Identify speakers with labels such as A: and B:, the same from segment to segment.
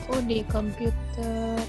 A: Oh, di komputer.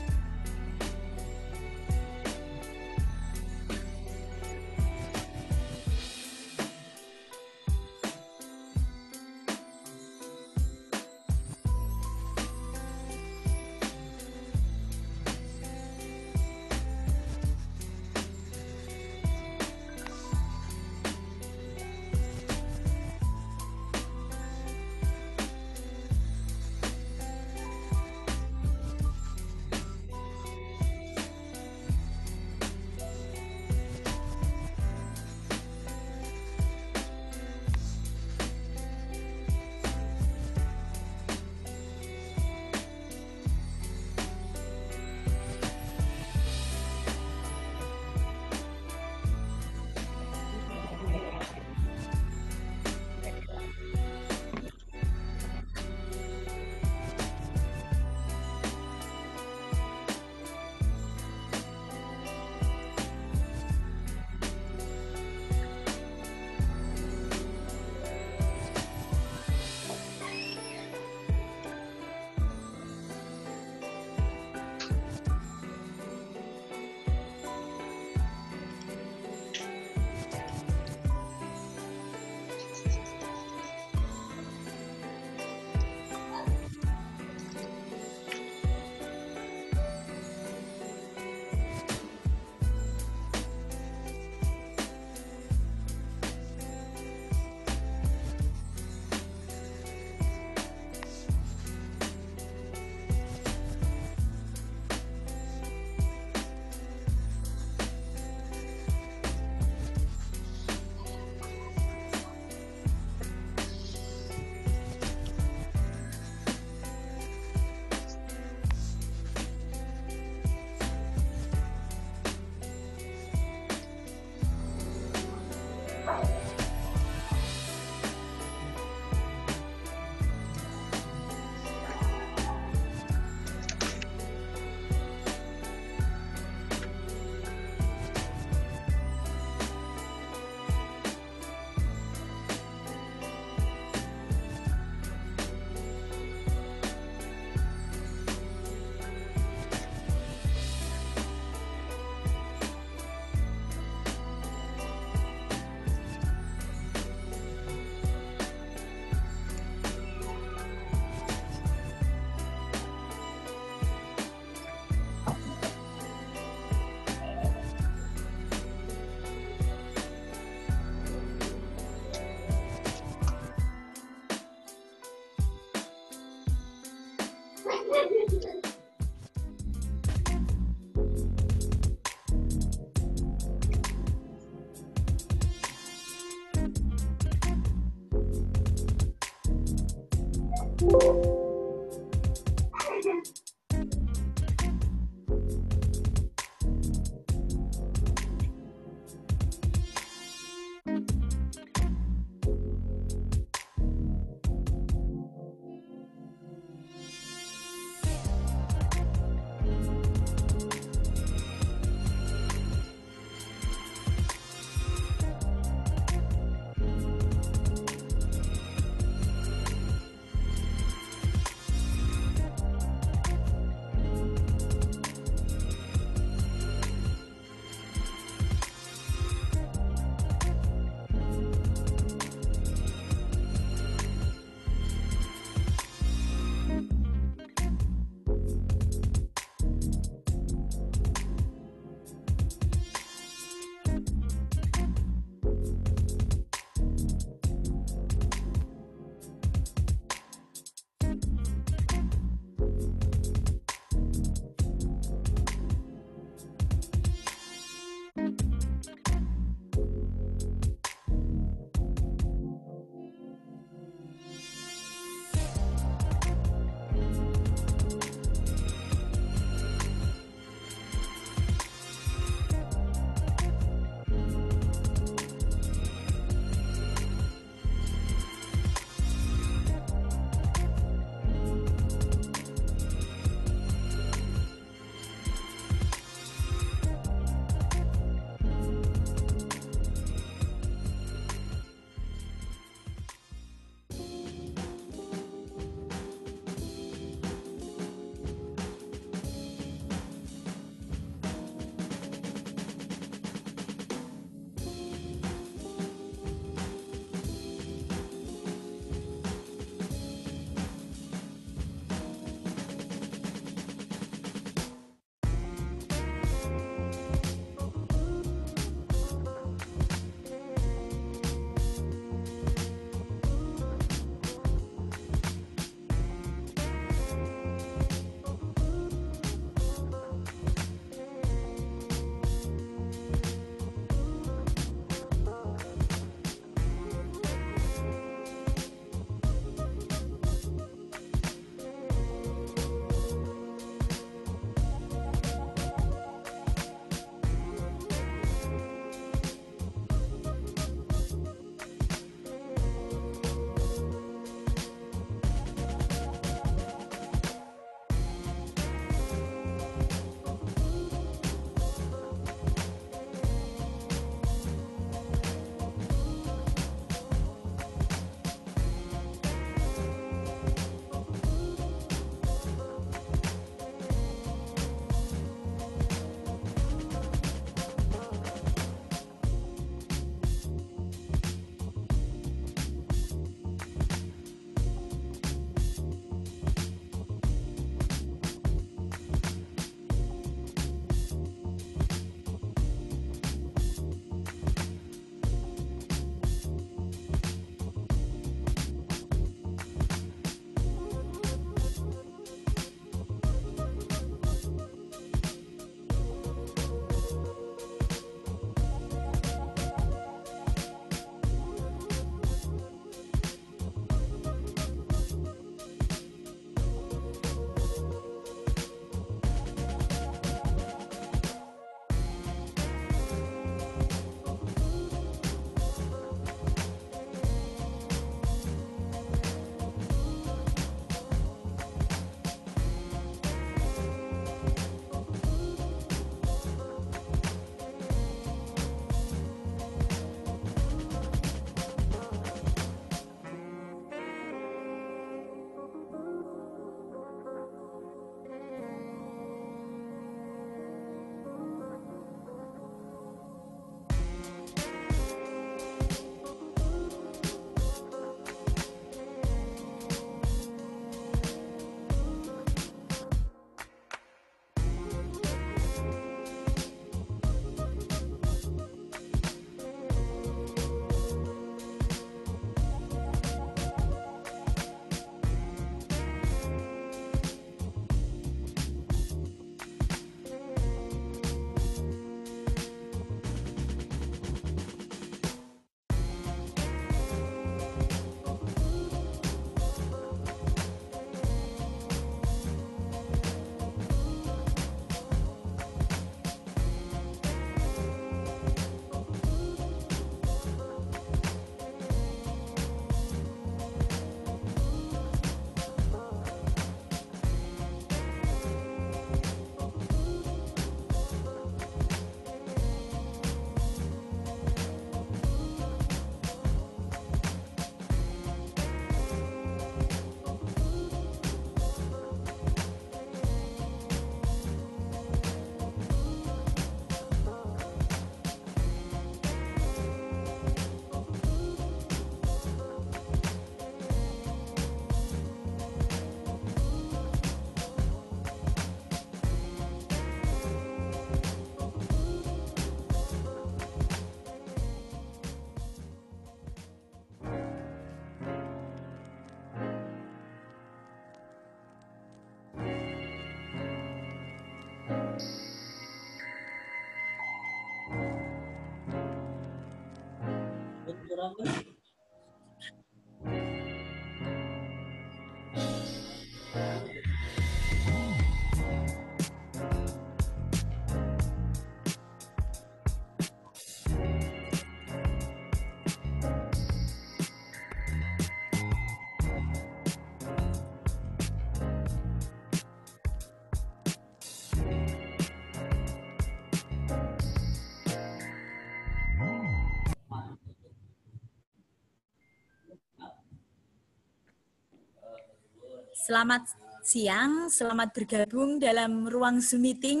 B: Selamat siang, selamat bergabung dalam ruang Zoom meeting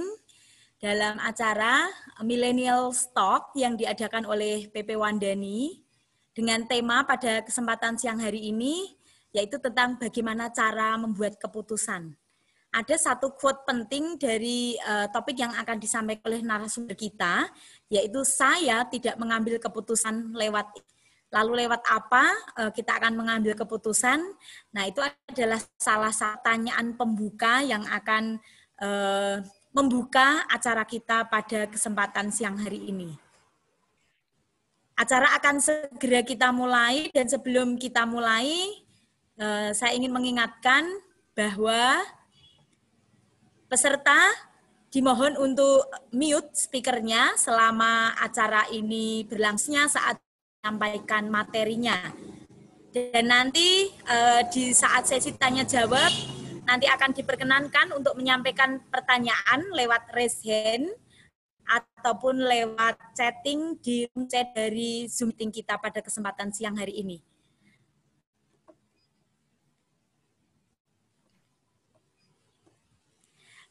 B: dalam acara Millennial Talk yang diadakan oleh PP Wandani dengan tema pada kesempatan siang hari ini yaitu tentang bagaimana cara membuat keputusan. Ada satu quote penting dari topik yang akan disampaikan oleh narasumber kita, yaitu saya tidak mengambil keputusan lewat. Lalu lewat apa kita akan mengambil keputusan? Nah, itu adalah salah satu pertanyaan pembuka yang akan membuka acara kita pada kesempatan siang hari ini. Acara akan segera kita mulai dan sebelum kita mulai, saya ingin mengingatkan bahwa peserta dimohon untuk mute speakernya selama acara ini berlangsungnya saat menyampaikan materinya. Dan nanti di saat sesi tanya jawab, nanti akan diperkenankan untuk menyampaikan pertanyaan lewat raise hand ataupun lewat chatting di chat dari Zoom meeting kita pada kesempatan siang hari ini.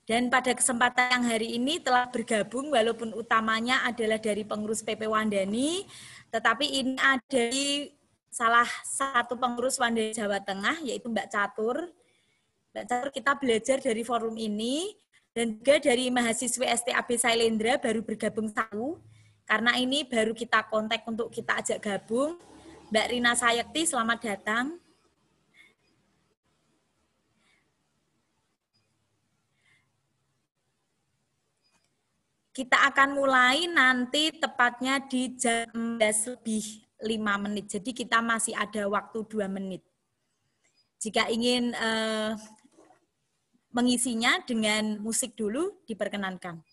B: Dan pada kesempatan yang hari ini telah bergabung walaupun utamanya adalah dari pengurus PP Wandani, tetapi ini ada dari salah satu pengurus Wandani Jawa Tengah yaitu Mbak Catur. Mbak Catur kita belajar dari forum ini dan juga dari mahasiswa STAB Sailendra baru bergabung satu. Karena ini baru kita kontak untuk kita ajak gabung. Mbak Rina Sayekti, selamat datang. Kita akan mulai nanti tepatnya di jam 11 lebih 5 menit. Jadi kita masih ada waktu 2 menit. Jika ingin mengisinya dengan musik dulu, diperkenankan.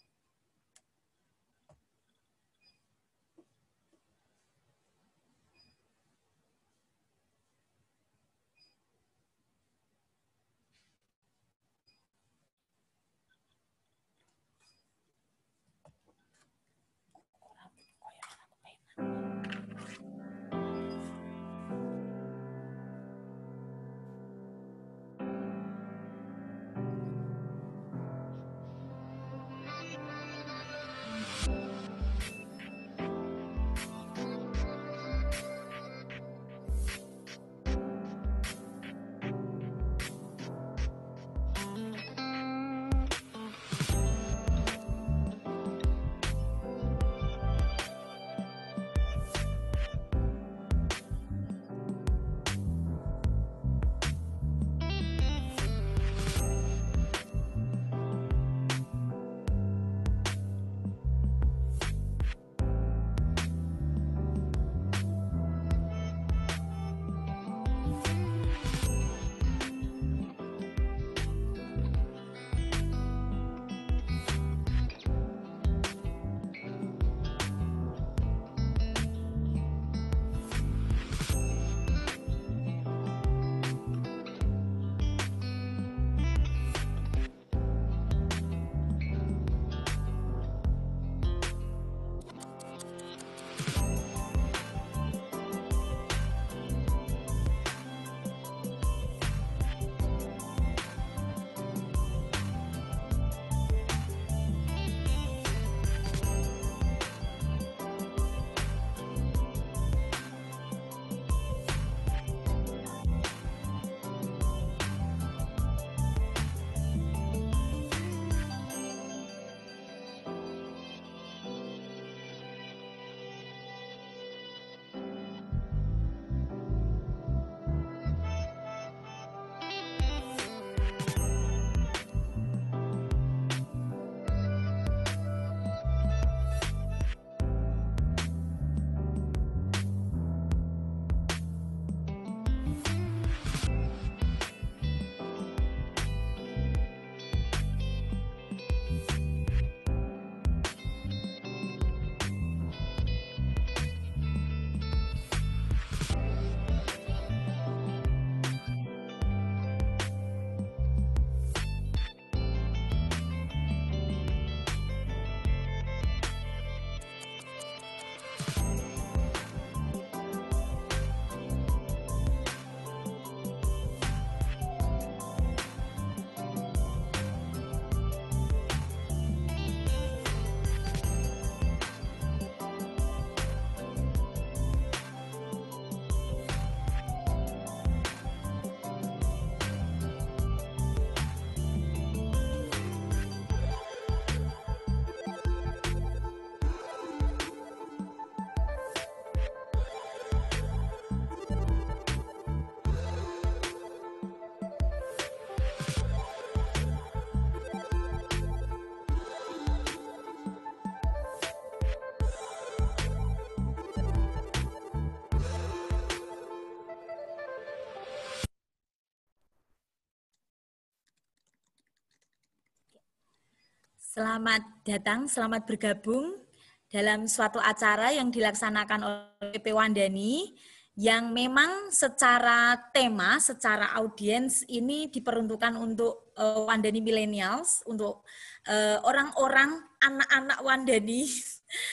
B: Selamat datang, selamat bergabung dalam suatu acara yang dilaksanakan oleh PP Wandani yang memang secara tema, secara audiens ini diperuntukkan untuk Wandani Millennials, untuk orang-orang anak-anak Wandani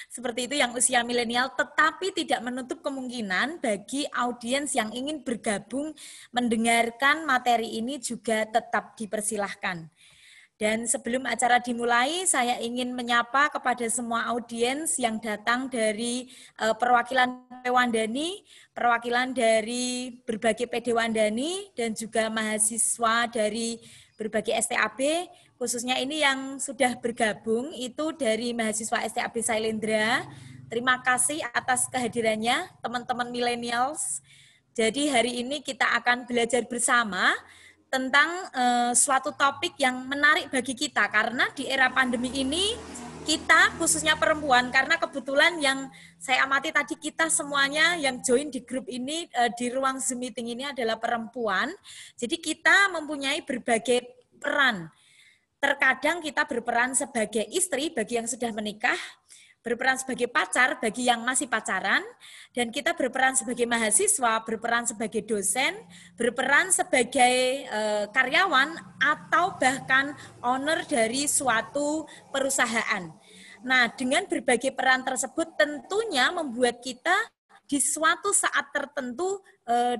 B: seperti itu yang usia milenial, tetapi tidak menutup kemungkinan bagi audiens yang ingin bergabung mendengarkan materi ini juga tetap dipersilahkan. Dan sebelum acara dimulai, saya ingin menyapa kepada semua audiens yang datang dari perwakilan PD Wandani, perwakilan dari berbagai PD Wandani, dan juga mahasiswa dari berbagai STAB, khususnya ini yang sudah bergabung, itu dari mahasiswa STAB Sailendra. Terima kasih atas kehadirannya, teman-teman millennials. Jadi hari ini kita akan belajar bersama tentang suatu topik yang menarik bagi kita karena di era pandemi ini kita khususnya perempuan, karena kebetulan yang saya amati tadi kita semuanya yang join di grup ini di ruang Zoom meeting ini adalah perempuan. Jadi kita mempunyai berbagai peran. Terkadang kita berperan sebagai istri bagi yang sudah menikah, berperan sebagai pacar bagi yang masih pacaran, dan kita berperan sebagai mahasiswa, berperan sebagai dosen, berperan sebagai karyawan, atau bahkan owner dari suatu perusahaan. Nah, dengan berbagai peran tersebut tentunya membuat kita di suatu saat tertentu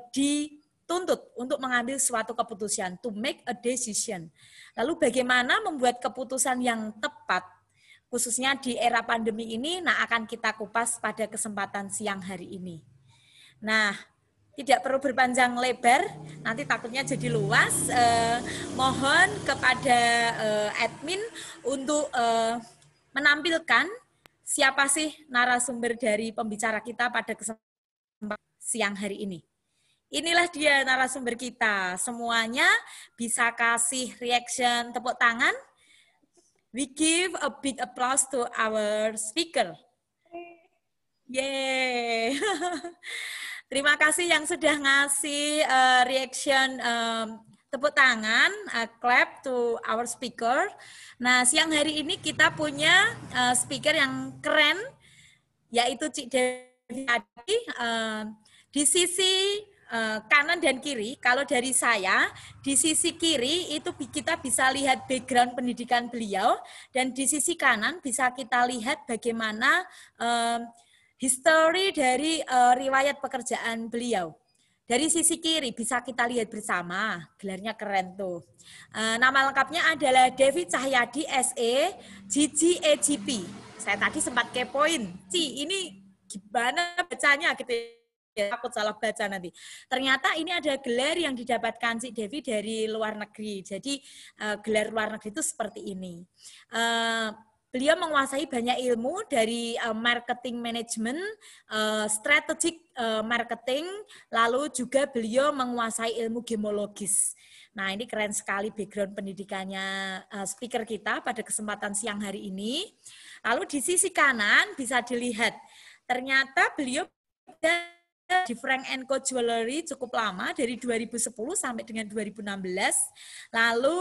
B: dituntut untuk mengambil suatu keputusan, to make a decision. Lalu bagaimana membuat keputusan yang tepat, khususnya di era pandemi ini, nah akan kita kupas pada kesempatan siang hari ini. Nah, tidak perlu berpanjang lebar, nanti takutnya jadi luas. Mohon kepada admin untuk menampilkan siapa sih narasumber dari pembicara kita pada kesempatan siang hari ini. Inilah dia narasumber kita. Semuanya bisa kasih reaction tepuk tangan. We give a big applause to our speaker. Yeay. Terima kasih yang sudah ngasih reaction tepuk tangan, clap to our speaker. Nah, siang hari ini kita punya speaker yang keren, yaitu Cik Devi. Di sisi kanan dan kiri, kalau dari saya, di sisi kiri itu kita bisa lihat background pendidikan beliau, dan di sisi kanan bisa kita lihat bagaimana history dari riwayat pekerjaan beliau. Dari sisi kiri bisa kita lihat bersama, gelarnya keren tuh. Nama lengkapnya adalah Devi Cahyadi SE GGAGP. Saya tadi sempat kepoin, Ci ini gimana bacanya gitu ya, takut salah baca nanti. Ternyata ini ada gelar yang didapatkan Cik Devi dari luar negeri. Jadi gelar luar negeri itu seperti ini. Beliau menguasai banyak ilmu dari marketing management, strategic marketing, lalu juga beliau menguasai ilmu gemologis. Nah, ini keren sekali background pendidikannya speaker kita pada kesempatan siang hari ini. Lalu di sisi kanan bisa dilihat, ternyata beliau di Frank & Co Jewelry cukup lama, dari 2010 sampai dengan 2016. Lalu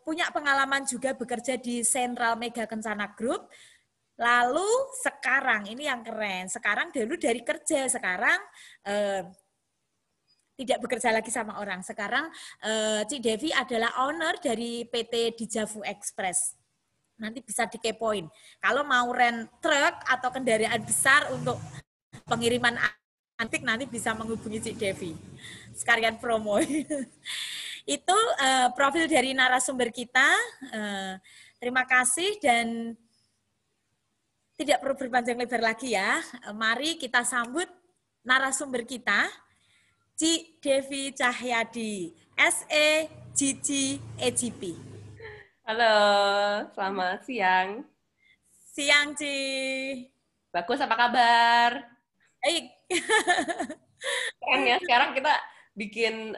B: punya pengalaman juga bekerja di Central Mega Kencana Group. Lalu sekarang, ini yang keren, sekarang dulu dari kerja, sekarang tidak bekerja lagi sama orang. Sekarang Cik Devi adalah owner dari PT Dijavu Express. Nanti bisa dikepoin. Kalau mau rent truk atau kendaraan besar untuk pengiriman antik, nanti bisa menghubungi Cik Devi. Sekalian promo. Itu profil dari narasumber kita. Terima kasih dan tidak perlu berpanjang lebar lagi ya. Mari kita sambut narasumber kita, Cik Devi Cahyadi, SE GGAGP.
C: Halo, selamat siang.
B: Siang, Cik.
C: Bagus, apa kabar?
B: Baik.
C: Keren ya, sekarang kita bikin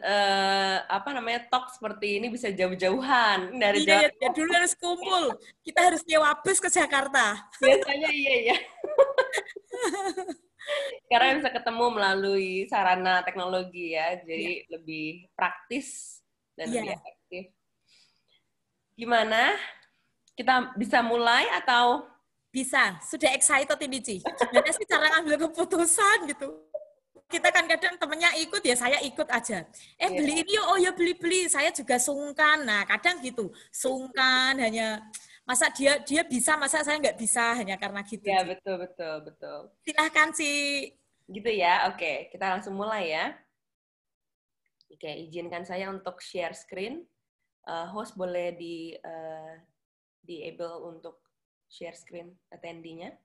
C: talk seperti ini bisa jauh-jauhan dari
B: Iya, ya, dulu harus kumpul. Kita harus nyewa bus ke Jakarta.
C: Biasanya iya. Sekarang bisa ketemu melalui sarana teknologi ya, jadi lebih praktis dan lebih efektif. Gimana? kita bisa mulai atau?
B: Bisa, sudah excited ini, Ci. Gimana sih cara ngambil keputusan gitu? Kita kan kadang temennya ikut, ya saya ikut aja. Beli ini, oh ya beli-beli. Saya juga sungkan. Nah, kadang gitu. Sungkan, hanya masa dia bisa, masa saya nggak bisa, hanya karena gitu.
C: Ya,
B: Ci.
C: betul.
B: Silahkan, Ci.
C: Gitu ya, oke. Kita langsung mulai ya. Oke, izinkan saya untuk share screen. Host boleh di-able untuk share screen attendee-nya.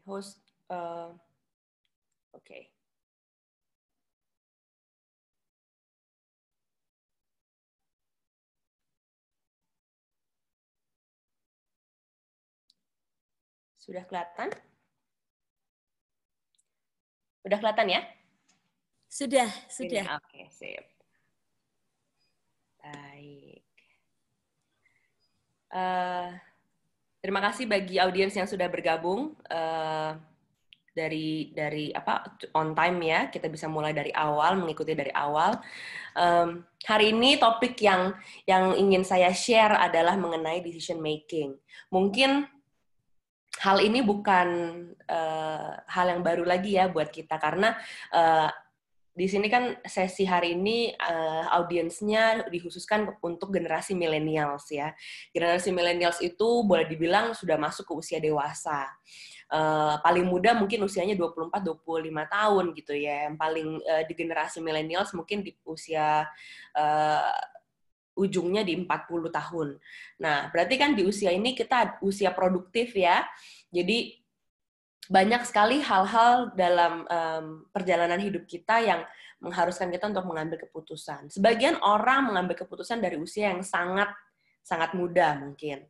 C: Host, oke. Sudah kelihatan? Udah kelihatan ya?
B: Sudah.
C: Oke, sip. Baik. Terima kasih bagi audiens yang sudah bergabung dari on time ya. Kita bisa mulai dari awal, mengikuti dari awal. Hari ini topik yang ingin saya share adalah mengenai decision making. Mungkin hal ini bukan hal yang baru lagi ya buat kita karena di sini kan sesi hari ini audiensnya dikhususkan untuk generasi millennials ya. Generasi millennials itu boleh dibilang sudah masuk ke usia dewasa. Paling muda mungkin usianya 24-25 tahun gitu ya. Yang paling di generasi millennials mungkin di usia ujungnya di 40 tahun. Nah, berarti kan di usia ini kita usia produktif ya. Jadi banyak sekali hal-hal dalam perjalanan hidup kita yang mengharuskan kita untuk mengambil keputusan. Sebagian orang mengambil keputusan dari usia yang sangat muda mungkin.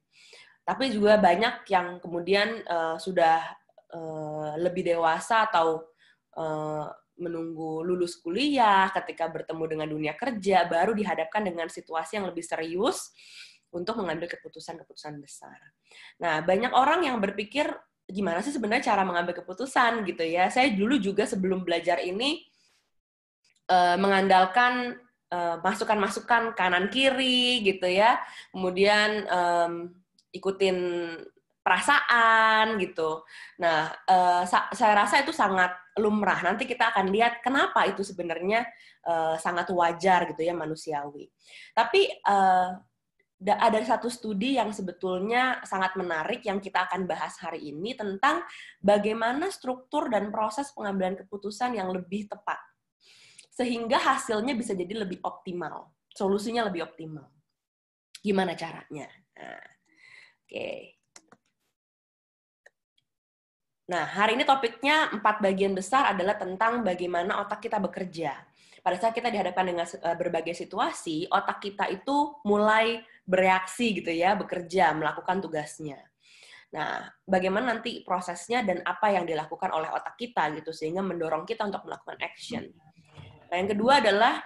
C: Tapi juga banyak yang kemudian sudah lebih dewasa atau menunggu lulus kuliah, ketika bertemu dengan dunia kerja, baru dihadapkan dengan situasi yang lebih serius untuk mengambil keputusan-keputusan besar. Nah, banyak orang yang berpikir, gimana sih sebenarnya cara mengambil keputusan gitu ya. Saya dulu juga sebelum belajar ini mengandalkan masukan-masukan kanan kiri gitu ya. Kemudian ikutin perasaan gitu. Nah, saya rasa itu sangat lumrah. Nanti kita akan lihat kenapa itu sebenarnya sangat wajar gitu ya, manusiawi. Tapi ada satu studi yang sebetulnya sangat menarik yang kita akan bahas hari ini tentang bagaimana struktur dan proses pengambilan keputusan yang lebih tepat. Sehingga hasilnya bisa jadi lebih optimal. Solusinya lebih optimal. Gimana caranya? Nah, hari ini topiknya 4 bagian besar adalah tentang bagaimana otak kita bekerja. Pada saat kita dihadapkan dengan berbagai situasi, otak kita itu mulai bereaksi gitu ya, bekerja, melakukan tugasnya. Nah, bagaimana nanti prosesnya dan apa yang dilakukan oleh otak kita gitu sehingga mendorong kita untuk melakukan action. Nah, yang kedua adalah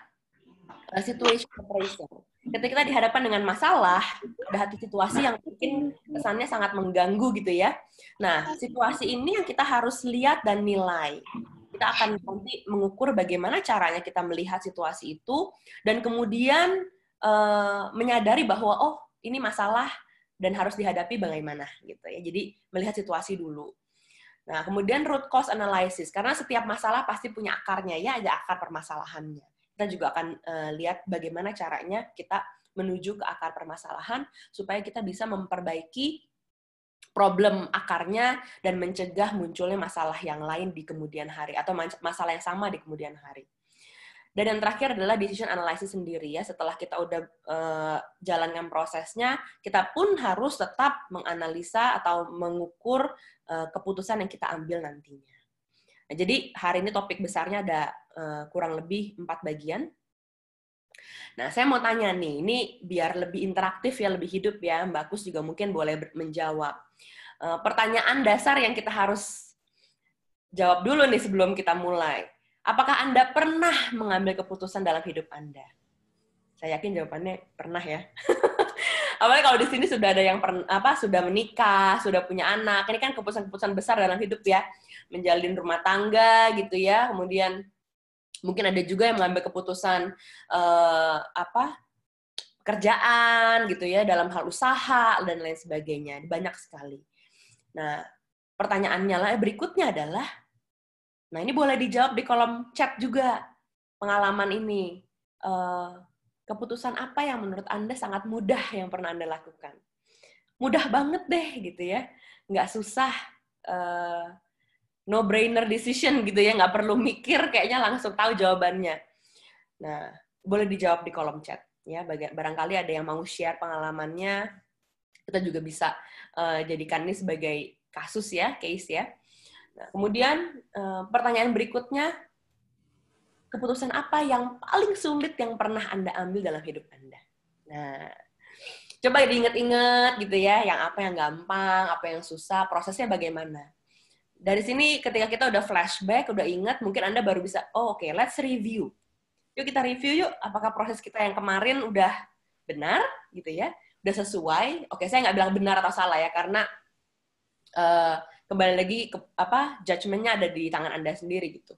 C: situation preparation. Ketika kita dihadapkan dengan masalah, ada satu situasi yang mungkin kesannya sangat mengganggu gitu ya. Nah, situasi ini yang kita harus lihat dan nilai. Kita akan nanti mengukur bagaimana caranya kita melihat situasi itu, dan kemudian menyadari bahwa, oh, ini masalah dan harus dihadapi bagaimana gitu ya. Jadi, melihat situasi dulu. Nah, kemudian root cause analysis, karena setiap masalah pasti punya akarnya ya, ada akar permasalahannya. Kita juga akan lihat bagaimana caranya kita menuju ke akar permasalahan supaya kita bisa memperbaiki problem akarnya dan mencegah munculnya masalah yang lain di kemudian hari atau masalah yang sama di kemudian hari. Dan yang terakhir adalah decision analysis sendiri ya. Setelah kita udah jalankan prosesnya, kita pun harus tetap menganalisa atau mengukur keputusan yang kita ambil nantinya. Nah, jadi hari ini topik besarnya ada kurang lebih 4 bagian. Nah, saya mau tanya nih, ini biar lebih interaktif ya, lebih hidup ya, Mbak Kus juga mungkin boleh menjawab. Pertanyaan dasar yang kita harus jawab dulu nih sebelum kita mulai. Apakah Anda pernah mengambil keputusan dalam hidup Anda? Saya yakin jawabannya pernah ya. Apalagi kalau di sini sudah ada yang sudah menikah, sudah punya anak. Ini kan keputusan-keputusan besar dalam hidup ya. Menjalin rumah tangga gitu ya. Kemudian mungkin ada juga yang mengambil keputusan kerjaan gitu ya, dalam hal usaha dan lain sebagainya. Banyak sekali. Nah, pertanyaannya berikutnya adalah, nah ini boleh dijawab di kolom chat juga, pengalaman ini. Keputusan apa yang menurut Anda sangat mudah yang pernah Anda lakukan? Mudah banget deh gitu ya, nggak susah, no-brainer decision gitu ya, nggak perlu mikir, kayaknya langsung tahu jawabannya. Nah, boleh dijawab di kolom chat. Ya, barangkali ada yang mau share pengalamannya, kita juga bisa jadikan ini sebagai kasus ya, case ya. Nah, kemudian pertanyaan berikutnya, keputusan apa yang paling sulit yang pernah Anda ambil dalam hidup Anda? Nah, coba diingat-ingat gitu ya, yang apa yang gampang, apa yang susah, prosesnya bagaimana. Dari sini ketika kita udah flashback, udah ingat, mungkin Anda baru bisa, oke, let's review. Yuk kita review yuk, apakah proses kita yang kemarin udah benar gitu ya, udah sesuai. Oke, saya nggak bilang benar atau salah ya, karena kembali lagi judgment-nya ada di tangan Anda sendiri gitu.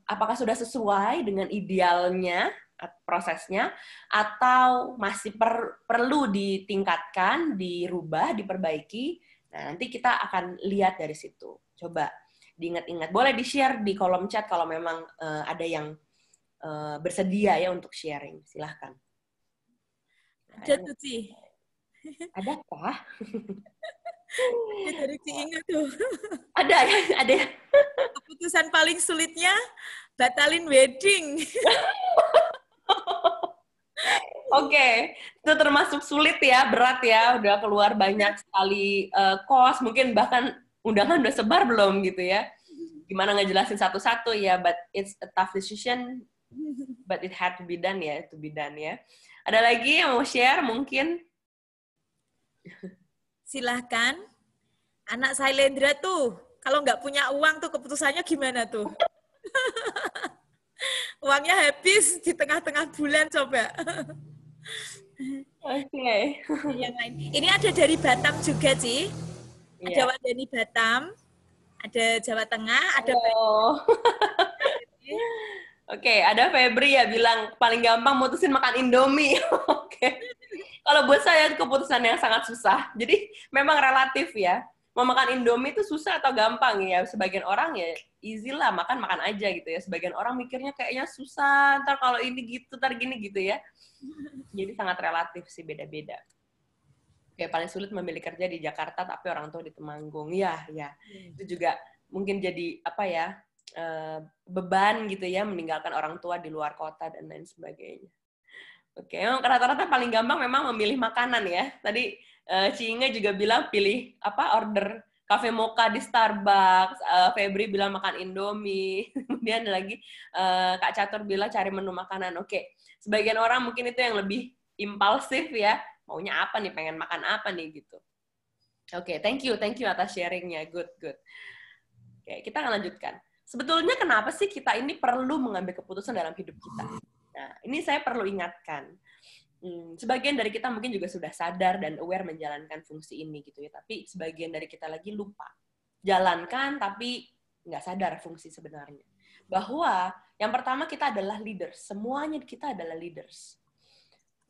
C: Apakah sudah sesuai dengan idealnya prosesnya, atau masih perlu ditingkatkan, dirubah, diperbaiki. Nah, nanti kita akan lihat dari situ. Coba diingat-ingat. Boleh di-share di kolom chat kalau memang ada yang bersedia ya untuk sharing. Silahkan.
B: Ada tuh, Ci.
C: Adakah?
B: Dari Ci ingat tuh.
C: Ada ya.
B: Keputusan paling sulitnya batalin wedding.
C: Oke, itu termasuk sulit ya, berat ya, udah keluar banyak sekali cost, mungkin bahkan undangan udah sebar belum gitu ya. Gimana ngejelasin satu-satu ya, but it's a tough decision, but it had to be done ya, Ada lagi yang mau share mungkin?
B: Silahkan. Anak Sailendra tuh, kalau nggak punya uang tuh keputusannya gimana tuh? Uangnya habis di tengah-tengah bulan coba.
C: Oke.
B: Yang lain. Ini ada dari Batam juga, Ci. Ada Wandani Batam, ada Jawa Tengah, ada
C: Oke, ada Febri ya bilang paling gampang mutusin makan Indomie. Oke. Kalau buat saya keputusan yang sangat susah. Jadi memang relatif ya. Mau makan Indomie itu susah atau gampang ya? Sebagian orang ya easy lah, makan aja gitu ya. Sebagian orang mikirnya kayaknya susah, ntar kalau ini gitu, ntar gini gitu ya. Jadi sangat relatif sih, beda-beda. Kayak paling sulit memilih kerja di Jakarta tapi orang tua di Temanggung. Ya. Itu juga mungkin jadi beban gitu ya, meninggalkan orang tua di luar kota dan lain sebagainya. Oke, rata-rata paling gampang memang memilih makanan ya. Tadi Ciinge juga bilang pilih order cafe mocha di Starbucks. Febri bilang makan Indomie. Kemudian lagi Kak Catur bilang cari menu makanan. Oke, sebagian orang mungkin itu yang lebih impulsif ya. Maunya apa nih, pengen makan apa nih gitu. Oke, thank you atas sharingnya. Good. Oke, kita akan lanjutkan. Sebetulnya kenapa sih kita ini perlu mengambil keputusan dalam hidup kita? Nah, ini saya perlu ingatkan. Sebagian dari kita mungkin juga sudah sadar dan aware menjalankan fungsi ini gitu ya, tapi sebagian dari kita lagi lupa. Jalankan tapi nggak sadar fungsi sebenarnya. Bahwa yang pertama kita adalah leaders. Semuanya kita adalah leaders.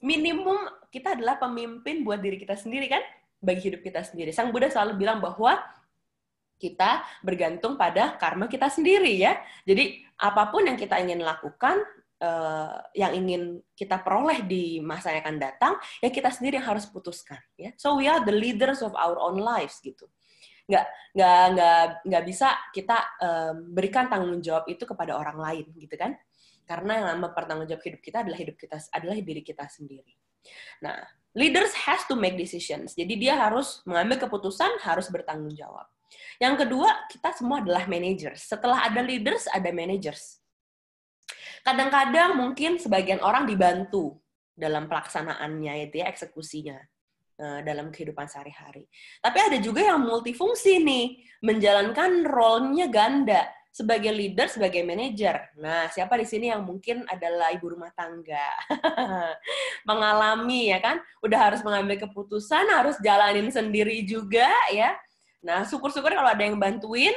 C: Minimum kita adalah pemimpin buat diri kita sendiri kan? Bagi hidup kita sendiri. Sang Buddha selalu bilang bahwa kita bergantung pada karma kita sendiri ya. Jadi apapun yang kita ingin lakukan, yang ingin kita peroleh di masa yang akan datang, ya kita sendiri yang harus putuskan. Ya. So we are the leaders of our own lives gitu. Nggak bisa kita berikan tanggung jawab itu kepada orang lain gitu kan? Karena yang bertanggung jawab hidup kita adalah diri kita sendiri. Nah, leaders has to make decisions. Jadi dia harus mengambil keputusan, harus bertanggung jawab. Yang kedua, kita semua adalah managers. Setelah ada leaders, ada managers. Kadang-kadang mungkin sebagian orang dibantu dalam pelaksanaannya, itu ya, eksekusinya. dalam kehidupan sehari-hari. Tapi ada juga yang multifungsi nih, menjalankan role-nya ganda sebagai leader, sebagai manajer. Nah, siapa di sini yang mungkin adalah ibu rumah tangga? Mengalami ya kan, udah harus mengambil keputusan, harus jalanin sendiri juga ya. Nah, syukur-syukur kalau ada yang bantuin,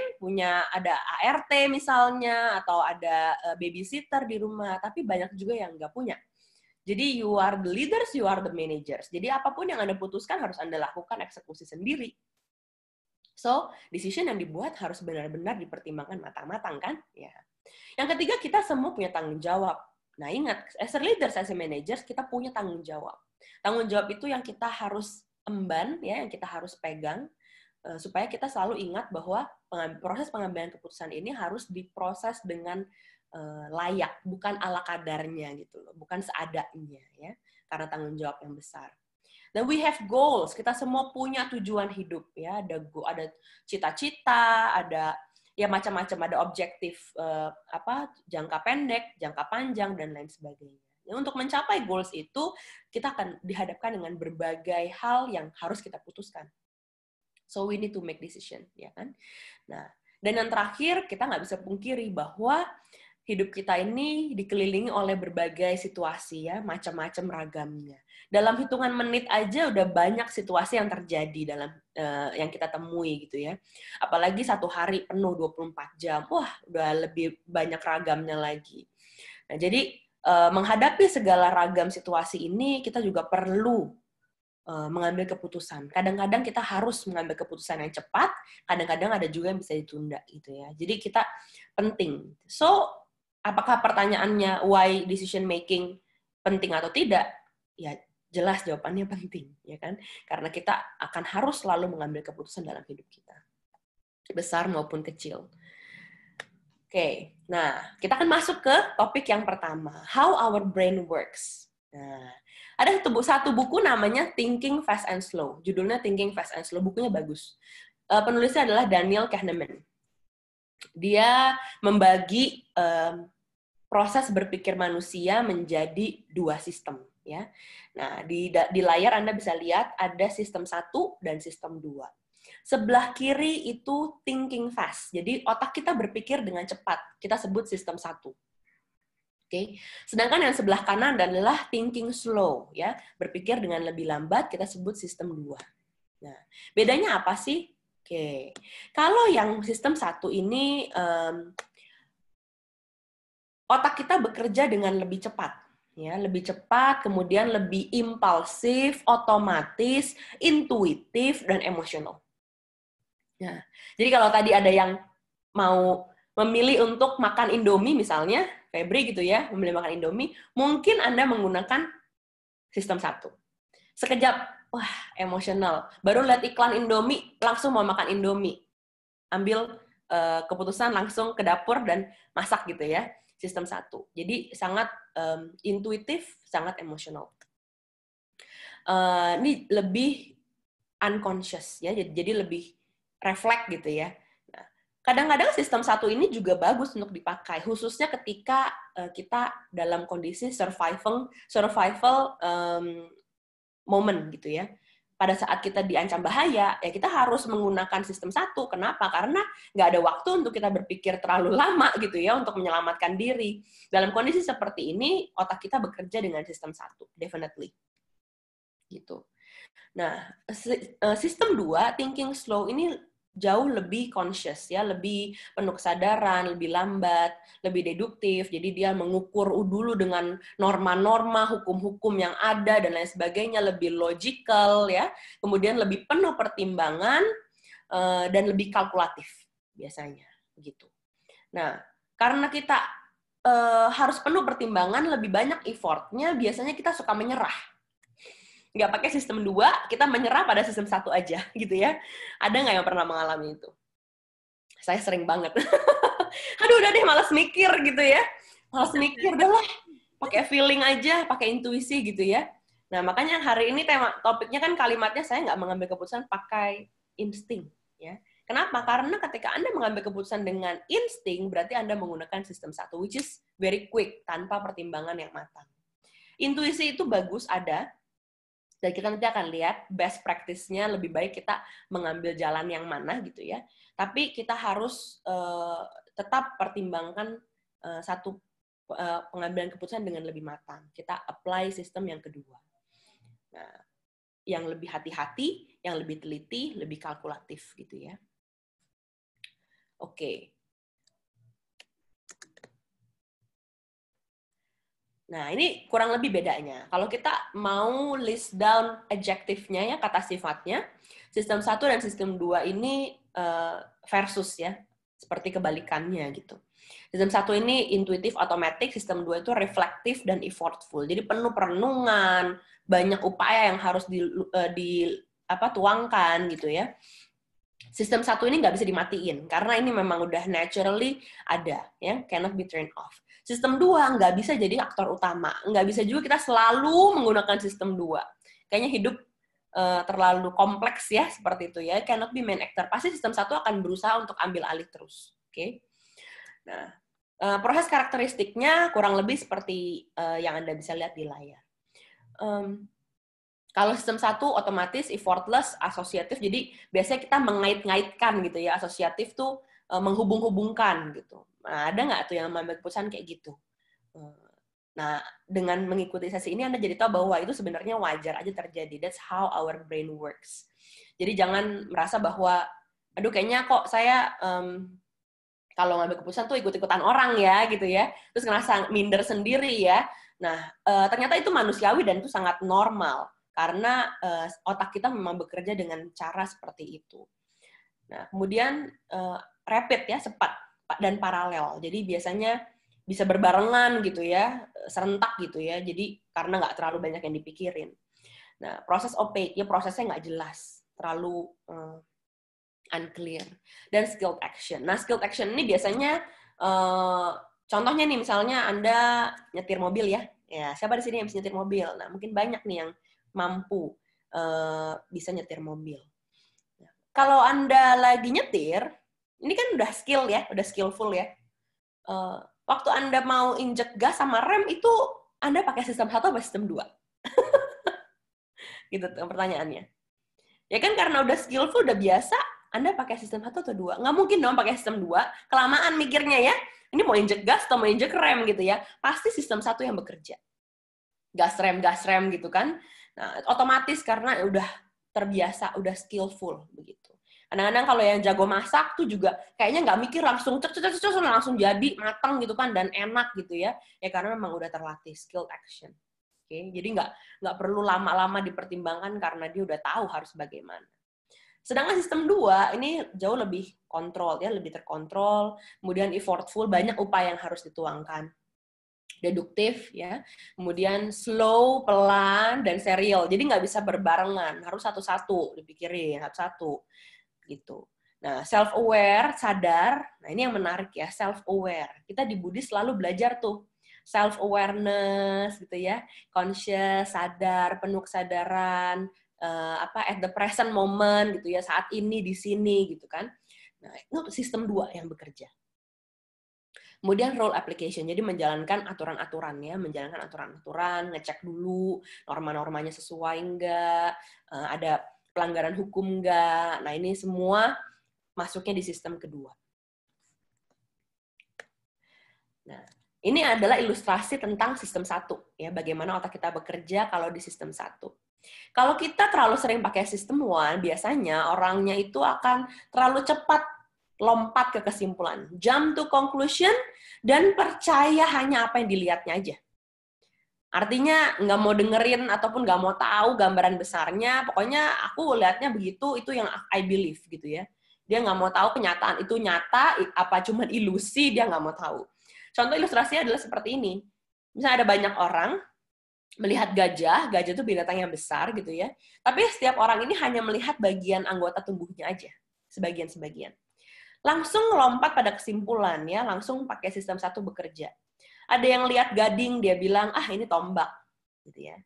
C: ada ART misalnya, atau ada babysitter di rumah, tapi banyak juga yang nggak punya. Jadi you are the leaders, you are the managers. Jadi apapun yang Anda putuskan harus Anda lakukan eksekusi sendiri. So, decision yang dibuat harus benar-benar dipertimbangkan matang-matang kan? Ya. Yang ketiga, kita semua punya tanggung jawab. Nah, ingat, as a leaders, as a managers, kita punya tanggung jawab. Tanggung jawab itu yang kita harus emban, ya, yang kita harus pegang, supaya kita selalu ingat bahwa proses pengambilan keputusan ini harus diproses dengan layak, bukan ala kadarnya gitu loh, bukan seadanya ya, karena tanggung jawab yang besar. Dan we have goals, kita semua punya tujuan hidup ya, ada cita-cita, ada ya macam-macam, ada objektif jangka pendek, jangka panjang dan lain sebagainya. Dan untuk mencapai goals itu kita akan dihadapkan dengan berbagai hal yang harus kita putuskan. So we need to make decision, ya kan? Nah, dan yang terakhir kita nggak bisa pungkiri bahwa hidup kita ini dikelilingi oleh berbagai situasi ya, macam-macam ragamnya. Dalam hitungan menit aja udah banyak situasi yang terjadi dalam yang kita temui gitu ya. Apalagi satu hari penuh 24 jam. Wah, udah lebih banyak ragamnya lagi. Nah, jadi menghadapi segala ragam situasi ini kita juga perlu mengambil keputusan. Kadang-kadang kita harus mengambil keputusan yang cepat, kadang-kadang ada juga yang bisa ditunda gitu ya. Jadi kita penting. So, apakah pertanyaannya why decision making penting atau tidak? Ya jelas jawabannya penting, ya kan? Karena kita akan harus selalu mengambil keputusan dalam hidup kita, besar maupun kecil. Oke, nah kita akan masuk ke topik yang pertama, how our brain works. Nah, ada satu buku namanya Thinking Fast and Slow. Judulnya Thinking Fast and Slow. Bukunya bagus. Penulisnya adalah Daniel Kahneman. Dia membagi proses berpikir manusia menjadi dua sistem. Ya. Nah, di layar Anda bisa lihat ada sistem 1 dan sistem 2. Sebelah kiri itu thinking fast. Jadi otak kita berpikir dengan cepat. Kita sebut sistem 1. Oke. Sedangkan yang sebelah kanan adalah thinking slow. Ya. Berpikir dengan lebih lambat, kita sebut sistem 2. Nah, bedanya apa sih? Oke, kalau yang sistem 1 ini otak kita bekerja dengan lebih cepat, ya, lebih cepat, kemudian lebih impulsif, otomatis, intuitif dan emosional. Nah, jadi kalau tadi ada yang mau memilih untuk makan Indomie misalnya, Febri gitu ya, memilih makan Indomie, mungkin Anda menggunakan sistem 1. Sekejap, wah, emosional. Baru lihat iklan Indomie, langsung mau makan Indomie. Ambil keputusan langsung ke dapur dan masak gitu ya. Sistem 1. Jadi sangat intuitif, sangat emosional. Ini lebih unconscious ya, jadi lebih refleks gitu ya. Nah, kadang-kadang sistem 1 ini juga bagus untuk dipakai, khususnya ketika kita dalam kondisi survival moment gitu ya. Pada saat kita diancam bahaya, ya kita harus menggunakan sistem 1. Kenapa? Karena nggak ada waktu untuk kita berpikir terlalu lama gitu ya untuk menyelamatkan diri. Dalam kondisi seperti ini, otak kita bekerja dengan sistem 1, definitely. Gitu. Nah, sistem 2, thinking slow ini jauh lebih conscious ya, lebih penuh kesadaran, lebih lambat, lebih deduktif. Jadi dia mengukur dulu dengan norma-norma, hukum-hukum yang ada dan lain sebagainya, lebih logical ya. Kemudian lebih penuh pertimbangan dan lebih kalkulatif biasanya gitu. Nah, karena kita harus penuh pertimbangan, lebih banyak effortnya, biasanya kita suka menyerah. Nggak pakai sistem 2, kita menyerah pada sistem 1 aja, gitu ya. Ada nggak yang pernah mengalami itu? Saya sering banget. Aduh, udah deh, malas mikir, gitu ya. Malas mikir, udah lah. Pakai feeling aja, pakai intuisi, gitu ya. Nah, makanya hari ini topiknya kan kalimatnya saya nggak mengambil keputusan pakai insting. Ya. Kenapa? Karena ketika Anda mengambil keputusan dengan insting, berarti Anda menggunakan sistem 1, which is very quick, tanpa pertimbangan yang matang. Intuisi itu bagus, ada. Dan kita nanti akan lihat best practice-nya lebih baik kita mengambil jalan yang mana gitu ya. Tapi kita harus tetap pertimbangkan satu pengambilan keputusan dengan lebih matang. Kita apply sistem yang kedua. Nah, yang lebih hati-hati, yang lebih teliti, lebih kalkulatif gitu ya. Oke. Nah, ini kurang lebih bedanya. Kalau kita mau list down adjektifnya ya, kata sifatnya, sistem 1 dan sistem 2 ini versus ya, seperti kebalikannya gitu. Sistem 1 ini intuitif, otomatis, sistem 2 itu reflektif dan effortful. Jadi penuh perenungan, banyak upaya yang harus tuangkan gitu ya. Sistem 1 ini nggak bisa dimatiin, karena ini memang udah naturally ada, ya, cannot be turned off. Sistem 2 nggak bisa jadi aktor utama. Nggak bisa juga kita selalu menggunakan sistem 2. Kayaknya hidup terlalu kompleks ya, seperti itu ya. Cannot be main actor. Pasti sistem 1 akan berusaha untuk ambil alih terus. Oke? Nah, proses karakteristiknya kurang lebih seperti yang Anda bisa lihat di layar. Kalau sistem 1 otomatis, effortless, asosiatif, jadi biasanya kita mengait-ngaitkan gitu ya. Asosiatif tuh menghubung-hubungkan gitu. Nah, ada nggak tuh yang mengambil keputusan kayak gitu? Nah, dengan mengikuti sesi ini Anda jadi tahu bahwa itu sebenarnya wajar aja terjadi. That's how our brain works. Jadi jangan merasa bahwa, aduh kayaknya kok saya kalau ngambil keputusan tuh ikut-ikutan orang ya gitu ya. Terus ngerasa minder sendiri ya. Nah, ternyata itu manusiawi dan itu sangat normal. Karena otak kita memang bekerja dengan cara seperti itu. Nah, kemudian rapid ya, cepat dan paralel. Jadi biasanya bisa berbarengan gitu ya, serentak gitu ya. Jadi karena nggak terlalu banyak yang dipikirin. Nah, proses opaque ya, prosesnya nggak jelas, terlalu unclear. Dan skilled action. Nah, skilled action ini biasanya contohnya nih, misalnya Anda nyetir mobil ya. Ya, siapa di sini yang bisa nyetir mobil? Nah, mungkin banyak nih yang mampu bisa nyetir mobil. Kalau Anda lagi nyetir, ini kan udah skill ya, udah skillful ya. Waktu Anda mau injek gas sama rem itu Anda pakai sistem 1 atau sistem 2? Gitu tuh pertanyaannya. Ya kan karena udah skillful, udah biasa, Anda pakai sistem 1 atau 2? Nggak mungkin dong pakai sistem 2, kelamaan mikirnya ya. Ini mau injek gas atau mau injek rem gitu ya. Pasti sistem 1 yang bekerja. Gas rem gitu kan. Nah, otomatis karena udah terbiasa, udah skillful begitu. Kadang-kadang kalau yang jago masak tuh juga kayaknya nggak mikir, langsung langsung jadi matang gitu kan, dan enak gitu ya. Ya karena memang udah terlatih, skilled action. Oke, jadi nggak perlu lama-lama dipertimbangkan karena dia udah tahu harus bagaimana. Sedangkan sistem 2 ini jauh lebih kontrol ya, lebih terkontrol, kemudian effortful, banyak upaya yang harus dituangkan. Deduktif ya, kemudian slow, pelan, dan serial. Jadi nggak bisa berbarengan, harus satu-satu dipikirin, satu-satu gitu. Nah, self-aware, sadar, nah ini yang menarik ya, self-aware. Kita di Buddhis selalu belajar tuh, self-awareness gitu ya, conscious, sadar, penuh kesadaran, at the present moment gitu ya, saat ini, di sini gitu kan. Nah, itu sistem 2 yang bekerja. Kemudian role application, jadi menjalankan aturan-aturannya, menjalankan aturan-aturan, ngecek dulu norma-normanya sesuai enggak, ada pelanggaran hukum enggak. Nah, ini semua masuknya di sistem kedua. Nah, ini adalah ilustrasi tentang sistem 1, ya, bagaimana otak kita bekerja kalau di sistem 1. Kalau kita terlalu sering pakai sistem 1, biasanya orangnya itu akan terlalu cepat lompat ke kesimpulan, jump to conclusion, dan percaya hanya apa yang dilihatnya aja. Artinya nggak mau dengerin ataupun nggak mau tahu gambaran besarnya, pokoknya aku lihatnya begitu, itu yang I believe gitu ya. Dia nggak mau tahu kenyataan itu nyata, apa cuma ilusi, dia nggak mau tahu. Contoh ilustrasinya adalah seperti ini. Misalnya ada banyak orang melihat gajah itu binatang yang besar gitu ya, tapi setiap orang ini hanya melihat bagian anggota tubuhnya aja, sebagian-sebagian. Langsung lompat pada kesimpulan ya, langsung pakai sistem 1 bekerja. Ada yang lihat gading, dia bilang, ini tombak, gitu ya.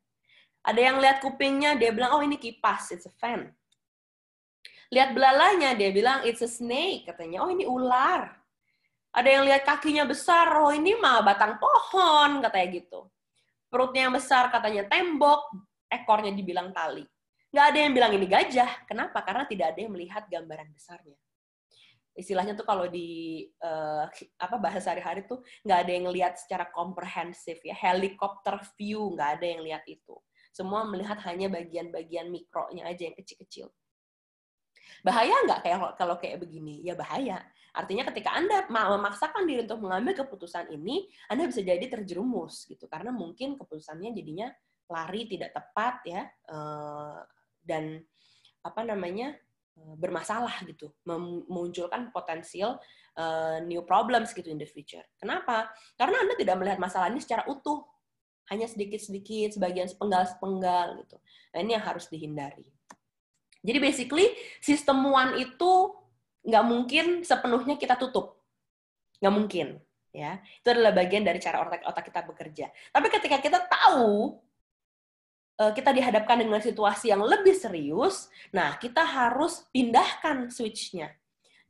C: Ada yang lihat kupingnya, dia bilang, oh ini kipas, it's a fan. Lihat belalainya, dia bilang, it's a snake, katanya, oh ini ular. Ada yang lihat kakinya besar, oh ini mah batang pohon, katanya gitu. Perutnya yang besar, katanya tembok, ekornya dibilang tali. Nggak ada yang bilang ini gajah. Kenapa? Karena tidak ada yang melihat gambaran besarnya. Istilahnya tuh kalau di bahasa sehari-hari tuh nggak ada yang lihat secara komprehensif ya, helikopter view, nggak ada yang lihat itu. Semua melihat hanya bagian-bagian mikronya aja yang kecil-kecil. Bahaya nggak kalau kayak begini? Ya bahaya. Artinya ketika Anda memaksakan diri untuk mengambil keputusan ini, Anda bisa jadi terjerumus gitu, karena mungkin keputusannya jadinya lari tidak tepat ya, dan bermasalah gitu, memunculkan potensial new problems gitu in the future. Kenapa? Karena Anda tidak melihat masalah ini secara utuh, hanya sedikit-sedikit, sebagian sepenggal-sepenggal gitu. Nah ini yang harus dihindari. Jadi basically sistem one itu nggak mungkin sepenuhnya kita tutup, nggak mungkin, ya. Itu adalah bagian dari cara otak kita bekerja. Tapi ketika kita tahu kita dihadapkan dengan situasi yang lebih serius, nah kita harus pindahkan switch-nya.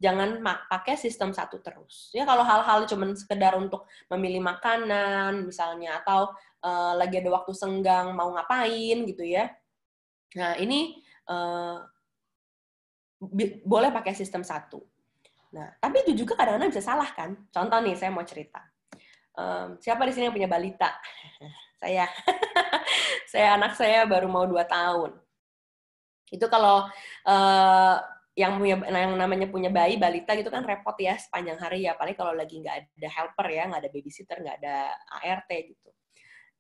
C: Jangan pakai sistem satu terus. Ya kalau hal-hal cuma sekedar untuk memilih makanan misalnya, atau lagi ada waktu senggang mau ngapain gitu ya. Nah ini boleh pakai sistem satu. Nah, tapi itu juga kadang-kadang bisa salah kan? Contoh nih, saya mau cerita. Siapa di sini yang punya balita? Saya. Anak saya baru mau 2 tahun. Itu kalau yang namanya punya bayi, balita gitu kan repot ya sepanjang hari ya. Apalagi kalau lagi nggak ada helper ya, nggak ada babysitter, nggak ada ART gitu.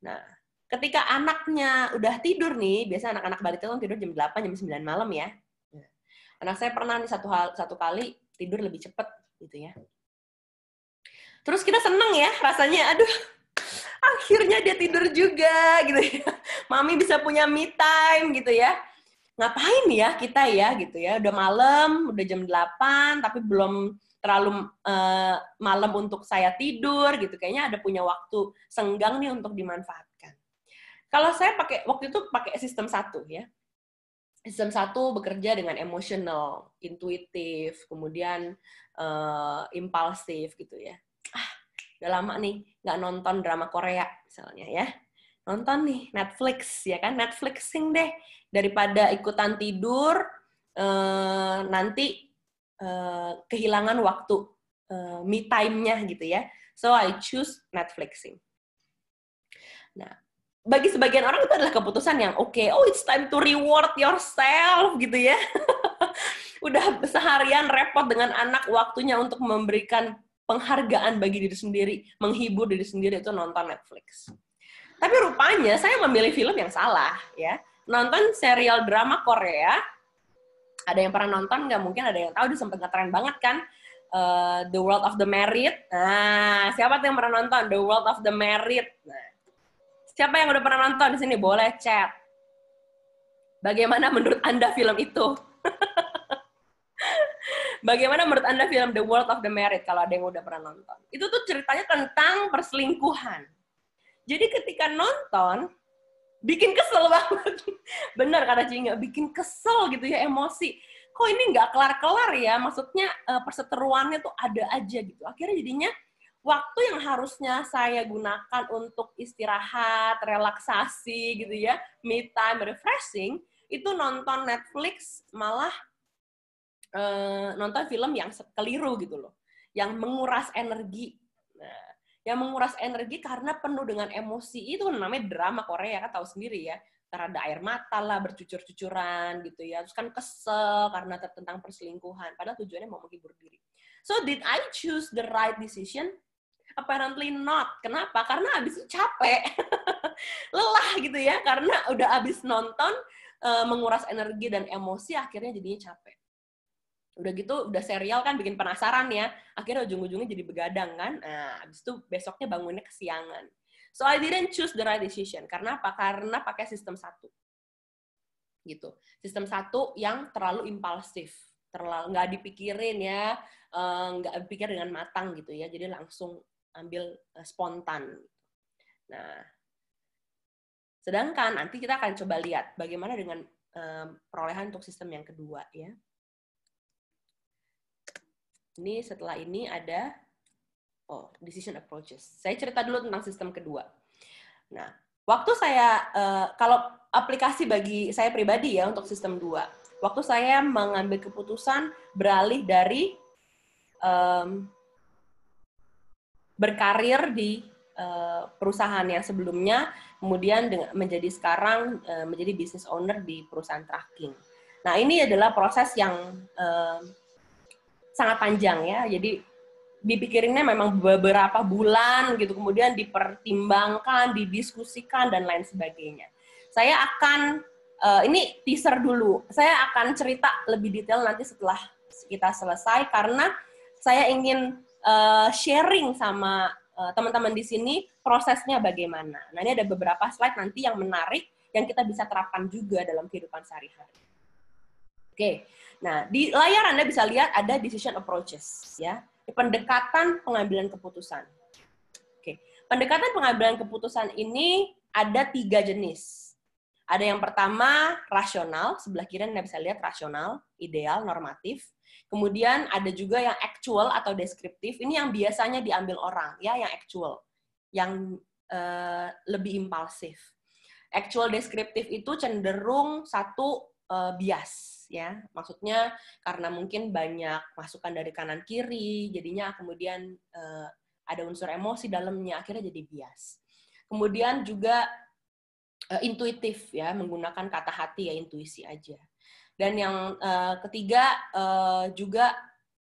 C: Nah, ketika anaknya udah tidur nih, biasa anak-anak balita kan tidur jam 8, jam 9 malam ya. Anak saya pernah nih satu kali tidur lebih cepat gitu ya. Terus kita seneng ya rasanya, aduh akhirnya dia tidur juga gitu ya. Mami bisa punya me time gitu ya. Ngapain ya kita ya gitu ya. Udah malam, udah jam 8 tapi belum terlalu malam untuk saya tidur gitu. Kayaknya ada punya waktu senggang nih untuk dimanfaatkan. Kalau saya waktu itu pakai sistem satu ya. Sistem satu bekerja dengan emosional, intuitif, kemudian impulsif gitu ya. Udah lama nih nggak nonton drama Korea misalnya ya. Nonton nih Netflix ya kan, Netflixing deh daripada ikutan tidur nanti kehilangan waktu me time-nya gitu ya. So I choose Netflixing. Nah, bagi sebagian orang itu adalah keputusan yang oke, oh it's time to reward yourself gitu ya. Udah seharian repot dengan anak, waktunya untuk memberikan penghargaan bagi diri sendiri, menghibur diri sendiri itu nonton Netflix. Tapi rupanya saya memilih film yang salah ya. Nonton serial drama Korea. Ada yang pernah nonton nggak? Mungkin ada yang tahu, dia sempat ngetren banget kan. The World of the Married. Nah, siapa tuh yang pernah nonton The World of the Married? Nah, siapa yang udah pernah nonton di sini? Boleh chat. Bagaimana menurut Anda film itu? Bagaimana menurut Anda film The World of the Married kalau ada yang udah pernah nonton? Itu tuh ceritanya tentang perselingkuhan. Jadi ketika nonton, bikin kesel banget. Bener kata Cinga, bikin kesel gitu ya, emosi. Kok ini nggak kelar-kelar ya? Maksudnya perseteruannya tuh ada aja gitu. Akhirnya jadinya waktu yang harusnya saya gunakan untuk istirahat, relaksasi gitu ya, me time, refreshing, itu nonton Netflix malah nonton film yang keliru gitu loh, yang menguras energi. Nah, yang menguras energi karena penuh dengan emosi, itu namanya drama Korea, kan tahu sendiri ya, karena ada air mata lah, bercucur-cucuran gitu ya, terus kan kesel karena tentang perselingkuhan, padahal tujuannya mau menghibur diri. So did I choose the right decision? Apparently not. Kenapa? Karena abis itu capek, lelah gitu ya, karena udah abis nonton, menguras energi dan emosi, akhirnya jadinya capek. Udah gitu, udah serial kan bikin penasaran ya, akhirnya ujung-ujungnya jadi begadang kan, nah abis itu besoknya bangunnya kesiangan. So I didn't choose the right decision. Karena apa? Karena pakai sistem satu. Gitu. Sistem satu yang terlalu impulsif, terlalu nggak dipikirin ya, nggak pikir dengan matang gitu ya, jadi langsung ambil spontan. Nah, sedangkan nanti kita akan coba lihat bagaimana dengan perolehan untuk sistem yang kedua ya. Ini setelah ini ada decision approaches. Saya cerita dulu tentang sistem kedua. Nah, Waktu saya, kalau aplikasi bagi saya pribadi ya untuk sistem 2, waktu saya mengambil keputusan beralih dari berkarir di perusahaan yang sebelumnya, kemudian menjadi sekarang menjadi business owner di perusahaan tracking. Nah, ini adalah proses yang sangat panjang ya, jadi dipikirinnya memang beberapa bulan gitu, kemudian dipertimbangkan, didiskusikan, dan lain sebagainya. Saya akan, ini teaser dulu, saya akan cerita lebih detail nanti setelah kita selesai, karena saya ingin sharing sama teman-teman di sini prosesnya bagaimana. Nah, ini ada beberapa slide nanti yang menarik, yang kita bisa terapkan juga dalam kehidupan sehari-hari. Oke, nah di layar Anda bisa lihat ada decision approaches, ya. Pendekatan pengambilan keputusan. Oke, pendekatan pengambilan keputusan ini ada 3 jenis. Ada yang pertama rasional, sebelah kiri Anda bisa lihat rasional, ideal, normatif. Kemudian ada juga yang actual atau deskriptif. Ini yang biasanya diambil orang, ya, yang actual, yang lebih impulsif. Actual deskriptif itu cenderung satu bias, ya, maksudnya karena mungkin banyak masukan dari kanan kiri, jadinya kemudian ada unsur emosi dalamnya, akhirnya jadi bias. Kemudian juga intuitif, ya, menggunakan kata hati, ya, intuisi aja. Dan yang ketiga juga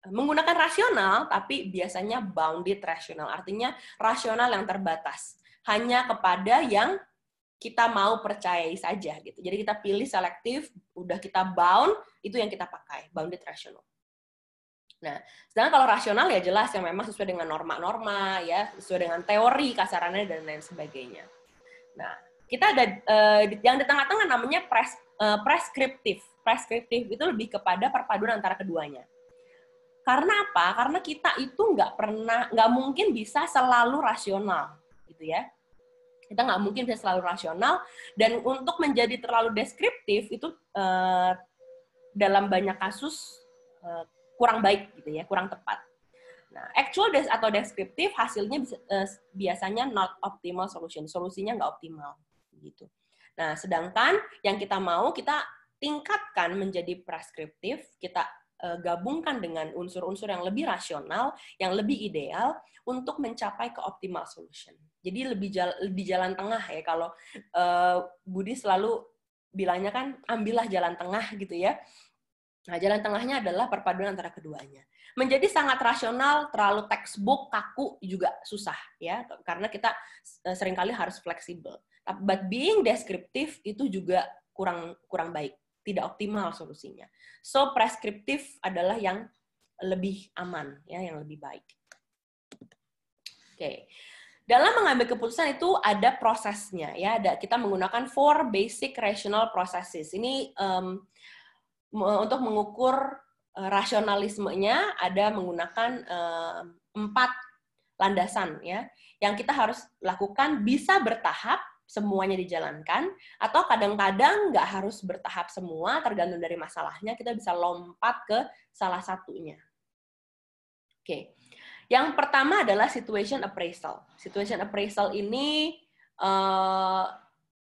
C: menggunakan rasional, tapi biasanya bounded rasional, artinya rasional yang terbatas, hanya kepada yang kita mau percayai saja gitu. Jadi kita pilih selektif, udah kita bound, itu yang kita pakai, bounded rational. Nah, sedangkan kalau rasional ya jelas yang memang sesuai dengan norma-norma, ya, sesuai dengan teori kasarannya dan lain sebagainya. Nah, kita ada yang di tengah-tengah namanya preskriptif. Preskriptif itu lebih kepada perpaduan antara keduanya. Karena apa? Karena kita itu nggak mungkin bisa selalu rasional, gitu ya. Kita nggak mungkin bisa selalu rasional, dan untuk menjadi terlalu deskriptif itu dalam banyak kasus kurang baik gitu ya, kurang tepat. Nah, actual atau deskriptif hasilnya biasanya not optimal solution, solusinya nggak optimal gitu. Nah, sedangkan yang kita mau kita tingkatkan menjadi preskriptif, kita gabungkan dengan unsur-unsur yang lebih rasional, yang lebih ideal untuk mencapai ke optimal solution. Jadi lebih jalan tengah ya, kalau Budi selalu bilangnya kan ambillah jalan tengah gitu ya. Nah, jalan tengahnya adalah perpaduan antara keduanya. Menjadi sangat rasional, terlalu textbook, kaku juga susah ya, karena kita seringkali harus fleksibel. But being deskriptif itu juga kurang baik, tidak optimal solusinya. So preskriptif adalah yang lebih aman ya, yang lebih baik. Oke. Dalam mengambil keputusan itu ada prosesnya ya. Kita menggunakan 4 basic rational processes. Ini untuk mengukur rasionalismenya ada menggunakan 4 landasan ya. Yang kita harus lakukan bisa bertahap, semuanya dijalankan, atau kadang-kadang nggak harus bertahap semua, tergantung dari masalahnya, kita bisa lompat ke salah satunya. Oke. Yang pertama adalah situation appraisal. Situation appraisal ini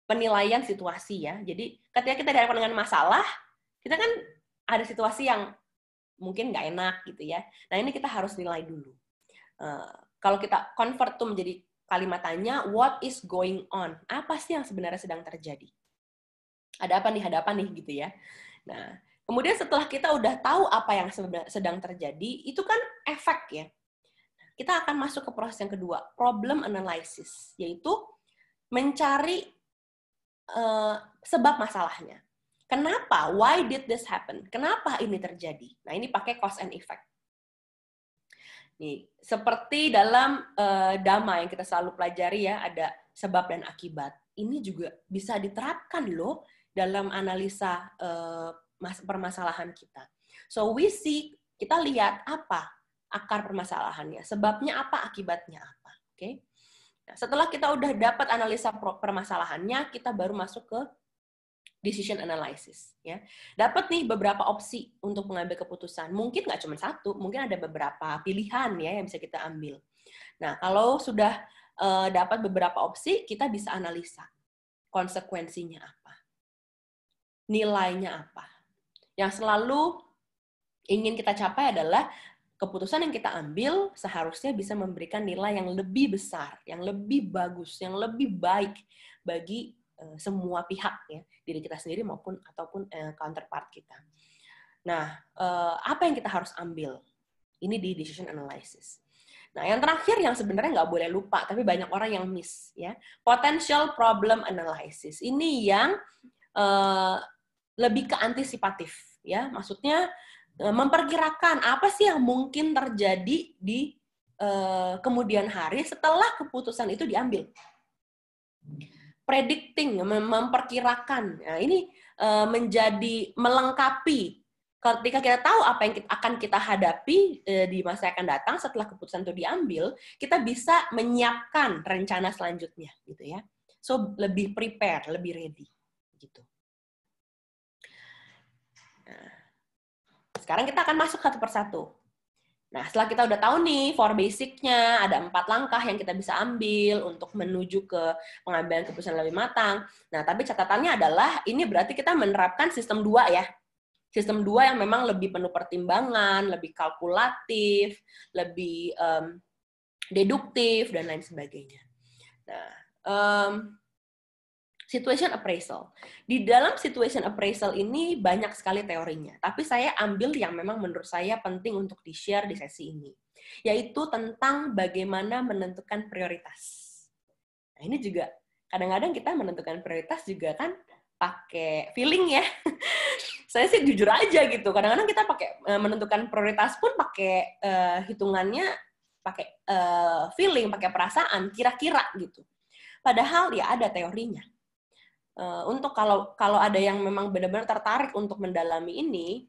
C: penilaian situasi ya. Jadi ketika kita dihadapkan dengan masalah, kita kan ada situasi yang mungkin nggak enak gitu ya. Nah, ini kita harus nilai dulu. Kalau kita convert tuh menjadi kalimat tanya, what is going on? Apa sih yang sebenarnya sedang terjadi? Ada apa di hadapan nih gitu ya. Nah, kemudian setelah kita udah tahu apa yang sedang terjadi, itu kan efek ya. Kita akan masuk ke proses yang kedua, problem analysis, yaitu mencari sebab masalahnya. Kenapa? Why did this happen? Kenapa ini terjadi? Nah, ini pakai cause and effect. Nih, seperti dalam Dhamma yang kita selalu pelajari ya, ada sebab dan akibat. Ini juga bisa diterapkan loh dalam analisa permasalahan kita. So we see, kita lihat apa akar permasalahannya, sebabnya apa, akibatnya apa. Oke? Nah, setelah kita udah dapat analisa permasalahannya, kita baru masuk ke decision analysis. Ya. Dapat nih beberapa opsi untuk mengambil keputusan. Mungkin nggak cuma satu, mungkin ada beberapa pilihan ya yang bisa kita ambil. Nah, kalau sudah dapat beberapa opsi, kita bisa analisa konsekuensinya apa, nilainya apa. Yang selalu ingin kita capai adalah keputusan yang kita ambil seharusnya bisa memberikan nilai yang lebih besar, yang lebih bagus, yang lebih baik bagi semua pihak, ya, diri kita sendiri ataupun counterpart kita. Nah, apa yang kita harus ambil? Ini di decision analysis. Nah, yang terakhir yang sebenarnya nggak boleh lupa, tapi banyak orang yang miss, ya, potential problem analysis. Ini yang lebih ke antisipatif, ya, maksudnya memperkirakan apa sih yang mungkin terjadi di kemudian hari setelah keputusan itu diambil. Predicting, memperkirakan. Nah, ini menjadi melengkapi. Ketika kita tahu apa yang akan kita hadapi di masa yang akan datang setelah keputusan itu diambil, kita bisa menyiapkan rencana selanjutnya, gitu ya. So lebih prepare, lebih ready, gitu. Nah, sekarang kita akan masuk satu persatu. Nah, setelah kita udah tahu nih for basic-nya, ada 4 langkah yang kita bisa ambil untuk menuju ke pengambilan keputusan lebih matang. Nah, tapi catatannya adalah ini berarti kita menerapkan sistem 2 ya. Sistem 2 yang memang lebih penuh pertimbangan, lebih kalkulatif, lebih deduktif, dan lain sebagainya. Nah, situation appraisal. Di dalam situation appraisal ini banyak sekali teorinya, tapi saya ambil yang memang menurut saya penting untuk di-share di sesi ini, yaitu tentang bagaimana menentukan prioritas. Nah, ini juga kadang-kadang kita menentukan prioritas juga kan pakai feeling ya. Saya sih jujur aja gitu. Kadang-kadang kita pakai menentukan prioritas pun pakai hitungannya, pakai feeling, pakai perasaan, kira-kira gitu. Padahal ya ada teorinya. Untuk kalau ada yang memang benar-benar tertarik untuk mendalami ini,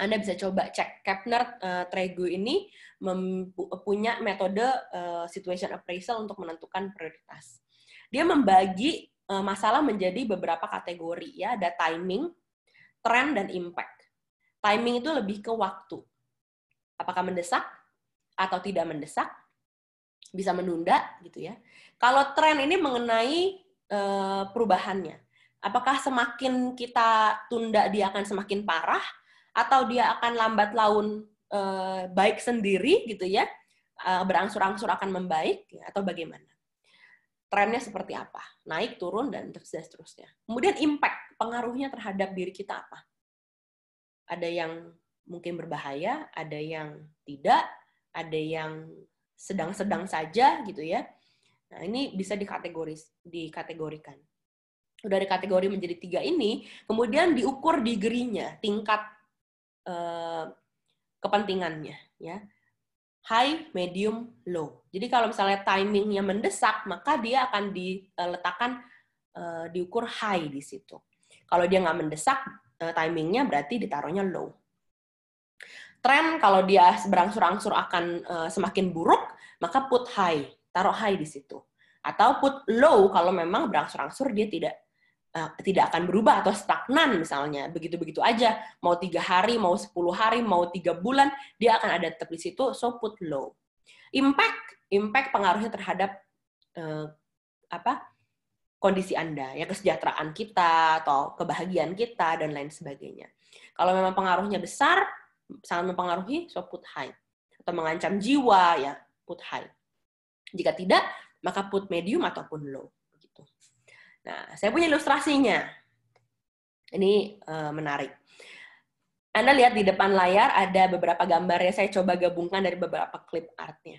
C: Anda bisa coba cek. Kapner-Tregu ini punya metode situation appraisal untuk menentukan prioritas. Dia membagi masalah menjadi beberapa kategori, ya. Ada timing, trend, dan impact. Timing itu lebih ke waktu. Apakah mendesak atau tidak mendesak, bisa menunda gitu ya. Kalau trend ini mengenai perubahannya. Apakah semakin kita tunda dia akan semakin parah, atau dia akan lambat laun baik sendiri gitu ya, berangsur-angsur akan membaik, ya, atau bagaimana? Trennya seperti apa? Naik, turun, dan seterusnya. Kemudian impact, pengaruhnya terhadap diri kita apa? Ada yang mungkin berbahaya, ada yang tidak, ada yang sedang-sedang saja gitu ya. Nah, ini bisa dikategorikan. Udah ada kategori menjadi 3 ini, kemudian diukur degree-nya, tingkat kepentingannya, ya. High, medium, low. Jadi kalau misalnya timingnya mendesak, maka dia akan diletakkan diukur high di situ. Kalau dia nggak mendesak, timingnya berarti ditaruhnya low. Trend kalau dia berangsur-angsur akan semakin buruk, maka put high, taruh high di situ. Atau put low kalau memang berangsur-angsur dia tidak akan berubah atau stagnan misalnya, begitu-begitu aja, mau 3 hari, mau 10 hari, mau 3 bulan, dia akan ada tetap di situ, so put low. Impact pengaruhnya terhadap kondisi Anda, ya, kesejahteraan kita atau kebahagiaan kita dan lain sebagainya. Kalau memang pengaruhnya besar, sangat mempengaruhi, so put high. Atau mengancam jiwa, ya, put high. Jika tidak, maka put medium ataupun low. Nah, saya punya ilustrasinya. Ini menarik. Anda lihat di depan layar ada beberapa gambar yang saya coba gabungkan dari beberapa klip artnya.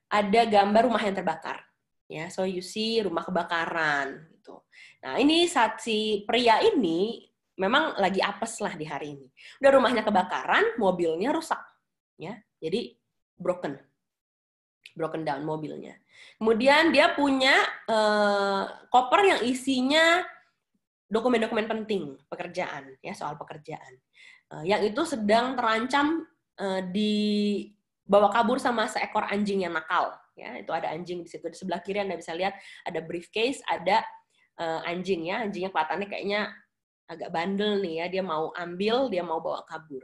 C: Ada gambar rumah yang terbakar. Ya, so you see rumah kebakaran. Gitu. Nah, ini si pria ini memang lagi apes lah di hari ini. Udah rumahnya kebakaran, mobilnya rusak. Ya, jadi broken down mobilnya. Kemudian dia punya koper yang isinya dokumen-dokumen penting pekerjaan, ya, soal pekerjaan. Yang itu sedang terancam dibawa kabur sama seekor anjing yang nakal. Ya, itu ada anjing di situ. Di sebelah kiri Anda bisa lihat ada briefcase, ada anjing, ya. Anjingnya kelihatannya kayaknya agak bandel nih, ya. Dia mau ambil, dia mau bawa kabur.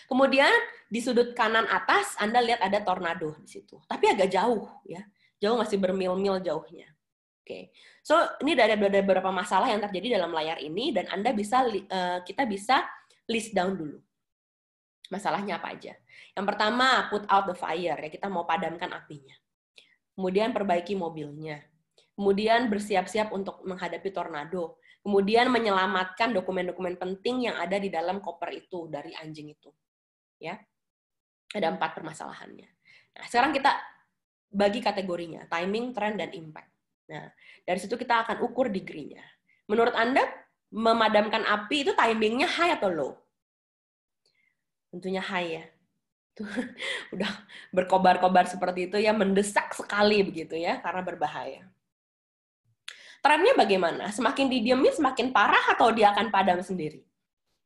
C: Kemudian di sudut kanan atas Anda lihat ada tornado di situ, tapi agak jauh, ya. Jauh, masih bermil-mil jauhnya. Oke. So, ini ada beberapa masalah yang terjadi dalam layar ini, dan kita bisa list down dulu. Masalahnya apa aja? Yang pertama, put out the fire, ya, kita mau padamkan apinya. Kemudian perbaiki mobilnya. Kemudian bersiap-siap untuk menghadapi tornado. Kemudian menyelamatkan dokumen-dokumen penting yang ada di dalam koper itu dari anjing itu. Ya. Ada 4 permasalahannya. Nah, sekarang kita bagi kategorinya, timing, trend, dan impact. Nah, dari situ kita akan ukur degree-nya. Menurut Anda, memadamkan api itu timingnya high atau low? Tentunya high ya. Udah berkobar-kobar seperti itu ya, mendesak sekali begitu ya, karena berbahaya. Trendnya bagaimana? Semakin didiemin semakin parah atau dia akan padam sendiri?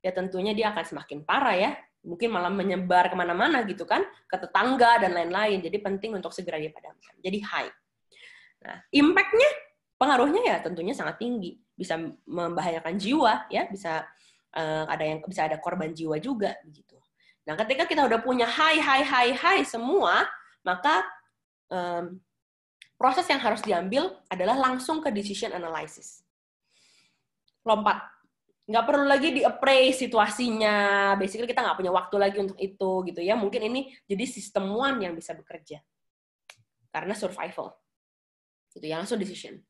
C: Ya tentunya dia akan semakin parah ya. Mungkin malah menyebar kemana-mana gitu kan, ke tetangga dan lain-lain. Jadi penting untuk segera dipadamkan. Jadi high. Nah, impact-nya, pengaruhnya ya tentunya sangat tinggi. Bisa membahayakan jiwa ya, bisa ada korban jiwa juga begitu. Nah, ketika kita udah punya high semua, maka proses yang harus diambil adalah langsung ke decision analysis. Lompat. Nggak perlu lagi di-appraise situasinya. Basically kita nggak punya waktu lagi untuk itu gitu ya. Mungkin ini jadi sistem one yang bisa bekerja. Karena survival. Gitu ya, langsung decision.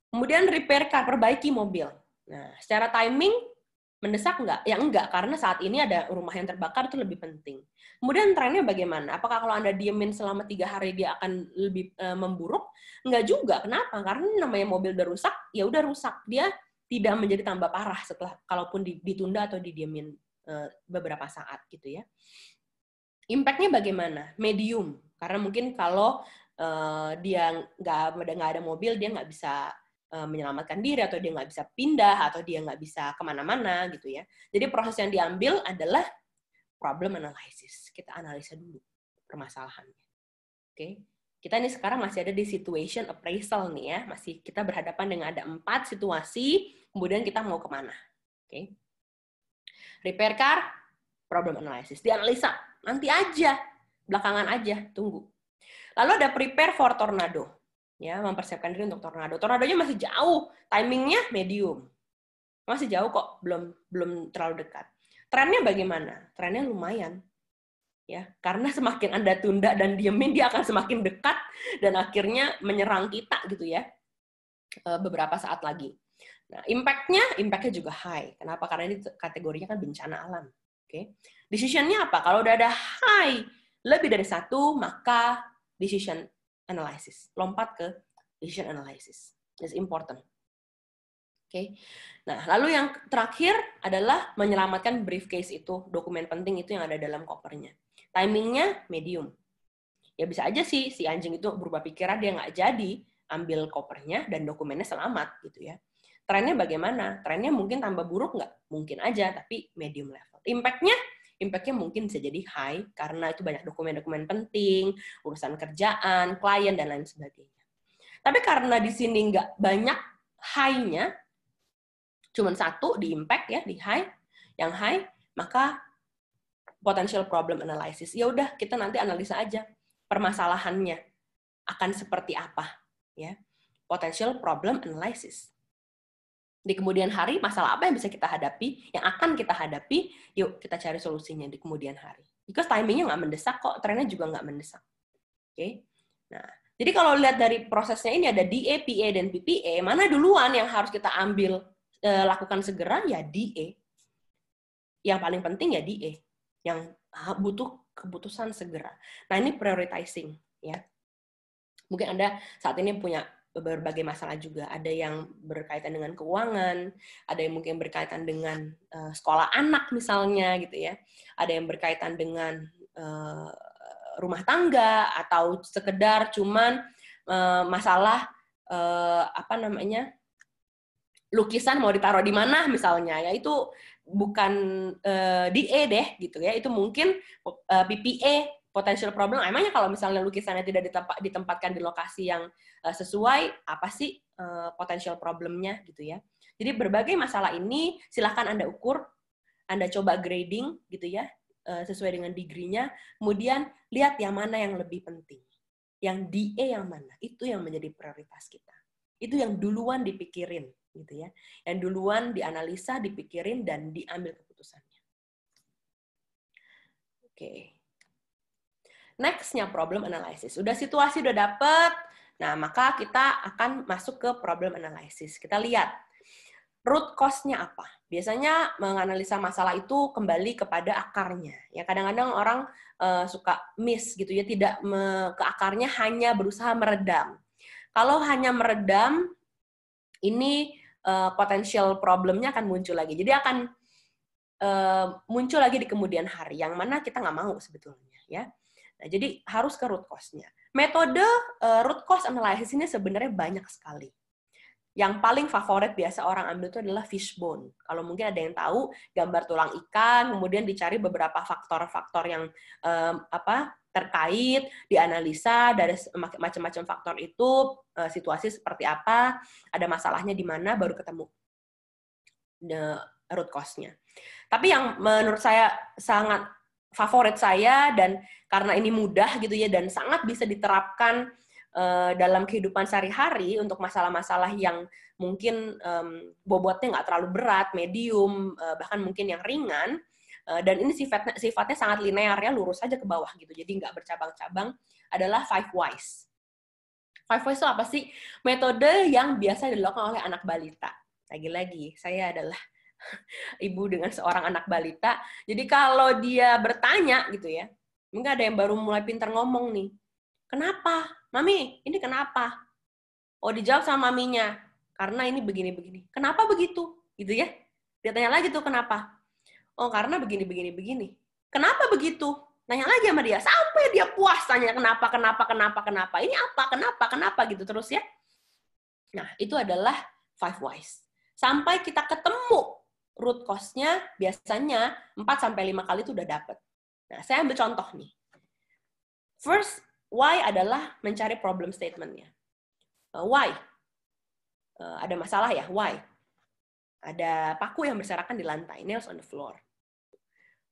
C: Kemudian repair car, perbaiki mobil. Nah, secara timing mendesak nggak? Ya enggak, karena saat ini ada rumah yang terbakar itu lebih penting. Kemudian trennya bagaimana? Apakah kalau Anda diemin selama 3 hari dia akan lebih memburuk? Enggak juga. Kenapa? Karena namanya mobil udah rusak, ya udah rusak. Dia tidak menjadi tambah parah setelah kalaupun ditunda atau didiemin beberapa saat gitu ya. Impact-nya bagaimana? Medium. Karena mungkin kalau dia nggak ada mobil, dia nggak bisa menyelamatkan diri, atau dia nggak bisa pindah, atau dia nggak bisa kemana-mana gitu ya. Jadi proses yang diambil adalah problem analysis. Kita analisa dulu permasalahannya. Oke. Kita ini sekarang masih ada di situation appraisal nih ya. Masih kita berhadapan dengan ada 4 situasi, kemudian kita mau kemana. Oke. Repair car, problem analysis. Dianalisa, nanti aja, belakangan aja, tunggu. Lalu ada prepare for tornado. Ya, mempersiapkan diri untuk tornado. Tornadonya masih jauh, timingnya medium. Masih jauh kok, belum terlalu dekat. Trennya bagaimana? Trennya lumayan. Ya, karena semakin Anda tunda dan diemin, dia akan semakin dekat dan akhirnya menyerang kita gitu ya. Beberapa saat lagi. Nah, impact-nya juga high. Kenapa? Karena ini kategorinya kan bencana alam. Oke. Decision-nya apa? Kalau udah ada high lebih dari 1, maka decision analysis. Lompat ke decision analysis. It's important. Oke. Nah, lalu yang terakhir adalah menyelamatkan briefcase itu, dokumen penting itu yang ada dalam kopernya. Timingnya medium. Ya bisa aja sih si anjing itu berubah pikiran, dia nggak jadi ambil kopernya dan dokumennya selamat gitu ya. Trennya bagaimana? Trennya mungkin tambah buruk nggak? Mungkin aja, tapi medium level. Impact-nya mungkin bisa jadi high karena itu banyak dokumen-dokumen penting, urusan kerjaan, klien dan lain sebagainya. Tapi karena di sini nggak banyak high-nya, cuma 1 di impact ya, di high, yang high, maka potential problem analysis. Ya udah, kita nanti analisa aja permasalahannya akan seperti apa, ya. Potential problem analysis. Di kemudian hari, masalah apa yang bisa kita hadapi, yang akan kita hadapi, yuk kita cari solusinya di kemudian hari. Because timingnya nggak mendesak kok, trennya juga nggak mendesak. Oke. Nah, jadi kalau lihat dari prosesnya ini ada DA, PA, dan PPA, mana duluan yang harus kita ambil, lakukan segera, ya DA. Yang paling penting ya DA. Yang butuh keputusan segera. Nah, ini prioritizing ya. Mungkin Anda saat ini punya berbagai masalah juga. Ada yang berkaitan dengan keuangan, ada yang mungkin berkaitan dengan sekolah anak misalnya gitu ya. Ada yang berkaitan dengan rumah tangga, atau sekedar cuman masalah lukisan mau ditaruh di mana misalnya, ya itu bukan DA deh gitu ya, itu mungkin PPA, potential problem. Emangnya kalau misalnya lukisannya tidak ditempatkan di lokasi yang sesuai, apa sih potential problemnya gitu ya. Jadi berbagai masalah ini silahkan Anda ukur, Anda coba grading gitu ya, sesuai dengan degree-nya, kemudian lihat yang mana yang lebih penting. yang DE yang mana, itu yang menjadi prioritas kita. Itu yang duluan dipikirin, gitu ya. Yang duluan dianalisa, dipikirin, dan diambil keputusannya. Oke. Next-nya problem analysis. Udah situasi udah dapet, nah maka kita akan masuk ke problem analysis. Kita lihat root cause-nya apa? Biasanya menganalisa masalah itu kembali kepada akarnya. Ya kadang-kadang orang suka miss gitu ya, tidak ke akarnya, hanya berusaha meredam. Kalau hanya meredam, ini potensial problemnya akan muncul lagi. Jadi akan muncul lagi di kemudian hari, yang mana kita nggak mau sebetulnya. Ya. Nah, jadi harus ke root cause-nya. Metode root cause analysis ini sebenarnya banyak sekali. Yang paling favorit biasa orang ambil itu adalah fishbone. Kalau mungkin ada yang tahu, gambar tulang ikan, kemudian dicari beberapa faktor-faktor yang terkait, dianalisa dari macam-macam faktor itu, situasi seperti apa, ada masalahnya di mana, baru ketemu the root cause-nya. Tapi yang menurut saya sangat favorit saya, dan karena ini mudah gitu ya, dan sangat bisa diterapkan dalam kehidupan sehari-hari untuk masalah-masalah yang mungkin bobotnya nggak terlalu berat, medium, bahkan mungkin yang ringan, dan ini sifatnya sangat linear ya, lurus aja ke bawah gitu, jadi nggak bercabang-cabang, adalah 5 whys. 5 whys itu apa sih? Metode yang biasa dilakukan oleh anak balita. Lagi-lagi, saya adalah ibu dengan seorang anak balita, jadi kalau dia bertanya gitu ya, mungkin ada yang baru mulai pintar ngomong nih, kenapa? Mami, ini kenapa? Oh, dijawab sama maminya. Karena ini begini-begini. Kenapa begitu? Gitu ya. Dia tanya lagi tuh kenapa? Oh, karena begini-begini-begini. Kenapa begitu? Nanya lagi sama dia. Sampai dia puas tanya kenapa. Ini apa? Kenapa gitu terus ya. Nah, itu adalah 5 whys. Sampai kita ketemu root cause-nya, biasanya 4-5 kali itu udah dapet. Nah, saya ambil contoh nih. First, why adalah mencari problem statement-nya. Why? Ada masalah ya? Why? Ada paku yang berserakan di lantai, nails on the floor.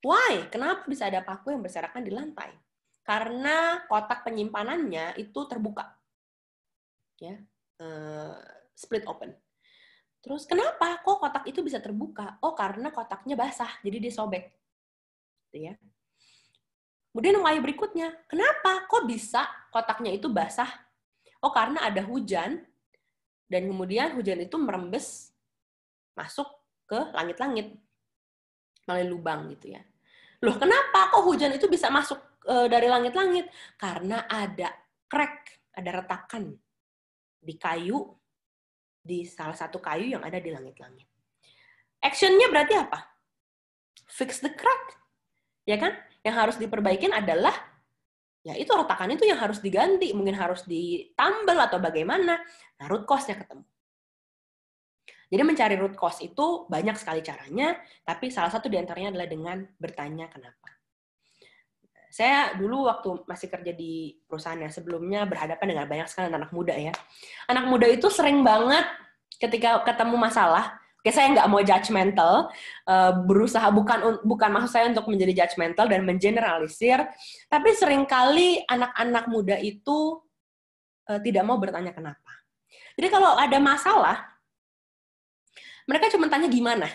C: Why? Kenapa bisa ada paku yang berserakan di lantai? Karena kotak penyimpanannya itu terbuka. Ya, split open. Terus kenapa kok kotak itu bisa terbuka? Oh, karena kotaknya basah, jadi dia sobek. Gitu ya. Kemudian why berikutnya, kenapa kok bisa kotaknya itu basah? Oh, karena ada hujan, dan kemudian hujan itu merembes masuk ke langit-langit melalui lubang gitu ya. Loh, kenapa kok hujan itu bisa masuk dari langit-langit? Karena ada crack, ada retakan di kayu, di salah satu kayu yang ada di langit-langit. Action-nya berarti apa? Fix the crack. Ya kan? Yang harus diperbaikin adalah ya itu retakan itu yang harus diganti, mungkin harus ditambal atau bagaimana. Nah, root cause-nya ketemu. Jadi mencari root cause itu banyak sekali caranya, tapi salah satu diantaranya adalah dengan bertanya kenapa. Saya dulu waktu masih kerja di perusahaan yang sebelumnya berhadapan dengan banyak sekali anak muda ya. Anak muda itu sering banget ketika ketemu masalah, oke saya nggak mau judgmental, berusaha bukan maksud saya untuk menjadi judgmental dan mengeneralisir, tapi seringkali anak-anak muda itu tidak mau bertanya kenapa. Jadi kalau ada masalah, mereka cuma tanya gimana.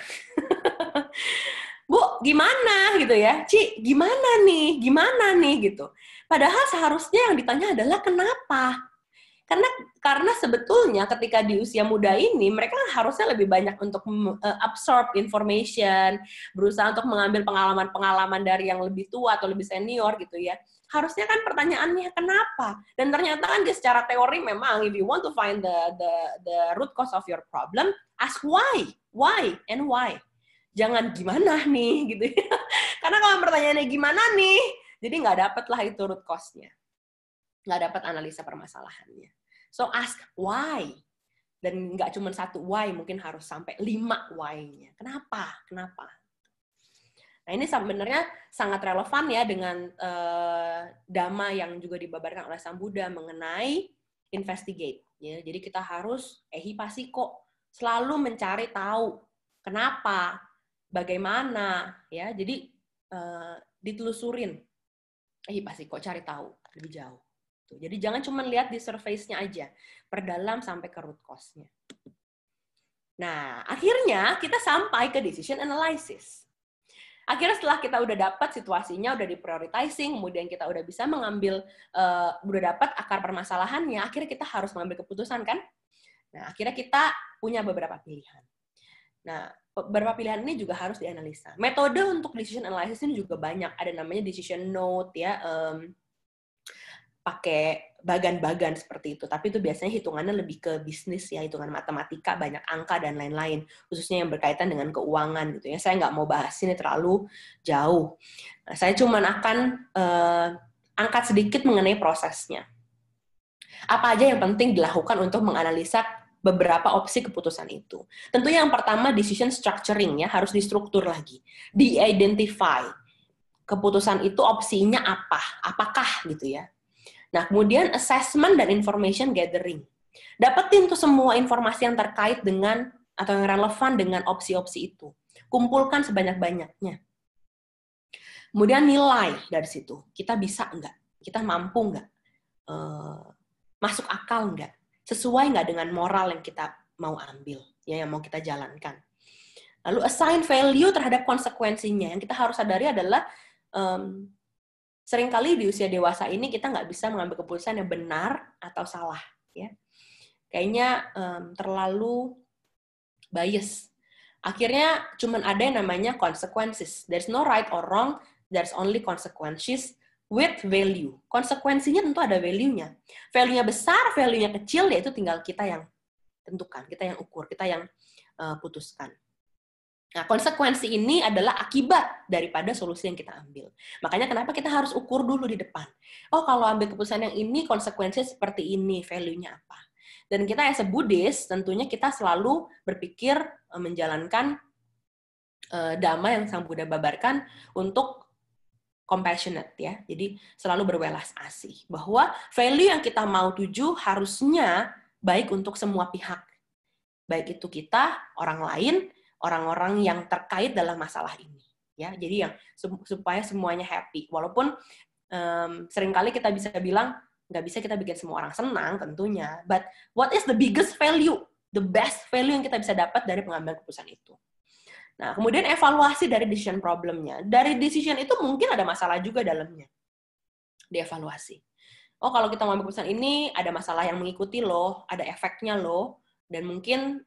C: Bu, gimana gitu ya? Ci, gimana nih gitu. Padahal seharusnya yang ditanya adalah kenapa. Karena sebetulnya ketika di usia muda ini mereka harusnya lebih banyak untuk absorb information, berusaha untuk mengambil pengalaman-pengalaman dari yang lebih tua atau lebih senior gitu ya. Harusnya kan pertanyaannya kenapa? Dan ternyata kan secara teori memang if you want to find the root cause of your problem, ask why and why. Jangan gimana nih gitu ya. Karena kalau pertanyaannya gimana nih, jadi nggak dapet lah itu root cause-nya. Nggak dapat analisa permasalahannya. So ask why. Dan nggak cuma satu why, mungkin harus sampai 5 why-nya. Kenapa? Nah ini sebenarnya sangat relevan ya dengan Dhamma yang juga dibabarkan oleh Sang Buddha mengenai investigate. Ya, jadi kita harus ehipasiko, selalu mencari tahu kenapa, bagaimana, ya. Jadi ditelusurin ehipasiko, cari tahu lebih jauh. Gitu. Jadi jangan cuma lihat di surface-nya aja, perdalam sampai ke root cause-nya. Nah, akhirnya kita sampai ke decision analysis. Akhirnya setelah kita udah dapat situasinya, udah di-prioritizing, kemudian kita udah bisa mengambil, udah dapat akar permasalahannya, akhirnya kita harus mengambil keputusan kan? Nah, akhirnya kita punya beberapa pilihan. Nah, beberapa pilihan ini juga harus dianalisa. Metode untuk decision analysis ini juga banyak. Ada namanya decision note, ya, pakai bagan-bagan seperti itu. Tapi itu biasanya hitungannya lebih ke bisnis, ya, hitungan matematika, banyak angka, dan lain-lain. Khususnya yang berkaitan dengan keuangan. Gitu ya. Saya nggak mau bahas ini terlalu jauh. Nah, saya cuma akan angkat sedikit mengenai prosesnya. Apa aja yang penting dilakukan untuk menganalisa beberapa opsi keputusan itu. Tentunya yang pertama, decision structuring, ya, harus distruktur lagi. Di-identify. Keputusan itu opsinya apa? Apakah, gitu ya. Nah, kemudian assessment dan information gathering. Dapetin tuh semua informasi yang terkait dengan atau yang relevan dengan opsi-opsi itu. Kumpulkan sebanyak-banyaknya. Kemudian nilai dari situ. Kita bisa nggak? Kita mampu nggak? Masuk akal nggak? Sesuai nggak dengan moral yang kita mau ambil, ya, yang mau kita jalankan. Lalu assign value terhadap konsekuensinya. Yang kita harus sadari adalah seringkali di usia dewasa ini kita nggak bisa mengambil keputusan yang benar atau salah, ya. Kayaknya terlalu bias. Akhirnya cuman ada yang namanya consequences. There's no right or wrong, there's only consequences with value. Konsekuensinya tentu ada value-nya. Value-nya besar, value-nya kecil, yaitu tinggal kita yang tentukan, kita yang ukur, kita yang putuskan. Nah, konsekuensi ini adalah akibat daripada solusi yang kita ambil. Makanya kenapa kita harus ukur dulu di depan. Oh, kalau ambil keputusan yang ini, konsekuensinya seperti ini, value-nya apa. Dan kita as a Buddhist, tentunya kita selalu berpikir menjalankan dhamma yang Sang Buddha babarkan untuk compassionate, ya. Jadi selalu berwelas asih. Bahwa value yang kita mau tuju harusnya baik untuk semua pihak. Baik itu kita, orang lain, orang-orang yang terkait dalam masalah ini, ya. Jadi yang supaya semuanya happy. Walaupun seringkali kita bisa bilang nggak bisa kita bikin semua orang senang tentunya. But what is the biggest value, the best value yang kita bisa dapat dari pengambilan keputusan itu? Nah, kemudian evaluasi dari decision problemnya. Dari decision itu mungkin ada masalah juga dalamnya. Dievaluasi. Oh, kalau kita mengambil keputusan ini ada masalah yang mengikuti loh, ada efeknya loh, dan mungkin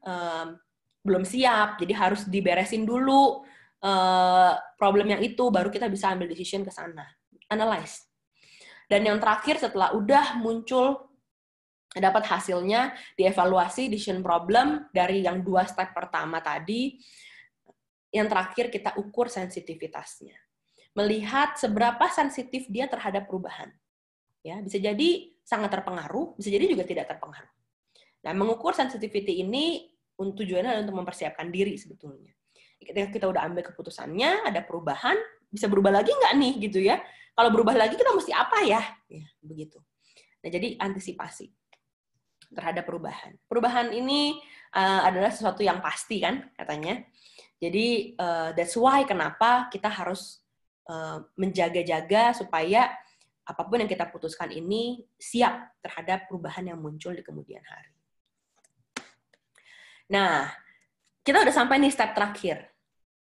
C: belum siap, jadi harus diberesin dulu problem yang itu, baru kita bisa ambil decision ke sana. Analyze. Dan yang terakhir, setelah udah muncul, dapat hasilnya, dievaluasi decision problem dari yang 2 step pertama tadi, yang terakhir kita ukur sensitivitasnya. Melihat seberapa sensitif dia terhadap perubahan. Ya, bisa jadi sangat terpengaruh, bisa jadi juga tidak terpengaruh. Nah, mengukur sensitivity ini tujuannya adalah untuk mempersiapkan diri sebetulnya. Ketika kita udah ambil keputusannya, ada perubahan, bisa berubah lagi nggak nih, gitu ya. Kalau berubah lagi, kita mesti apa ya? Ya, begitu. Nah, jadi antisipasi terhadap perubahan. Perubahan ini adalah sesuatu yang pasti, kan, katanya. Jadi, that's why kenapa kita harus menjaga-jaga supaya apapun yang kita putuskan ini siap terhadap perubahan yang muncul di kemudian hari. Nah, kita udah sampai nih step terakhir.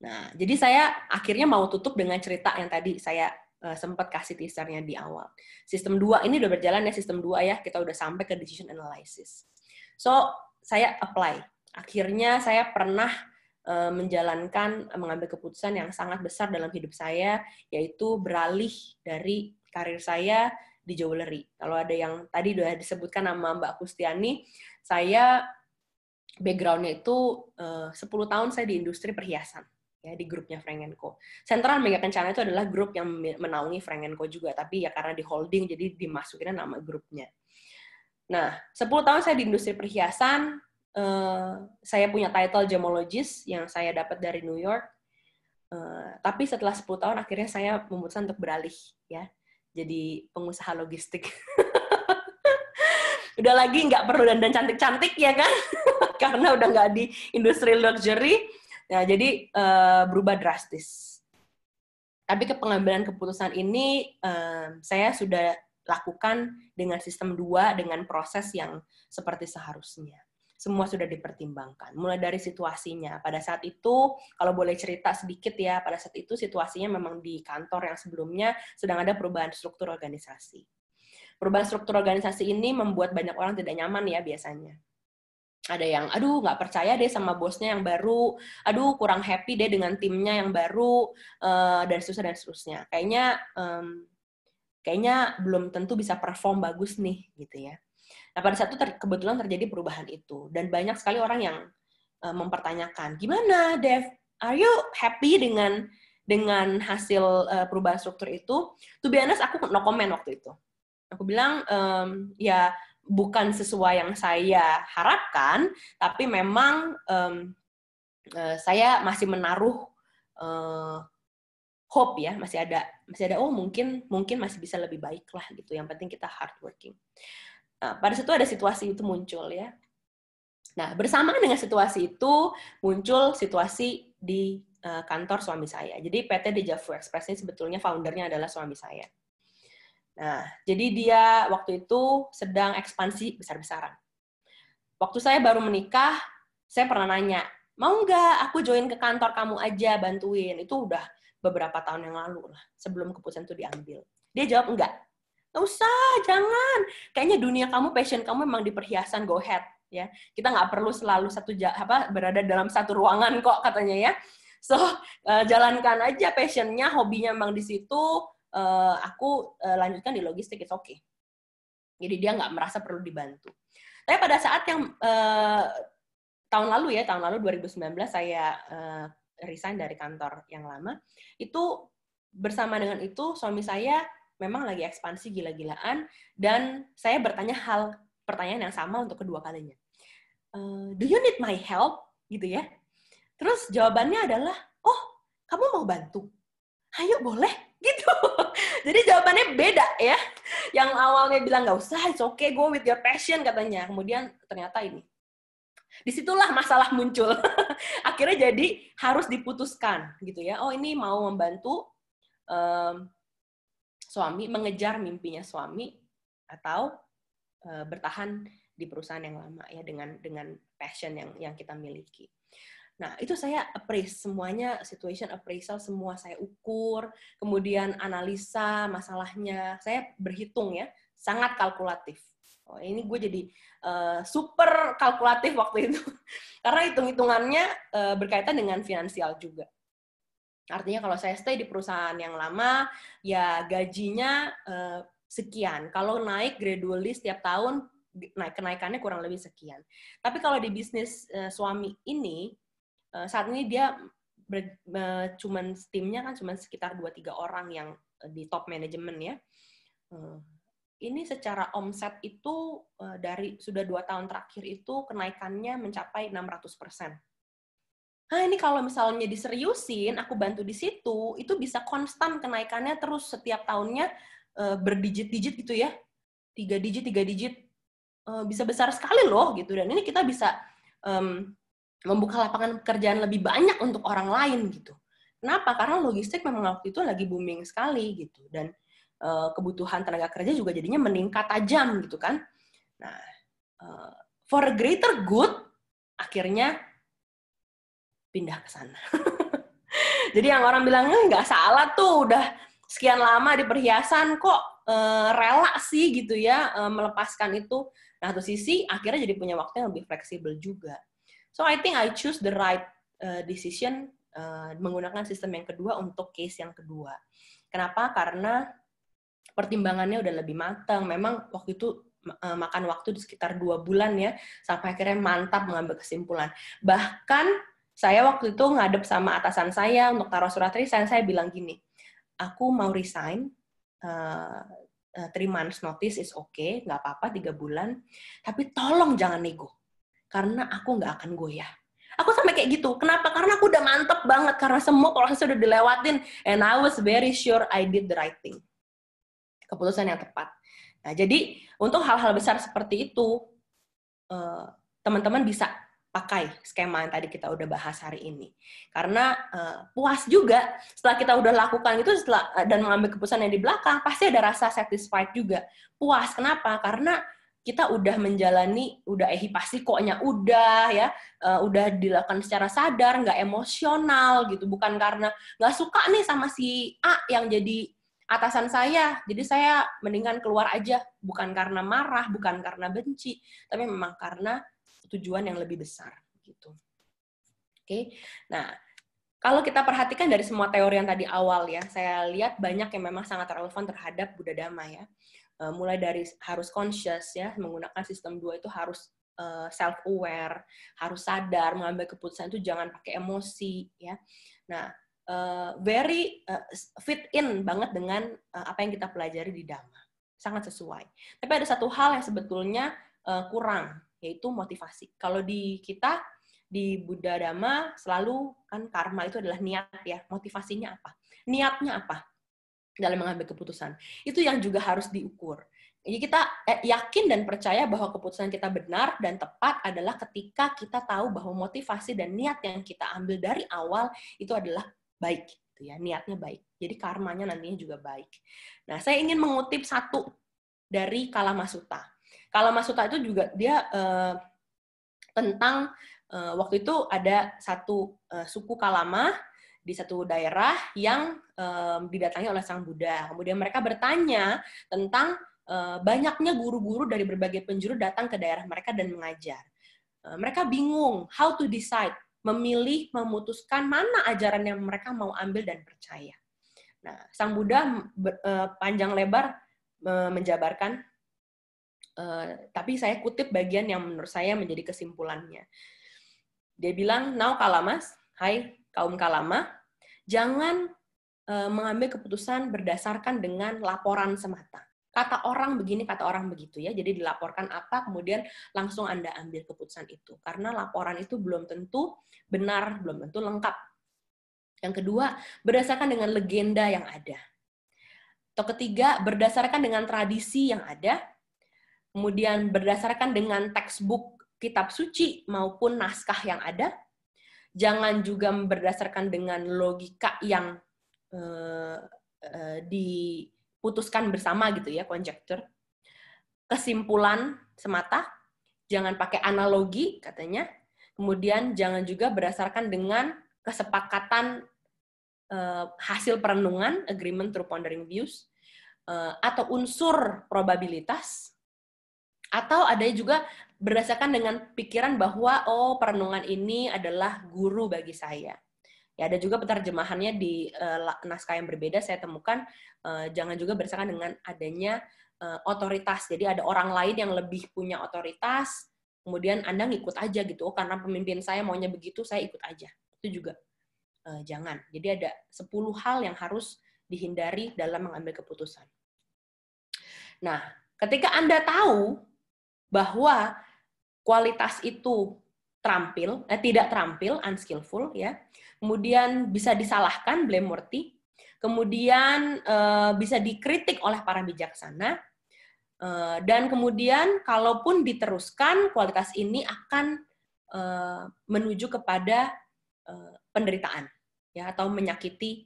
C: Nah, jadi saya akhirnya mau tutup dengan cerita yang tadi saya sempat kasih teasernya di awal. Sistem 2 ini udah berjalan ya, sistem 2 ya, kita udah sampai ke decision analysis. So, saya apply. Akhirnya saya pernah mengambil keputusan yang sangat besar dalam hidup saya, yaitu beralih dari karir saya di jewelry. Kalau ada yang tadi udah disebutkan nama Mbak Kustiani, saya background-nya itu 10 tahun saya di industri perhiasan, ya, di grupnya Frank & Co. Central Mega Kencana itu adalah grup yang menaungi Frank & Co juga, tapi ya karena di holding, jadi dimasukin nama grupnya. Nah, 10 tahun saya di industri perhiasan, saya punya title gemologist yang saya dapat dari New York, tapi setelah 10 tahun akhirnya saya memutuskan untuk beralih, ya, jadi pengusaha logistik. Udah lagi nggak perlu dandan cantik-cantik, ya kan? Karena udah nggak di industri luxury, nah jadi berubah drastis. Tapi ke pengambilan keputusan ini saya sudah dilakukan dengan sistem 2, dengan proses yang seperti seharusnya. Semua sudah dipertimbangkan. Mulai dari situasinya. Pada saat itu, kalau boleh cerita sedikit ya, pada saat itu situasinya memang di kantor yang sebelumnya sedang ada perubahan struktur organisasi. Perubahan struktur organisasi ini membuat banyak orang tidak nyaman ya biasanya. Ada yang, aduh nggak percaya deh sama bosnya yang baru, aduh kurang happy deh dengan timnya yang baru, dan seterusnya. Kayaknya belum tentu bisa perform bagus nih, gitu ya. Nah, pada saat itu kebetulan terjadi perubahan itu. Dan banyak sekali orang yang mempertanyakan, gimana, Dev? Are you happy dengan hasil perubahan struktur itu? To be honest, aku no comment waktu itu. Aku bilang, ya bukan sesuai yang saya harapkan, tapi memang saya masih menaruh hope ya, masih ada oh mungkin masih bisa lebih baik lah gitu. Yang penting kita hardworking. Nah, pada situ ada situasi itu muncul ya. Nah, bersamaan dengan situasi itu muncul situasi di kantor suami saya. Jadi PT Deja Vu Express ini sebetulnya foundernya adalah suami saya. Nah, jadi dia waktu itu sedang ekspansi besar-besaran. Waktu saya baru menikah, saya pernah nanya, mau nggak aku join ke kantor kamu aja bantuin? Itu udah beberapa tahun yang lalu lah, sebelum keputusan itu diambil. Dia jawab enggak. Nggak usah, jangan. Kayaknya dunia kamu, passion kamu memang di perhiasan, go ahead. Ya, kita nggak perlu selalu berada dalam satu ruangan kok katanya ya. So, jalankan aja passionnya, hobinya memang di situ. Aku lanjutkan di logistik, it's okay. Jadi dia nggak merasa perlu dibantu. Tapi pada saat yang tahun lalu 2019 saya resign dari kantor yang lama, itu bersama dengan itu suami saya memang lagi ekspansi gila-gilaan, dan saya bertanya pertanyaan yang sama untuk kedua kalinya. Do you need my help? Gitu ya. Terus jawabannya adalah, oh, kamu mau bantu? Ayo boleh, gitu. Jadi jawabannya beda ya. Yang awalnya bilang nggak usah, it's okay, go with your passion katanya. Kemudian ternyata ini. Disitulah masalah muncul. Akhirnya jadi harus diputuskan gitu ya. Oh ini mau membantu suami mengejar mimpinya suami atau bertahan di perusahaan yang lama ya dengan passion yang kita miliki. Nah, itu saya appraise semuanya, situation appraisal semua saya ukur, kemudian analisa masalahnya, saya berhitung ya, sangat kalkulatif. Oh, ini gue jadi super kalkulatif waktu itu. Karena hitung-hitungannya berkaitan dengan finansial juga. Artinya kalau saya stay di perusahaan yang lama, ya gajinya sekian. Kalau naik gradually setiap tahun, kenaikannya kurang lebih sekian. Tapi kalau di bisnis suami ini, saat ini dia cuman timnya kan cuma sekitar 2-3 orang yang di top manajemen ya. Ini secara omset itu dari sudah 2 tahun terakhir itu kenaikannya mencapai 600%. Nah, ini kalau misalnya diseriusin, aku bantu di situ, itu bisa konstan kenaikannya terus setiap tahunnya berdijit-dijit gitu ya. 3 digit. Bisa besar sekali loh gitu. Dan ini kita bisa membuka lapangan pekerjaan lebih banyak untuk orang lain gitu. Kenapa? Karena logistik memang waktu itu lagi booming sekali gitu. Dan kebutuhan tenaga kerja juga jadinya meningkat tajam gitu kan. Nah, for a greater good, akhirnya pindah ke sana. Jadi yang orang bilang, nggak salah tuh, udah sekian lama di perhiasan, kok rela sih gitu ya, melepaskan itu. Nah, satu sisi, akhirnya jadi punya waktu yang lebih fleksibel juga. So, I think I choose the right decision menggunakan sistem yang kedua untuk case yang kedua. Kenapa? Karena pertimbangannya udah lebih matang. Memang waktu itu makan waktu di sekitar 2 bulan ya, sampai akhirnya mantap mengambil kesimpulan. Bahkan, saya waktu itu ngadep sama atasan saya untuk taruh surat resign, saya bilang gini, aku mau resign, 3 months notice is okay, nggak apa-apa 3 bulan, tapi tolong jangan nego, karena aku nggak akan goyah. Aku sampai kayak gitu. Kenapa? Karena aku udah mantep banget, karena semua proses udah dilewatin, and I was very sure I did the right thing. Keputusan yang tepat. Nah, jadi untuk hal-hal besar seperti itu, teman-teman bisa pakai skema yang tadi kita udah bahas hari ini. Karena puas juga setelah kita udah lakukan itu dan mengambil keputusan yang di belakang, pasti ada rasa satisfied juga. Puas, kenapa? Karena kita udah menjalani, pasti koknya udah ya, udah dilakukan secara sadar, nggak emosional gitu. Bukan karena nggak suka nih sama si A yang jadi atasan saya, jadi saya mendingan keluar aja. Bukan karena marah, bukan karena benci, tapi memang karena tujuan yang lebih besar gitu. Oke. Nah, kalau kita perhatikan dari semua teori yang tadi awal ya, saya lihat banyak yang memang sangat relevan terhadap Buddha Dhamma ya. Mulai dari harus conscious ya, menggunakan sistem 2 itu harus self aware, harus sadar, mengambil keputusan itu jangan pakai emosi ya. Nah, very fit in banget dengan apa yang kita pelajari di Dhamma. Sangat sesuai. Tapi ada satu hal yang sebetulnya kurang, yaitu motivasi. Kalau di kita, di Buddha Dhamma, selalu kan karma itu adalah niat ya. Motivasinya apa? Niatnya apa dalam mengambil keputusan? Itu yang juga harus diukur. Jadi kita yakin dan percaya bahwa keputusan kita benar dan tepat adalah ketika kita tahu bahwa motivasi dan niat yang kita ambil dari awal itu adalah baik. Gitu ya. Niatnya baik. Jadi karmanya nantinya juga baik. Nah, saya ingin mengutip satu dari Kalamasuta. Kalamasuta itu juga dia tentang waktu itu ada satu suku Kalama di satu daerah yang didatangi oleh Sang Buddha. Kemudian mereka bertanya tentang banyaknya guru-guru dari berbagai penjuru datang ke daerah mereka dan mengajar. Mereka bingung how to decide, memilih, memutuskan mana ajaran yang mereka mau ambil dan percaya. Nah, Sang Buddha panjang lebar menjabarkan, tapi saya kutip bagian yang menurut saya menjadi kesimpulannya. Dia bilang, now Kalamas, hai kaum Kalama, jangan mengambil keputusan berdasarkan dengan laporan semata. Kata orang begini, kata orang begitu ya. Jadi dilaporkan apa, kemudian langsung Anda ambil keputusan itu. Karena laporan itu belum tentu benar, belum tentu lengkap. Yang kedua, berdasarkan dengan legenda yang ada. Atau ketiga, berdasarkan dengan tradisi yang ada. Kemudian berdasarkan dengan textbook kitab suci maupun naskah yang ada. Jangan juga berdasarkan dengan logika yang diputuskan bersama gitu ya, conjecture. Kesimpulan semata, jangan pakai analogi katanya. Kemudian jangan juga berdasarkan dengan kesepakatan hasil perenungan, agreement through pondering views, atau unsur probabilitas. Atau ada juga berdasarkan dengan pikiran bahwa perenungan ini adalah guru bagi saya. Ya, ada juga penerjemahannya di naskah yang berbeda saya temukan jangan juga berdasarkan dengan adanya otoritas. Jadi ada orang lain yang lebih punya otoritas, kemudian Anda ngikut aja gitu. Karena pemimpin saya maunya begitu, saya ikut aja. Itu juga jangan. Jadi ada 10 hal yang harus dihindari dalam mengambil keputusan. Nah, ketika Anda tahu bahwa kualitas itu tidak terampil, unskillful, ya. Kemudian bisa disalahkan, blameworthy. Kemudian bisa dikritik oleh para bijaksana. Dan kemudian kalaupun diteruskan, kualitas ini akan menuju kepada penderitaan, ya, atau menyakiti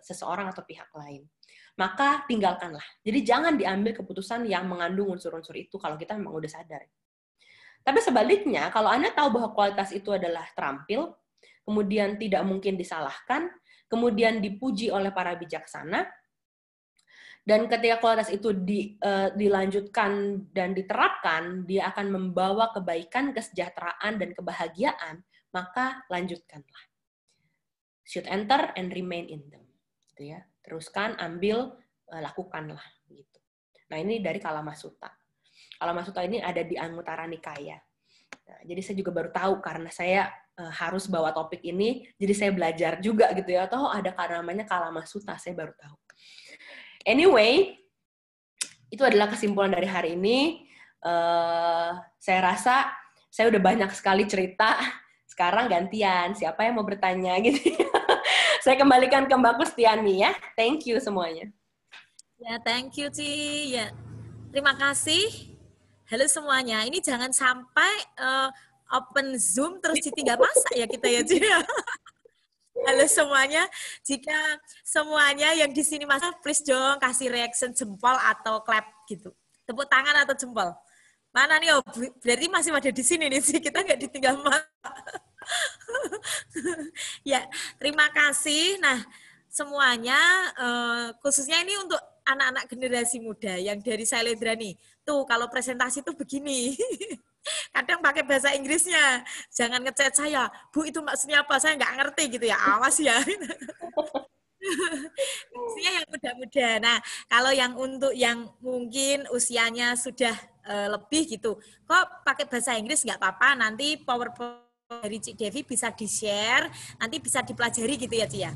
C: seseorang atau pihak lain. Maka tinggalkanlah. Jadi jangan diambil keputusan yang mengandung unsur-unsur itu kalau kita memang udah sadar. Tapi sebaliknya, kalau Anda tahu bahwa kualitas itu adalah terampil, kemudian tidak mungkin disalahkan, kemudian dipuji oleh para bijaksana, dan ketika kualitas itu dilanjutkan dan diterapkan, dia akan membawa kebaikan, kesejahteraan, dan kebahagiaan, maka lanjutkanlah. Should enter and remain in them. Gitu ya. Teruskan, ambil, lakukanlah. Gitu. Nah, ini dari Kalamasuta. Kalamasuta ini ada di Anguttara Nikaya. Nah, jadi saya juga baru tahu karena saya harus bawa topik ini, jadi saya belajar juga gitu ya. Atau ada namanya Kalamasuta, saya baru tahu. Anyway, itu adalah kesimpulan dari hari ini. Saya rasa saya udah banyak sekali cerita. Sekarang gantian, siapa yang mau bertanya gitu. Saya kembalikan ke Mbak Kustiani ya. Thank you semuanya.
B: Ya, thank you, Ci. Ya, terima kasih. Halo semuanya. Ini jangan sampai open Zoom terus ditinggal masak ya kita ya, Ci. Halo semuanya, jika semuanya yang di sini masak, please dong kasih reaction jempol atau clap gitu. Tepuk tangan atau jempol. Mana nih? Oh, berarti masih ada di sini nih sih, kita nggak ditinggal masak. Ya, terima kasih. Nah, semuanya khususnya ini untuk anak-anak generasi muda yang dari Sailendra nih. Tuh, kalau presentasi tuh begini. Kadang pakai bahasa Inggrisnya. Jangan ngechat saya, Bu itu maksudnya apa? Saya nggak ngerti gitu ya. Awas ya. Usia yang muda-muda. Nah, kalau yang untuk yang mungkin usianya sudah lebih gitu, kok pakai bahasa Inggris nggak apa-apa. Nanti PowerPoint dari Cik Devi bisa di-share, nanti bisa dipelajari gitu ya, Ci ya.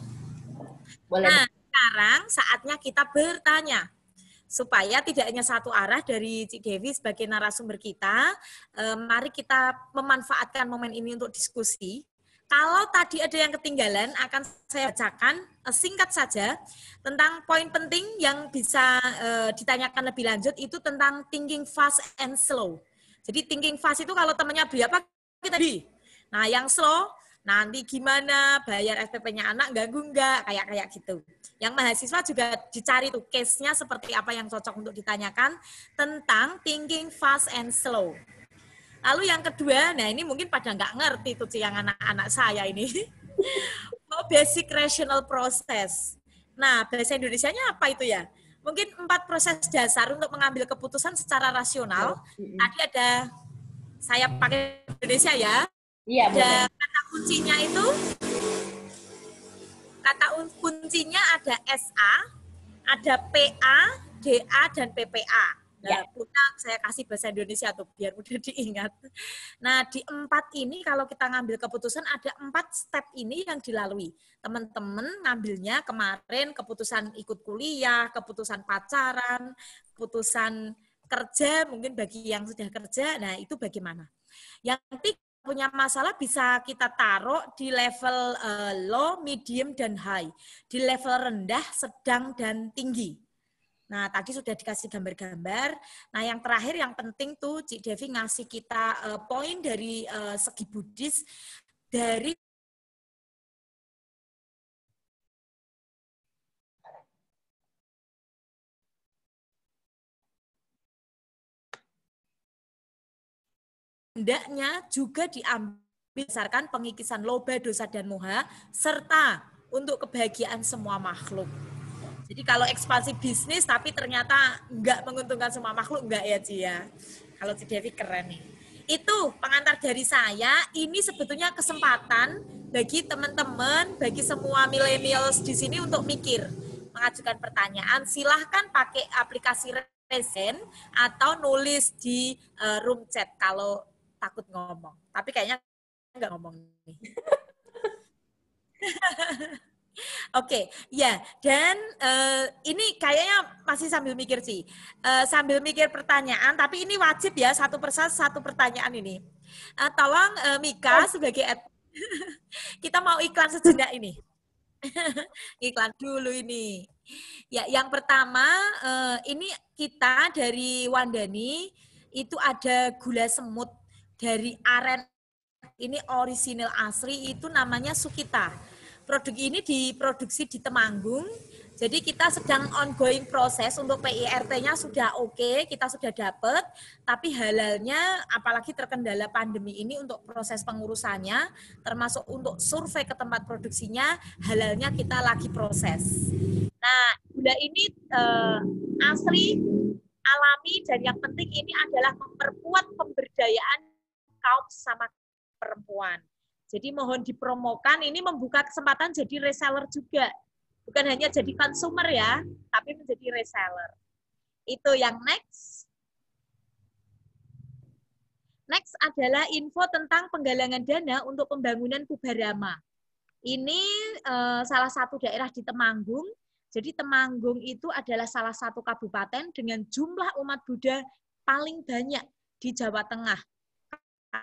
C: Boleh.
B: Nah, sekarang saatnya kita bertanya. Supaya tidak hanya satu arah dari Cik Devi sebagai narasumber kita, mari kita memanfaatkan momen ini untuk diskusi. Kalau tadi ada yang ketinggalan, akan saya bacakan singkat saja tentang poin penting yang bisa ditanyakan lebih lanjut, itu tentang thinking fast and slow. Jadi thinking fast itu kalau temannya beli apa, kita beli. Nah yang slow, nanti gimana, bayar SPP-nya anak, ganggu enggak, kayak gitu. Yang mahasiswa juga dicari tuh case-nya seperti apa yang cocok untuk ditanyakan tentang thinking fast and slow. Lalu yang kedua, nah ini mungkin pada nggak ngerti tuh yang anak-anak saya ini. Basic rational process. Nah, bahasa Indonesianya apa itu ya? Mungkin 4 proses dasar untuk mengambil keputusan secara rasional. Tadi ada, saya pakai Indonesia ya.
C: Iya,
B: ada kata kuncinya itu, kata kuncinya ada SA, ada PA, DA, dan PPA. Nah, punya saya kasih bahasa Indonesia tuh biar mudah diingat. Nah, di 4 ini kalau kita ngambil keputusan ada 4 step ini yang dilalui. Teman-teman ngambilnya kemarin keputusan ikut kuliah, keputusan pacaran, keputusan kerja, mungkin bagi yang sudah kerja, nah itu bagaimana? Yang ketiga, punya masalah bisa kita taruh di level low, medium, dan high. Di level rendah, sedang, dan tinggi. Nah, tadi sudah dikasih gambar-gambar. Nah, yang terakhir yang penting tuh Cik Devi ngasih kita poin dari segi Buddhis dari hendaknya juga diambil berdasarkan pengikisan loba, dosa, dan moha, serta untuk kebahagiaan semua makhluk. Jadi kalau ekspansi bisnis tapi ternyata nggak menguntungkan semua makhluk, nggak ya Ci ya. Kalau Ci Devi keren nih. Itu pengantar dari saya, ini sebetulnya kesempatan bagi teman-teman, bagi semua millennials di sini untuk mikir, mengajukan pertanyaan, silahkan pakai aplikasi Resen atau nulis di room chat kalau takut ngomong. Tapi kayaknya nggak ngomong nih. Oke, ya, dan ini kayaknya masih sambil mikir sih, sambil mikir pertanyaan, tapi ini wajib ya satu persatu satu pertanyaan ini. Tolong Mika sebagai kita mau iklan sejenak ini, iklan dulu ini. Ya, yang pertama ini kita dari Wandani itu ada gula semut dari aren, ini orisinil asli itu namanya Sukita. Produk ini diproduksi di Temanggung, jadi kita sedang ongoing proses untuk PIRT-nya sudah oke, kita sudah dapat, tapi halalnya apalagi terkendala pandemi ini untuk proses pengurusannya, termasuk untuk survei ke tempat produksinya, halalnya kita lagi proses. Nah, gula ini asli, alami, dan yang penting ini adalah memperkuat pemberdayaan kaum sama perempuan. Jadi mohon dipromokan, ini membuka kesempatan jadi reseller juga. Bukan hanya jadi consumer ya, tapi menjadi reseller. Itu yang next. Next adalah info tentang penggalangan dana untuk pembangunan Kubarama. Ini salah satu daerah di Temanggung. Jadi Temanggung itu adalah salah satu kabupaten dengan jumlah umat Buddha paling banyak di Jawa Tengah.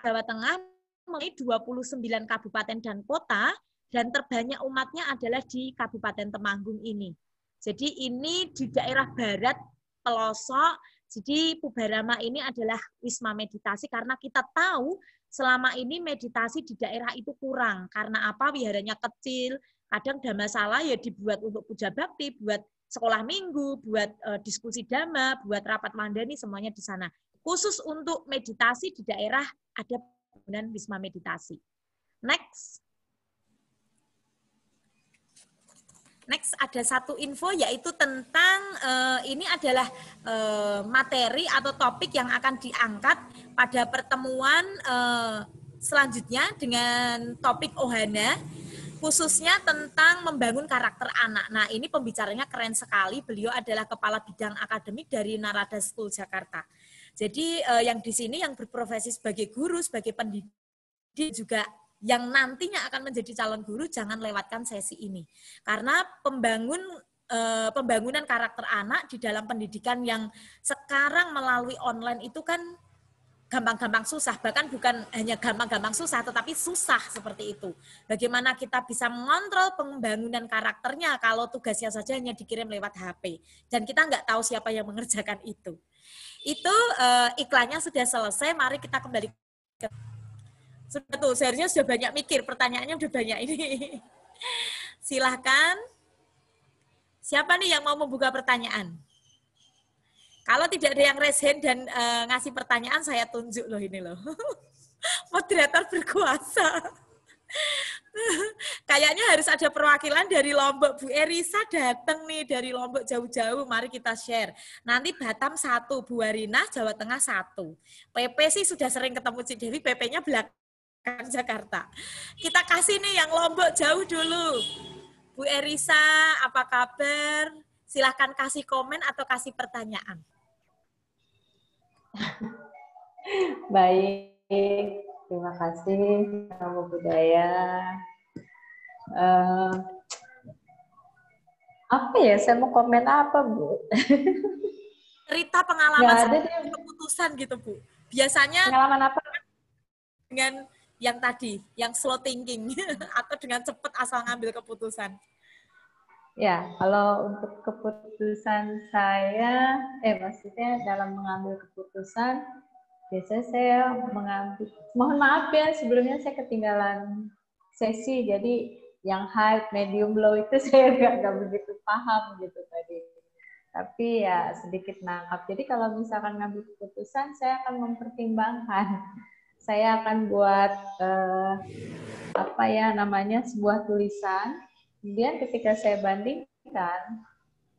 B: Jawa Tengah memiliki 29 kabupaten dan kota, dan terbanyak umatnya adalah di Kabupaten Temanggung ini. Jadi ini di daerah barat pelosok Jadi Pubarama ini adalah wisma meditasi karena kita tahu selama ini meditasi di daerah itu kurang. Karena apa? Wiharanya kecil, kadang ada masalah ya dibuat untuk puja bakti, buat sekolah minggu, buat diskusi dhamma, buat rapat mandani, semuanya di sana. Khusus untuk meditasi di daerah ada bangunan wisma meditasi. Next. Next ada satu info yaitu tentang ini adalah materi atau topik yang akan diangkat pada pertemuan selanjutnya dengan topik Ohana, khususnya tentang membangun karakter anak. Nah ini pembicaranya keren sekali, beliau adalah Kepala Bidang Akademik dari Narada School Jakarta. Jadi yang di sini yang berprofesi sebagai guru, sebagai pendidik juga yang nantinya akan menjadi calon guru, jangan lewatkan sesi ini. Karena pembangunan karakter anak di dalam pendidikan yang sekarang melalui online itu kan gampang-gampang susah, bahkan bukan hanya gampang-gampang susah, tetapi susah seperti itu. Bagaimana kita bisa mengontrol pembangunan karakternya kalau tugasnya saja hanya dikirim lewat HP, dan kita nggak tahu siapa yang mengerjakan itu. Itu iklannya sudah selesai, mari kita kembali ke... Sudah tuh, seharusnya sudah banyak mikir, pertanyaannya udah banyak ini. Silahkan. Siapa nih yang mau membuka pertanyaan? Kalau tidak ada yang raise hand dan ngasih pertanyaan, saya tunjuk loh ini loh. Moderator berkuasa. Kayaknya harus ada perwakilan dari Lombok. Bu Erisa datang nih dari Lombok jauh-jauh, mari kita share. Nanti Batam 1, Bu Warina, Jawa Tengah 1. PP sih sudah sering ketemu Cik Dewi, PP-nya belakang Jakarta. Kita kasih nih yang Lombok jauh dulu. Bu Erisa, apa kabar? Silahkan kasih komen atau kasih pertanyaan.
D: Baik, terima kasih Namo Buddhaya. Apa ya, saya mau komen apa, Bu?
B: Cerita pengalaman keputusan gitu, Bu. Biasanya
D: pengalaman apa?
B: Dengan yang tadi, yang slow thinking, atau dengan cepat asal ngambil keputusan?
D: Ya, kalau untuk keputusan saya, maksudnya dalam mengambil keputusan, biasanya saya mengambil, mohon maaf ya, sebelumnya saya ketinggalan sesi, jadi yang high, medium, low itu saya nggak begitu paham gitu tadi. Tapi ya sedikit nangkap. Jadi kalau misalkan ngambil keputusan, saya akan mempertimbangkan. Saya akan buat sebuah tulisan. Kemudian ketika saya bandingkan,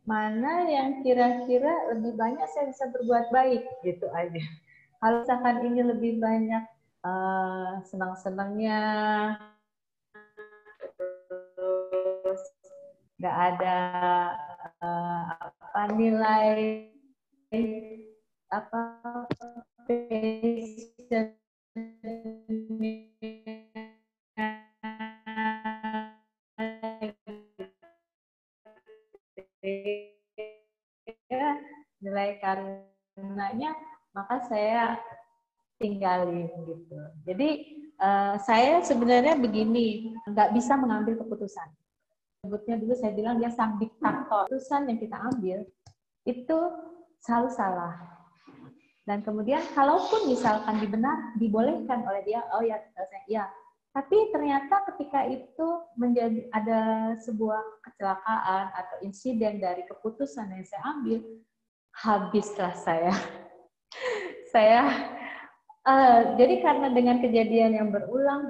D: mana yang kira-kira lebih banyak saya bisa berbuat baik gitu aja. Kalau misalkan ini lebih banyak senang-senangnya, terus nggak ada nilai nilai karenanya, maka saya tinggalin gitu. Jadi saya sebenarnya begini, nggak bisa mengambil keputusan. Sebutnya dulu saya bilang dia sang diktator. Keputusan yang kita ambil itu selalu salah. Dan kemudian kalaupun misalkan dibolehkan oleh dia, oh ya, ya. Tapi ternyata ketika itu menjadi ada sebuah kecelakaan atau insiden dari keputusan yang saya ambil, habislah saya. Jadi karena dengan kejadian yang berulang,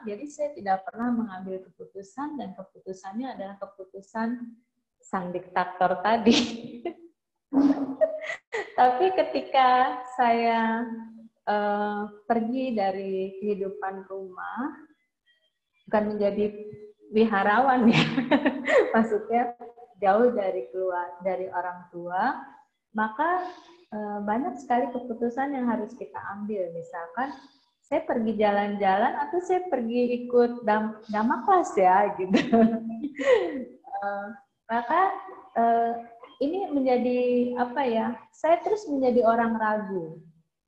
D: jadi saya tidak pernah mengambil keputusan, dan keputusannya adalah keputusan sang diktator tadi. Tapi ketika saya pergi dari kehidupan rumah, bukan menjadi wiharawan ya, maksudnya jauh dari orang tua, maka banyak sekali keputusan yang harus kita ambil. Misalkan saya pergi jalan-jalan atau saya pergi ikut dhamma kelas ya gitu. Maka ini menjadi saya terus menjadi orang ragu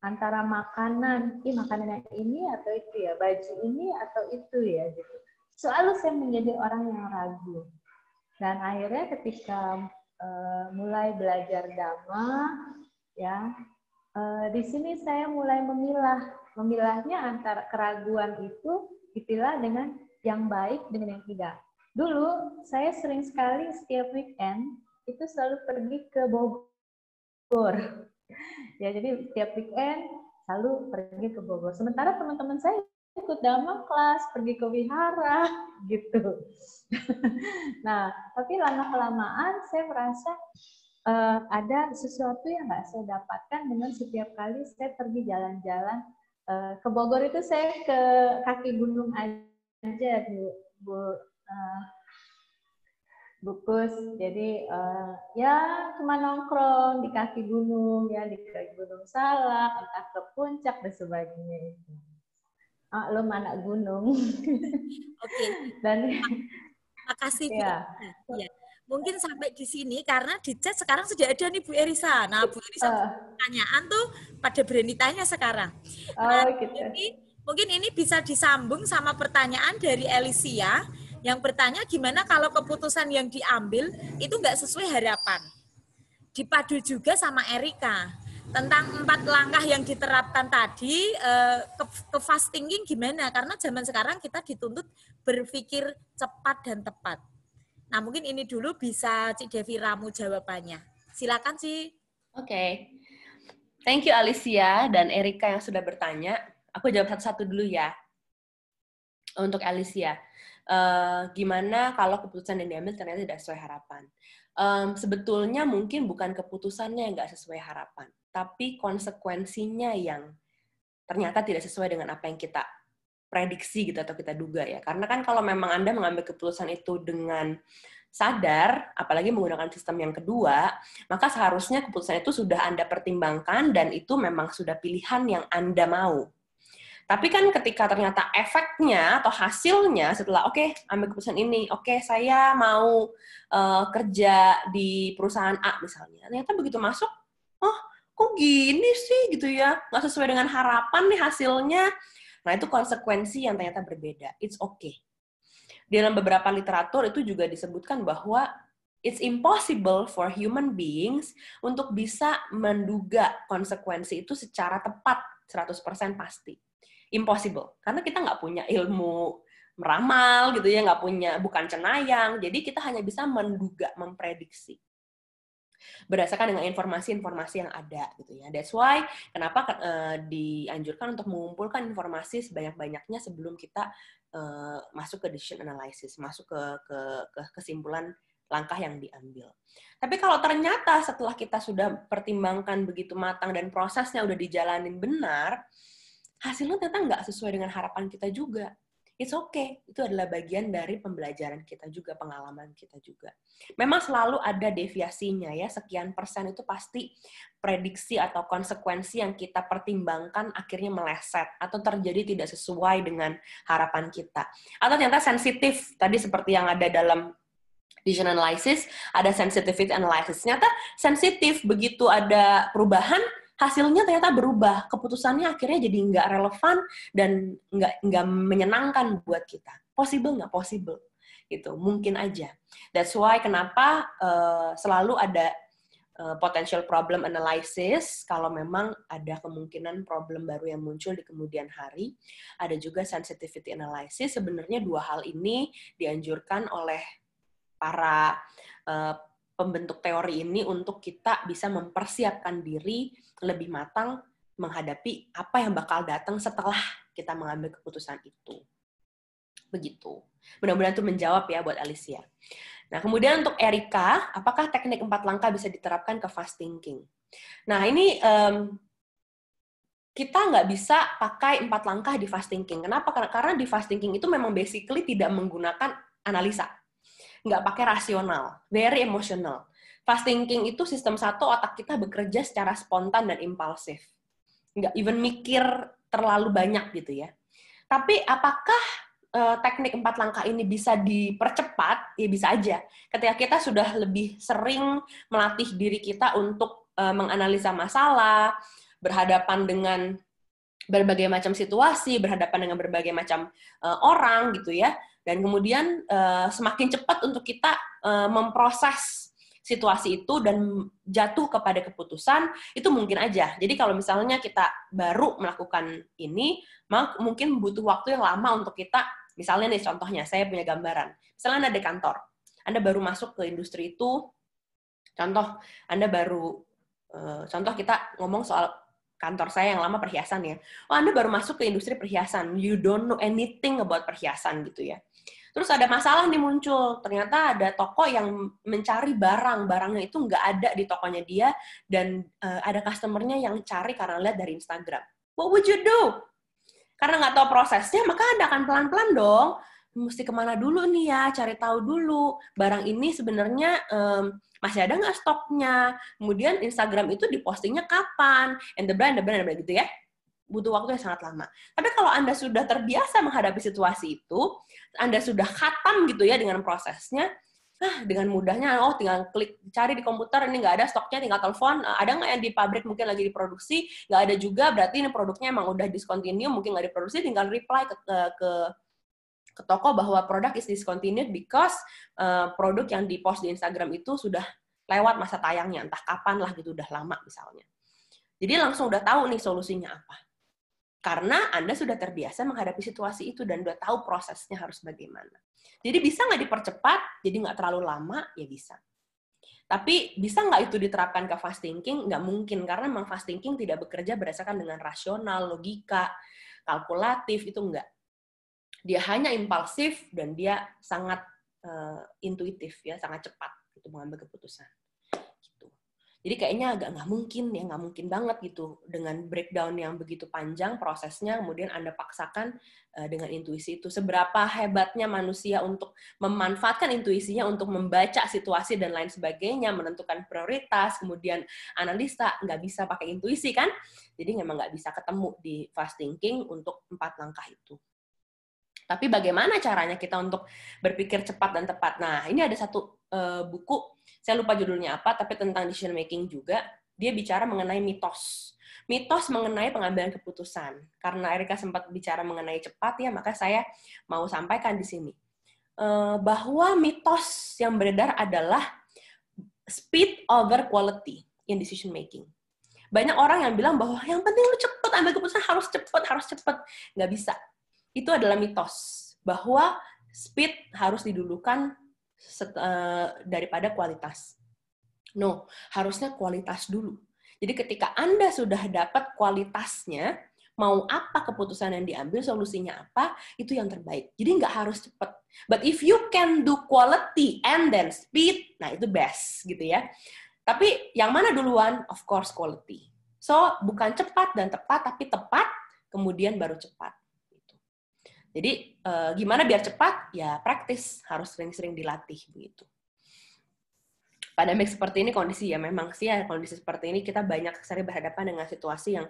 D: antara makanan yang ini atau itu ya, baju ini atau itu ya gitu. Selalu saya menjadi orang yang ragu. Dan akhirnya ketika mulai belajar dhamma, ya. Di sini saya mulai memilahnya antara keraguan itu dipilah dengan yang baik dengan yang tidak. Dulu saya sering sekali setiap weekend itu selalu pergi ke Bogor. Ya, jadi setiap weekend selalu pergi ke Bogor. Sementara teman-teman saya ikut dhamma kelas, pergi ke wihara, gitu. Nah, tapi lama-kelamaan saya merasa ada sesuatu yang nggak saya dapatkan dengan setiap kali saya pergi jalan-jalan. Ke Bogor itu saya ke kaki gunung aja, Bu Kus. Jadi ya cuma nongkrong di kaki gunung, ya di kaki Gunung Salak, entah ke puncak dan sebagainya itu. Lo anak gunung.
B: Oke.
D: Dan
B: makasih Bu.
D: ya.
B: Ya. Mungkin sampai di sini karena di chat sekarang sudah ada nih Bu Erisa. Nah, Bu Erisa pertanyaan tuh pada berani tanya sekarang. Nah,
D: Gitu.
B: mungkin ini bisa disambung sama pertanyaan dari Alicia yang bertanya gimana kalau keputusan yang diambil itu nggak sesuai harapan. Dipadu juga sama Erika tentang 4 langkah yang diterapkan tadi, ke fast thinking gimana? Karena zaman sekarang kita dituntut berpikir cepat dan tepat. Nah, mungkin ini dulu bisa Cik Devi ramu jawabannya. Silakan, Ci.
C: Oke. Thank you Alicia dan Erika yang sudah bertanya. Aku jawab satu-satu dulu ya. Untuk Alicia, gimana kalau keputusan yang diambil ternyata tidak sesuai harapan? Sebetulnya mungkin bukan keputusannya yang nggak sesuai harapan, tapi konsekuensinya yang ternyata tidak sesuai dengan apa yang kita prediksi gitu atau kita duga ya. Karena kan kalau memang Anda mengambil keputusan itu dengan sadar, apalagi menggunakan sistem yang kedua, maka seharusnya keputusan itu sudah Anda pertimbangkan dan itu memang sudah pilihan yang Anda mau. Tapi kan ketika ternyata efeknya atau hasilnya setelah ambil keputusan ini, saya mau kerja di perusahaan A misalnya, ternyata begitu masuk, kok gini sih gitu ya, nggak sesuai dengan harapan nih hasilnya. Nah, itu konsekuensi yang ternyata berbeda. It's okay. Di dalam beberapa literatur itu juga disebutkan bahwa it's impossible for human beings untuk bisa menduga konsekuensi itu secara tepat, 100% pasti. Impossible. Karena kita nggak punya ilmu meramal, gitu ya, bukan cenayang, jadi kita hanya bisa menduga, memprediksi. Berdasarkan dengan informasi-informasi yang ada gitu ya. That's why kenapa dianjurkan untuk mengumpulkan informasi sebanyak-banyaknya sebelum kita masuk ke decision analysis, masuk ke kesimpulan langkah yang diambil. Tapi kalau ternyata setelah kita sudah pertimbangkan begitu matang dan prosesnya udah dijalanin benar, hasilnya ternyata nggak sesuai dengan harapan kita juga. It's okay, itu adalah bagian dari pembelajaran kita juga, pengalaman kita juga. Memang selalu ada deviasinya ya, sekian persen itu pasti prediksi atau konsekuensi yang kita pertimbangkan akhirnya meleset atau terjadi tidak sesuai dengan harapan kita. Atau ternyata sensitif, tadi seperti yang ada dalam decision analysis, ada sensitivity analysis. Ternyata sensitif, begitu ada perubahan, hasilnya ternyata berubah, keputusannya akhirnya jadi nggak relevan dan nggak menyenangkan buat kita. Possible nggak? Possible. Gitu, mungkin aja. That's why kenapa selalu ada potential problem analysis kalau memang ada kemungkinan problem baru yang muncul di kemudian hari. Ada juga sensitivity analysis. Sebenarnya dua hal ini dianjurkan oleh para pembentuk teori ini untuk kita bisa mempersiapkan diri lebih matang menghadapi apa yang bakal datang setelah kita mengambil keputusan itu. Begitu. Mudah-mudahan itu menjawab ya buat Alicia. Nah, kemudian untuk Erika, apakah teknik 4 langkah bisa diterapkan ke fast thinking? Nah, ini kita nggak bisa pakai 4 langkah di fast thinking. Kenapa? Karena di fast thinking itu memang basically tidak menggunakan analisa. Nggak pakai rasional, very emotional. Fast thinking itu sistem satu, otak kita bekerja secara spontan dan impulsif. Nggak even mikir terlalu banyak gitu ya. Tapi apakah teknik 4 langkah ini bisa dipercepat? Ya bisa aja. Ketika kita sudah lebih sering melatih diri kita untuk menganalisa masalah, berhadapan dengan berbagai macam situasi, berhadapan dengan berbagai macam orang gitu ya. Dan kemudian semakin cepat untuk kita memproses situasi itu dan jatuh kepada keputusan, itu mungkin aja. Jadi kalau misalnya kita baru melakukan ini, mungkin butuh waktu yang lama untuk kita, misalnya nih contohnya, saya punya gambaran. Misalnya Anda di kantor, Anda baru masuk ke industri itu, contoh kita ngomong soal kantor saya yang lama perhiasan ya. Oh, Anda baru masuk ke industri perhiasan, you don't know anything about perhiasan gitu ya. Terus ada masalah nih muncul, ternyata ada toko yang mencari barangnya itu nggak ada di tokonya dia, dan ada customer-nya yang cari karena lihat dari Instagram. What would you do? Karena nggak tahu prosesnya, maka Anda akan pelan-pelan dong, mesti kemana dulu nih ya, cari tahu dulu, barang ini sebenarnya masih ada nggak stoknya, kemudian Instagram itu dipostingnya kapan, and the brand gitu ya. Butuh waktu yang sangat lama. Tapi kalau Anda sudah terbiasa menghadapi situasi itu, Anda sudah khatam gitu ya dengan prosesnya, dengan mudahnya, tinggal klik, cari di komputer, ini nggak ada stoknya, tinggal telepon, ada nggak yang di pabrik mungkin lagi diproduksi, nggak ada juga, berarti ini produknya emang udah discontinue, mungkin nggak diproduksi, tinggal reply ke toko bahwa produk is discontinued because produk yang dipost di Instagram itu sudah lewat masa tayangnya, entah kapan lah gitu, udah lama misalnya. Jadi langsung udah tahu nih solusinya apa. Karena Anda sudah terbiasa menghadapi situasi itu dan udah tahu prosesnya harus bagaimana. Jadi bisa nggak dipercepat, jadi nggak terlalu lama, ya bisa. Tapi bisa nggak itu diterapkan ke fast thinking? Nggak mungkin, karena memang fast thinking tidak bekerja berdasarkan dengan rasional, logika, kalkulatif, itu nggak. Dia hanya impulsif dan dia sangat intuitif, ya, sangat cepat untuk mengambil keputusan. Jadi kayaknya agak nggak mungkin banget gitu dengan breakdown yang begitu panjang prosesnya, kemudian Anda paksakan dengan intuisi itu. Seberapa hebatnya manusia untuk memanfaatkan intuisinya untuk membaca situasi dan lain sebagainya, menentukan prioritas, kemudian analisa, nggak bisa pakai intuisi kan? Jadi memang nggak bisa ketemu di fast thinking untuk 4 langkah itu. Tapi bagaimana caranya kita untuk berpikir cepat dan tepat? Nah, ini ada satu buku, saya lupa judulnya apa, tapi tentang decision making juga. Dia bicara mengenai mitos. Mitos mengenai pengambilan keputusan. Karena Erika sempat bicara mengenai cepat, ya, maka saya mau sampaikan di sini. Bahwa mitos yang beredar adalah speed over quality in decision making. Banyak orang yang bilang bahwa yang penting lu cepat, ambil keputusan harus cepat. Nggak bisa. Itu adalah mitos. Bahwa speed harus didulukan daripada kualitas. No, harusnya kualitas dulu. Jadi ketika Anda sudah dapat kualitasnya, mau apa keputusan yang diambil, solusinya apa, itu yang terbaik. Jadi nggak harus cepat. But if you can do quality and then speed, nah itu best gitu ya. Tapi yang mana duluan? Of course quality. So, bukan cepat dan tepat, tapi tepat, kemudian baru cepat. Jadi gimana biar cepat? Ya praktis, harus sering-sering dilatih begitu. Pandemik seperti ini kondisi ya memang sih ya, kondisi seperti ini kita banyak sering berhadapan dengan situasi yang,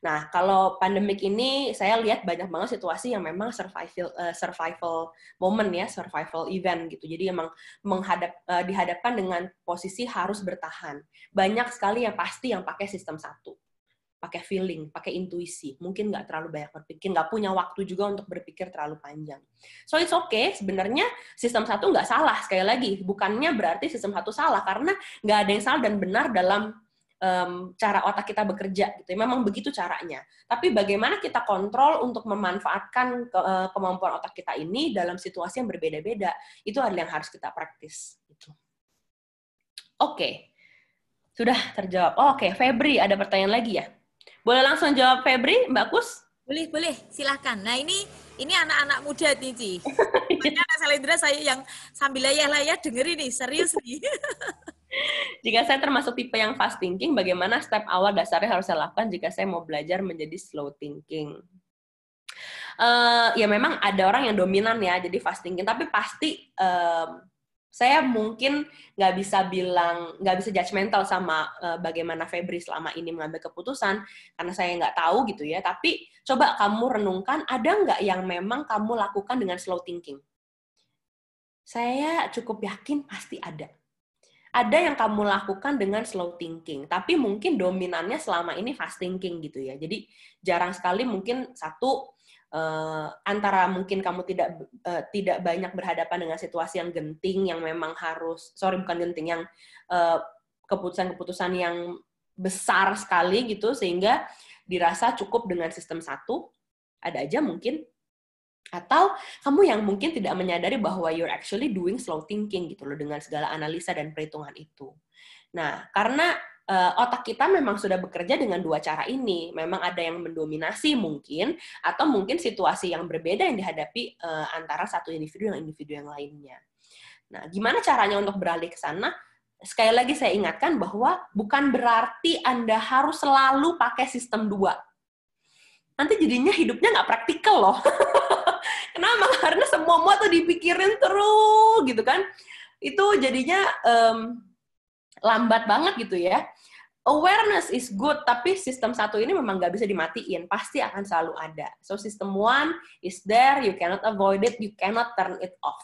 C: nah kalau pandemik ini saya lihat banyak banget situasi yang memang survival moment ya, survival event gitu. Jadi emang dihadapkan dengan posisi harus bertahan. Banyak sekali yang pasti yang pakai sistem 1. Pakai feeling, pakai intuisi, mungkin nggak terlalu banyak berpikir, nggak punya waktu juga untuk berpikir terlalu panjang. So it's okay, sebenarnya sistem 1 nggak salah, sekali lagi, bukannya berarti sistem 1 salah, karena nggak ada yang salah dan benar dalam cara otak kita bekerja, gitu. Memang begitu caranya. Tapi bagaimana kita kontrol untuk memanfaatkan kemampuan otak kita ini dalam situasi yang berbeda-beda, itu adalah yang harus kita praktis. Gitu. Oke. Sudah terjawab. Oke, Febri, ada pertanyaan lagi ya? Boleh langsung jawab Febri, Mbak Kus?
B: Boleh, silahkan. Nah ini anak-anak muda nih, Ci. Makanya Kak Salendra saya yang sambil layah-layah dengerin nih, serius nih.
C: Jika saya termasuk tipe yang fast thinking, bagaimana step awal dasarnya harus saya lakukan jika saya mau belajar menjadi slow thinking? Ya memang ada orang yang dominan ya, jadi fast thinking. Tapi pasti saya mungkin nggak bisa judgmental sama bagaimana Febri selama ini mengambil keputusan, karena saya nggak tahu gitu ya. Tapi coba kamu renungkan, ada nggak yang memang kamu lakukan dengan slow thinking? Saya cukup yakin pasti ada. Ada yang kamu lakukan dengan slow thinking, tapi mungkin dominannya selama ini fast thinking gitu ya. Jadi jarang sekali mungkin satu antara mungkin kamu tidak banyak berhadapan dengan situasi yang genting, yang memang yang keputusan-keputusan yang besar sekali gitu, sehingga dirasa cukup dengan sistem 1, ada aja mungkin. Atau kamu yang mungkin tidak menyadari bahwa you're actually doing slow thinking gitu loh, dengan segala analisa dan perhitungan itu. Nah, karena otak kita memang sudah bekerja dengan 2 cara ini. Memang ada yang mendominasi mungkin, atau mungkin situasi yang berbeda yang dihadapi antara satu individu dengan individu yang lainnya. Nah, gimana caranya untuk beralih ke sana? Sekali lagi saya ingatkan bahwa bukan berarti Anda harus selalu pakai sistem 2. Nanti jadinya hidupnya nggak praktikal loh. Kenapa? Karena semua tuh dipikirin terus gitu kan. Itu jadinya lambat banget gitu ya. Awareness is good, tapi sistem 1 ini memang nggak bisa dimatiin. Pasti akan selalu ada. So system 1 is there, you cannot avoid it, you cannot turn it off.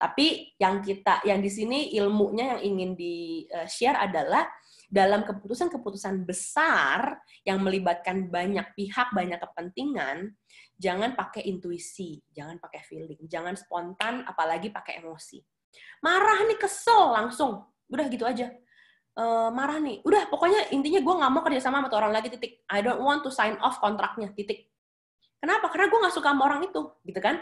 C: Tapi yang di sini ilmunya yang ingin di-share adalah dalam keputusan-keputusan besar yang melibatkan banyak pihak, banyak kepentingan, jangan pakai intuisi, jangan pakai feeling, jangan spontan, apalagi pakai emosi. Marah nih, kesel, langsung. Udah gitu aja. Marah nih. Udah, pokoknya intinya gue nggak mau kerja sama orang lagi, titik. I don't want to sign off kontraknya, titik. Kenapa? Karena gue nggak suka sama orang itu, gitu kan?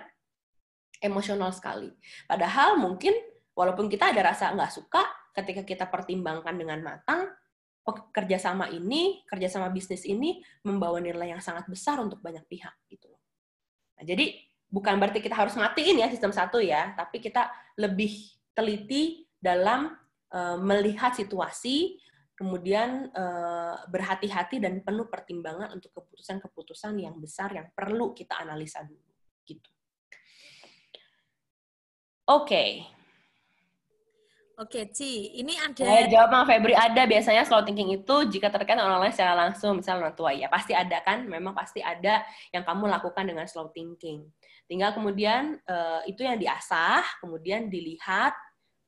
C: Emosional sekali. Padahal mungkin, walaupun kita ada rasa nggak suka, ketika kita pertimbangkan dengan matang, kerjasama bisnis ini membawa nilai yang sangat besar untuk banyak pihak gitu. Nah, jadi bukan berarti kita harus matiin ya sistem 1 ya, tapi kita lebih teliti dalam melihat situasi, kemudian berhati-hati dan penuh pertimbangan untuk keputusan-keputusan yang besar yang perlu kita analisa dulu gitu. Oke,
B: Ci, ini ada...
C: Saya jawab Bang Febri, ada biasanya slow thinking itu jika terkait dengan orang lain secara langsung, misalnya orang tua, ya pasti ada kan, memang pasti ada yang kamu lakukan dengan slow thinking. Tinggal kemudian itu yang diasah, kemudian dilihat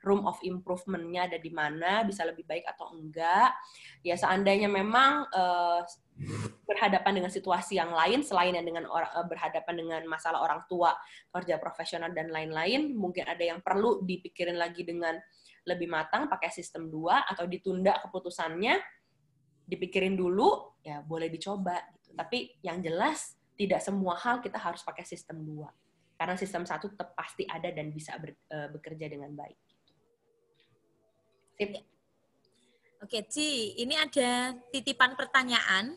C: room of improvement-nya ada di mana, bisa lebih baik atau enggak. Ya seandainya memang berhadapan dengan situasi yang lain, selain yang dengan berhadapan dengan masalah orang tua, kerja profesional, dan lain-lain, mungkin ada yang perlu dipikirin lagi dengan lebih matang, pakai sistem 2, atau ditunda keputusannya, dipikirin dulu, ya boleh dicoba. Gitu. Tapi yang jelas, tidak semua hal kita harus pakai sistem 2. Karena sistem 1 tetap pasti ada dan bisa bekerja dengan baik. Sip.
B: Oke, Ci, ini ada titipan pertanyaan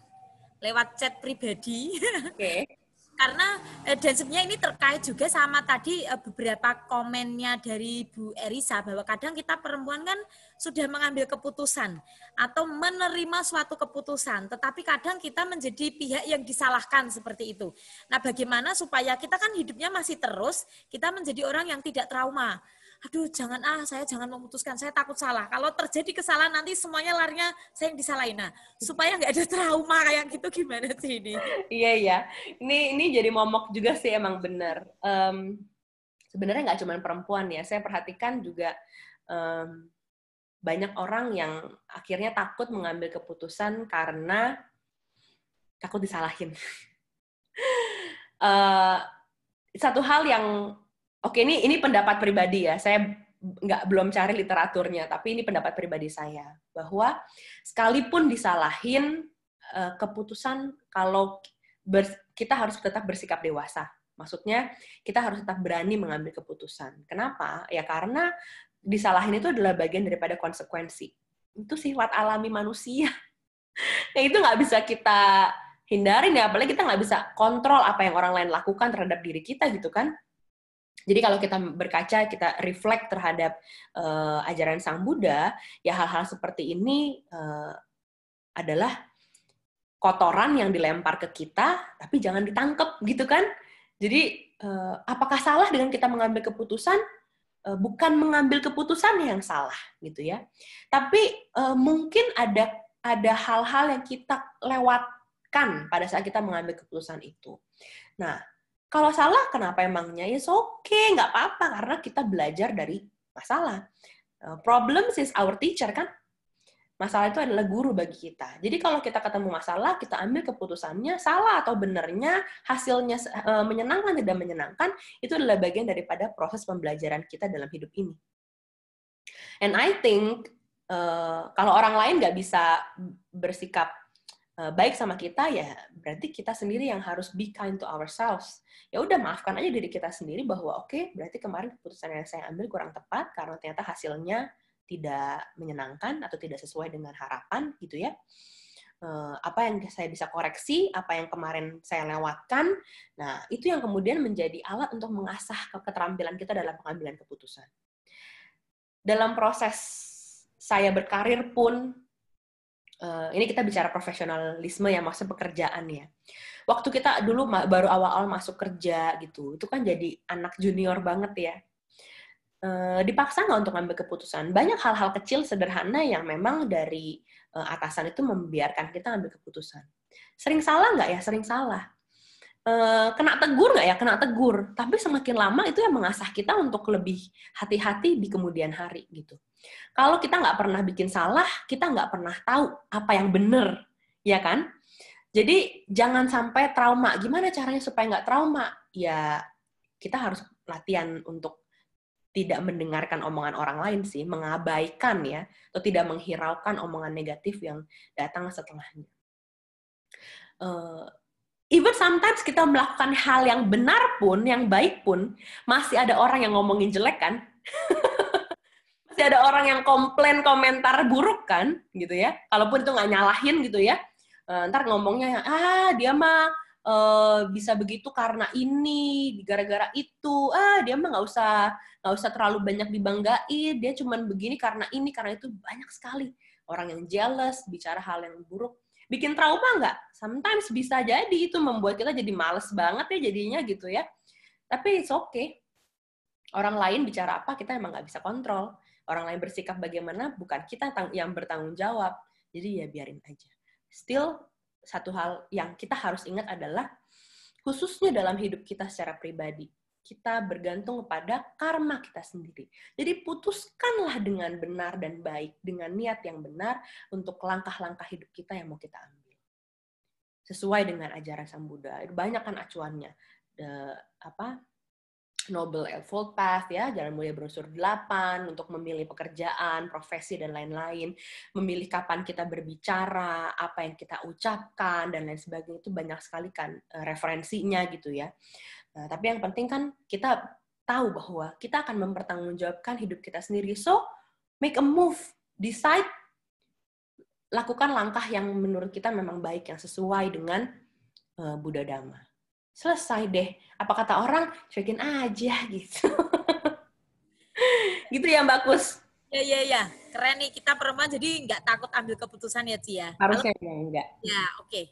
B: lewat chat pribadi.
C: Oke.
B: Karena dan sebenarnya ini terkait juga sama tadi beberapa komennya dari Bu Erisa, bahwa kadang kita perempuan kan sudah mengambil keputusan atau menerima suatu keputusan, tetapi kadang kita menjadi pihak yang disalahkan seperti itu. Nah, bagaimana supaya kita kan hidupnya masih terus, kita menjadi orang yang tidak trauma. Aduh, saya jangan memutuskan, saya takut salah. Kalau terjadi kesalahan nanti semuanya larinya saya yang disalahin. Nah, supaya nggak ada trauma kayak gitu, gimana sih ini?
C: Iya. Ini jadi momok juga sih, emang benar. Sebenarnya nggak cuma perempuan ya, saya perhatikan juga banyak orang yang akhirnya takut mengambil keputusan karena takut disalahin. Satu hal yang oke, ini pendapat pribadi ya. Saya belum cari literaturnya, tapi ini pendapat pribadi saya. Bahwa sekalipun disalahin, keputusan kalau kita harus tetap bersikap dewasa. Maksudnya, kita harus tetap berani mengambil keputusan. Kenapa? Ya karena disalahin itu adalah bagian daripada konsekuensi. Itu sifat alami manusia. Nah, itu nggak bisa kita hindarin ya. Apalagi kita nggak bisa kontrol apa yang orang lain lakukan terhadap diri kita gitu kan. Jadi kalau kita berkaca, kita reflect terhadap ajaran Sang Buddha, ya hal-hal seperti ini adalah kotoran yang dilempar ke kita, tapi jangan ditangkep, gitu kan? Jadi, apakah salah dengan kita mengambil keputusan? Bukan mengambil keputusan yang salah, gitu ya. Tapi mungkin ada hal-hal yang kita lewatkan pada saat kita mengambil keputusan itu. Nah, kalau salah, kenapa emangnya? Ya, oke, nggak apa-apa, karena kita belajar dari masalah. Problems is our teacher, kan? Masalah itu adalah guru bagi kita. Jadi kalau kita ketemu masalah, kita ambil keputusannya, salah atau benernya, hasilnya menyenangkan, tidak menyenangkan, itu adalah bagian daripada proses pembelajaran kita dalam hidup ini. And I think, kalau orang lain nggak bisa bersikap baik sama kita, ya berarti kita sendiri yang harus be kind to ourselves. Ya udah, maafkan aja diri kita sendiri bahwa oke, berarti kemarin keputusan yang saya ambil kurang tepat karena ternyata hasilnya tidak menyenangkan atau tidak sesuai dengan harapan gitu ya. Apa yang saya bisa koreksi, apa yang kemarin saya lewatkan, nah itu yang kemudian menjadi alat untuk mengasah keterampilan kita dalam pengambilan keputusan. Dalam proses saya berkarir pun, ini kita bicara profesionalisme ya, maksud pekerjaan ya. Waktu kita dulu baru awal-awal masuk kerja gitu, itu kan jadi anak junior banget ya. Dipaksa nggak untuk ambil keputusan? Banyak hal-hal kecil sederhana yang memang dari atasan itu membiarkan kita ambil keputusan. Sering salah nggak ya? Sering salah. Kena tegur nggak ya? Kena tegur. Tapi semakin lama itu yang mengasah kita untuk lebih hati-hati di kemudian hari gitu. Kalau kita nggak pernah bikin salah, kita nggak pernah tahu apa yang benar, ya kan? Jadi jangan sampai trauma. Gimana caranya supaya nggak trauma? Ya kita harus latihan untuk tidak mendengarkan omongan orang lain sih, mengabaikan ya, atau tidak menghiraukan omongan negatif yang datang setelahnya. Even sometimes kita melakukan hal yang benar pun, yang baik pun, masih ada orang yang ngomongin jelek kan? Masih ada orang yang komplain komentar buruk kan, gitu ya. Kalaupun itu nggak nyalahin gitu ya, ntar ngomongnya, dia mah bisa begitu karena ini, gara-gara itu, dia mah nggak usah terlalu banyak dibanggain, dia cuman begini karena ini, karena itu. Banyak sekali orang yang jealous, bicara hal yang buruk. Bikin trauma nggak? Sometimes bisa jadi itu membuat kita jadi males banget ya jadinya gitu ya. Tapi it's okay. Orang lain bicara apa, kita emang nggak bisa kontrol. Orang lain bersikap bagaimana, bukan kita yang bertanggung jawab. Jadi ya biarin aja. Still, satu hal yang kita harus ingat adalah, khususnya dalam hidup kita secara pribadi, kita bergantung kepada karma kita sendiri. Jadi putuskanlah dengan benar dan baik, dengan niat yang benar untuk langkah-langkah hidup kita yang mau kita ambil. Sesuai dengan ajaran Sang Buddha. Banyak kan acuannya. Noble Eightfold Path, ya, Jalan Mulia Brosur 8, untuk memilih pekerjaan, profesi, dan lain-lain. Memilih kapan kita berbicara, apa yang kita ucapkan, dan lain sebagainya. Itu banyak sekali kan referensinya gitu ya. Nah, tapi yang penting kan kita tahu bahwa kita akan mempertanggungjawabkan hidup kita sendiri. So, make a move. Decide, lakukan langkah yang menurut kita memang baik, yang sesuai dengan Buddha Dhamma. Selesai deh. Apa kata orang? Cuekin aja gitu. Gitu ya Mbak Kus?
B: Ya. Keren nih, kita perempuan jadi nggak takut ambil keputusan ya, Ci ya?
C: Harusnya enggak.
B: Ya, oke.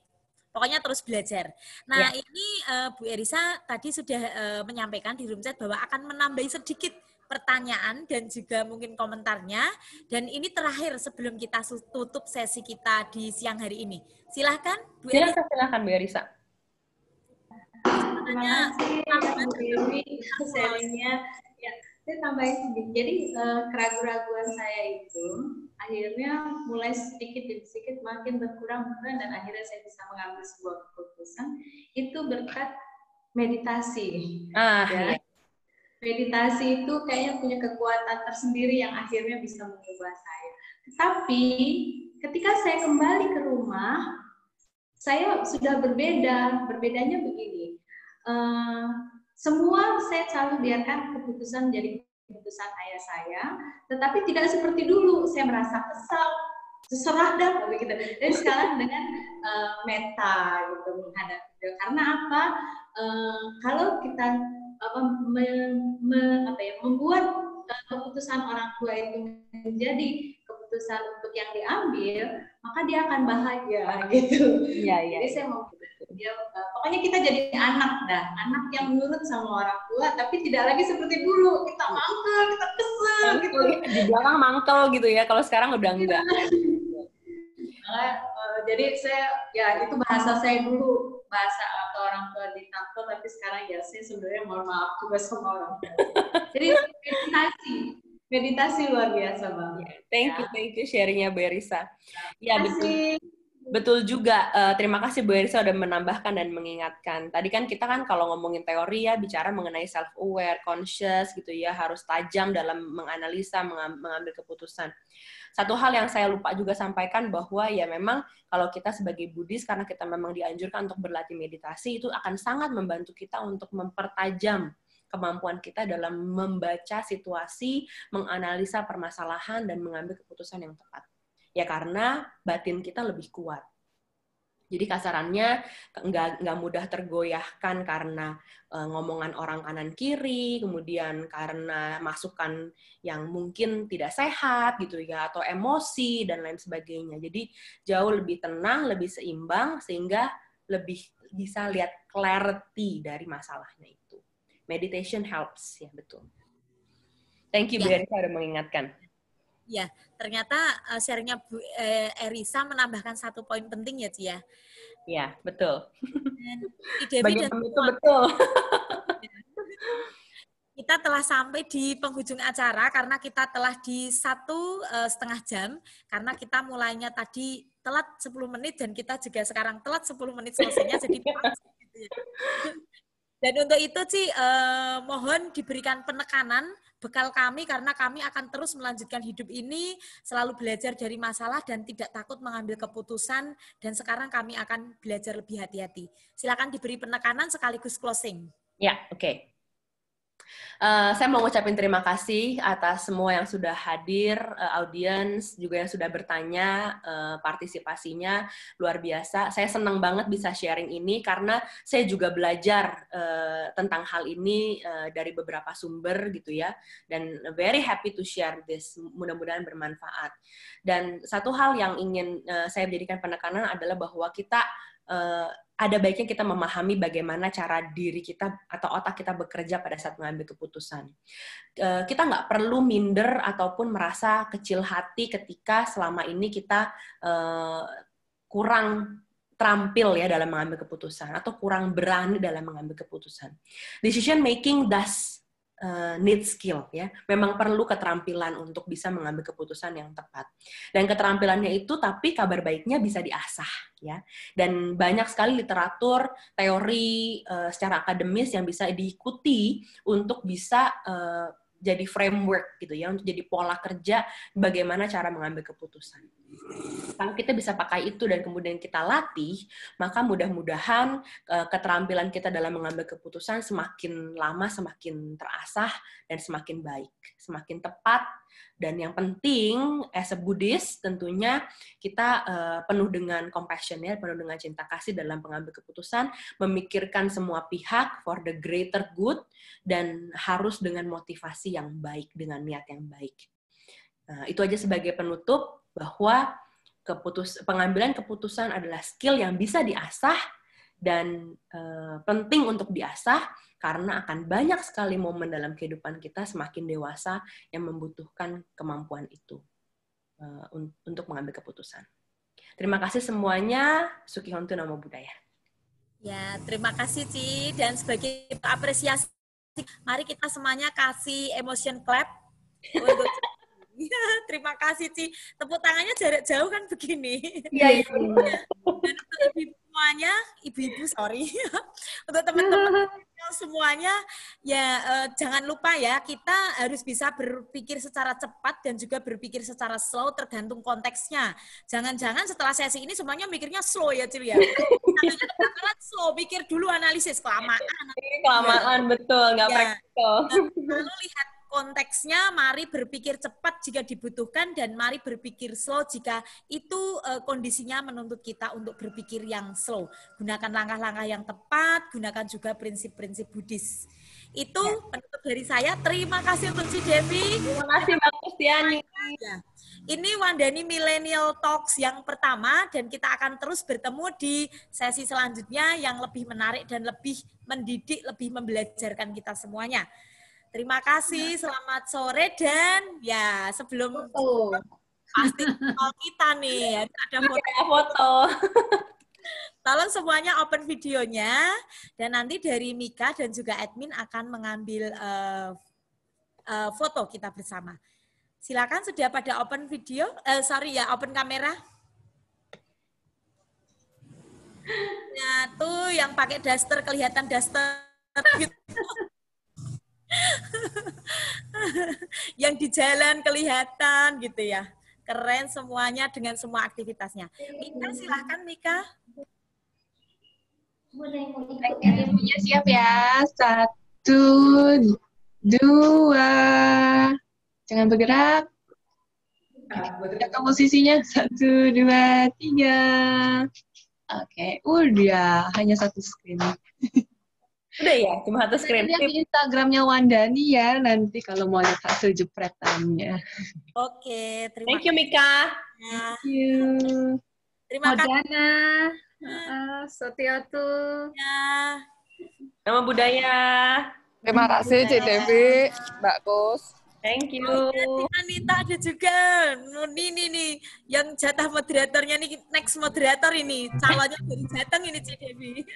B: Pokoknya terus belajar. Nah, ini Bu Erisa tadi sudah menyampaikan di room chat bahwa akan menambahi sedikit pertanyaan dan juga mungkin komentarnya. Dan ini terakhir sebelum kita tutup sesi kita di siang hari ini. Silahkan, Bu Erisa.
C: Silahkan Bu Erisa.
D: Terima kasih Bu Dewi sharingnya. Ya, saya tambahin sedikit. Jadi keraguan-keraguan saya itu akhirnya mulai sedikit demi sedikit makin berkurang dan akhirnya saya bisa mengambil sebuah keputusan itu berkat meditasi. Ya. Meditasi itu kayaknya punya kekuatan tersendiri yang akhirnya bisa mengubah saya. Tetapi ketika saya kembali ke rumah, saya sudah berbeda. Berbedanya begini. Semua saya selalu biarkan keputusan menjadi keputusan ayah saya, tetapi tidak seperti dulu. Saya merasa kesal, terserah dah begitu. Dan sekarang dengan meta gitu menghadapi. Karena apa? Kalau kita membuat keputusan orang tua itu menjadi keputusan untuk yang diambil, maka dia akan bahagia gitu. Iya. Jadi saya mau pokoknya kita jadi anak anak yang menurut sama orang tua, tapi tidak lagi seperti dulu kita mangkel, kita kesel gitu.
C: Di belakang mangkel gitu ya. Kalau sekarang udah enggak.
D: Jadi saya itu bahasa saya dulu, bahasa atau orang tua diktator, tapi sekarang ya saya sebenarnya mohon maaf juga sama orang tua. Jadi Meditasi luar biasa banget.
C: Thank you sharingnya Bu Erisa. Ya, betul.
D: Terima kasih.
C: Betul juga. Terima kasih Bu Erisa udah menambahkan dan mengingatkan. Tadi kan kita kan kalau ngomongin teori ya bicara mengenai self-aware, conscious gitu ya, harus tajam dalam menganalisa, mengambil keputusan. Satu hal yang saya lupa juga sampaikan bahwa ya memang kalau kita sebagai Buddhis, karena kita memang dianjurkan untuk berlatih meditasi, itu akan sangat membantu kita untuk mempertajam kemampuan kita dalam membaca situasi, menganalisa permasalahan, dan mengambil keputusan yang tepat. Ya karena batin kita lebih kuat. Jadi kasarannya nggak mudah tergoyahkan karena ngomongan orang kanan kiri, kemudian karena masukan yang mungkin tidak sehat gitu ya, atau emosi dan lain sebagainya. Jadi jauh lebih tenang, lebih seimbang sehingga lebih bisa lihat clarity dari masalahnya itu. Meditation helps ya, betul. Thank you Bu Erisa udah mengingatkan.
B: Ya, ternyata sharingnya Bu Erisa menambahkan satu poin penting ya, Ci ya.
C: Ya, betul.
B: Sebagai
C: penutup betul.
B: Kita telah sampai di penghujung acara karena kita telah di 1,5 jam karena kita mulainya tadi telat 10 menit dan kita juga sekarang telat 10 menit selesainya jadi pas gitu ya. Dan untuk itu Ci, mohon diberikan penekanan bekal kami karena kami akan terus melanjutkan hidup ini, selalu belajar dari masalah dan tidak takut mengambil keputusan, dan sekarang kami akan belajar lebih hati-hati. Silakan diberi penekanan sekaligus closing.
C: Ya, oke. Saya mau ngucapin terima kasih atas semua yang sudah hadir, audiens, juga yang sudah bertanya, partisipasinya luar biasa. Saya senang banget bisa sharing ini karena saya juga belajar tentang hal ini dari beberapa sumber gitu ya, dan very happy to share this. Mudah-mudahan bermanfaat. Dan satu hal yang ingin saya jadikan penekanan adalah bahwa kita ada baiknya kita memahami bagaimana cara diri kita atau otak kita bekerja pada saat mengambil keputusan. Kita nggak perlu minder ataupun merasa kecil hati ketika selama ini kita kurang terampil ya dalam mengambil keputusan atau kurang berani dalam mengambil keputusan. Decision making does need skill ya. Memang perlu keterampilan untuk bisa mengambil keputusan yang tepat. Dan keterampilannya itu tapi kabar baiknya bisa diasah ya. Dan banyak sekali literatur, teori secara akademis yang bisa diikuti untuk bisa jadi framework gitu ya, untuk jadi pola kerja bagaimana cara mengambil keputusan. Kalau kita bisa pakai itu dan kemudian kita latih, maka mudah-mudahan keterampilan kita dalam mengambil keputusan semakin lama semakin terasah dan semakin baik, semakin tepat. Dan yang penting, as a Buddhist, tentunya kita penuh dengan compassion, ya, penuh dengan cinta kasih dalam pengambil keputusan, memikirkan semua pihak for the greater good, dan harus dengan motivasi yang baik, dengan niat yang baik. Nah, itu aja sebagai penutup, bahwa pengambilan keputusan adalah skill yang bisa diasah dan penting untuk diasah karena akan banyak sekali momen dalam kehidupan kita semakin dewasa yang membutuhkan kemampuan itu untuk mengambil keputusan. Terima kasih semuanya. Suki Hontu Namo Buddhaya.
B: Ya, terima kasih Ci, dan sebagai apresiasi mari kita semuanya kasih emotion clap untuk terima kasih Ci. Tepuk tangannya jarak jauh kan begini.
C: Iya.
B: Dan untuk ibu semuanya, ibu-ibu sorry, untuk teman-teman semuanya ya jangan lupa ya, kita harus bisa berpikir secara cepat dan juga berpikir secara slow tergantung konteksnya. Jangan-jangan setelah sesi ini semuanya mikirnya slow ya Cil ya. Jangan slow, pikir dulu, analisis
C: kelamaan betul, nggak praktikal.
B: Lalu lihat konteksnya, mari berpikir cepat jika dibutuhkan dan mari berpikir slow jika itu kondisinya menuntut kita untuk berpikir yang slow. Gunakan langkah-langkah yang tepat, gunakan juga prinsip-prinsip Buddhis. Itu penutup dari saya. Terima kasih untuk Ci Devi.
C: Terima kasih Mbak Kristiani.
B: Ini Wandani Millennial Talks yang pertama dan kita akan terus bertemu di sesi selanjutnya yang lebih menarik dan lebih mendidik, lebih membelajarkan kita semuanya. Terima kasih, selamat sore, dan ya sebelum pasti kita nih ada
C: foto.
B: Tolong semuanya open videonya dan nanti dari Mika dan juga admin akan mengambil foto kita bersama. Silakan, sudah pada open video, open kamera. Nah, tuh yang pakai daster kelihatan daster gitu. Yang di jalan kelihatan gitu ya. Keren semuanya dengan semua aktivitasnya. Mika, silakan Mika.
E: Ilmunya siap ya. 1, 2. Jangan bergerak. Jaga posisinya. 1, 2, 3. Oke, udah. Hanya satu screen.
C: Udah ya, cuma satu screen.
E: Lihat di Instagramnya Wandani ya, nanti kalau mau lihat hasil jepretannya.
B: Oke,
C: Thank you, Mika.
B: Nah,
E: Thank you.
B: terima kasih.
D: Modana, Sotiatu.
B: Ya.
C: Nama budaya.
F: Terima kasih Cik Devi, Mbak Kus.
C: Thank you.
B: Anita ada juga. Ini nih, yang jatah moderatornya nih, next moderator ini. Calonnya dari Jateng ini, Cik Devi.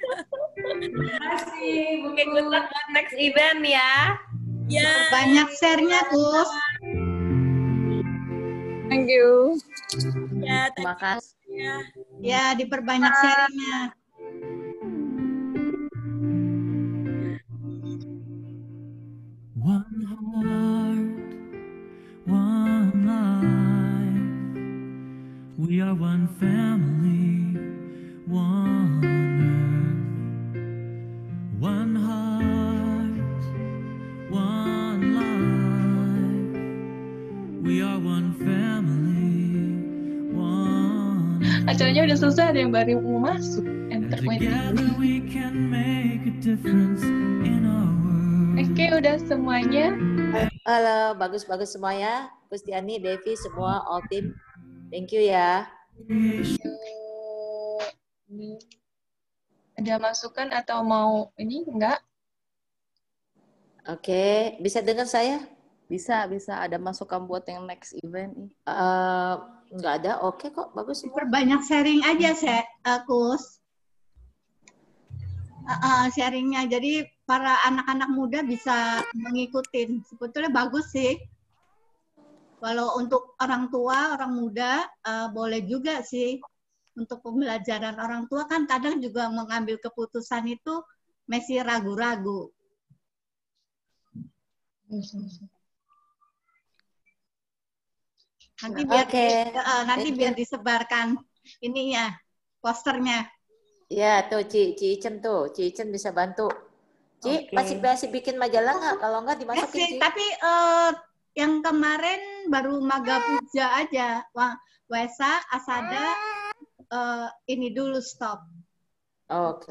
C: Terima kasih. Mungkin good luck buat next event ya.
B: Ya.
G: Banyak share-nya, Kus.
F: Thank you.
B: Ya,
G: Terima kasih.
B: ya.
G: Ya, diperbanyak share-nya.
H: One heart, one life. We are one family, one earth. One heart, one life. We are one family, one earth.
E: Acaranya udah selesai, ada yang baru mau masuk.
H: And
E: Enter waiting.
H: together we can make a difference in our world.
E: Oke, udah semuanya.
I: Halo, bagus-bagus semuanya. Kustiani, Devi, semua, all team. Thank you ya.
E: Ada masukan atau mau ini? Enggak?
I: Oke, bisa dengar saya?
F: Bisa ada masukan buat yang next event nih.
I: Enggak ada, oke kok, bagus semua.
G: Diperbanyak sharing aja, Kus. Sharingnya. Jadi para anak-anak muda bisa mengikuti. Sebetulnya bagus sih. Kalau untuk orang tua, orang muda, boleh juga sih. Untuk pembelajaran orang tua kan kadang juga mengambil keputusan itu masih ragu-ragu. Nanti biar disebarkan ininya, posternya.
I: Ya, tuh Ci Icen tuh. Ci Icen bisa bantu. Ci, masih bikin majalah nggak? Kalau nggak dimasukin, Ci.
G: Tapi yang kemarin baru Maga Puja aja. Wesa, Asada, ini dulu stop.
I: Oke.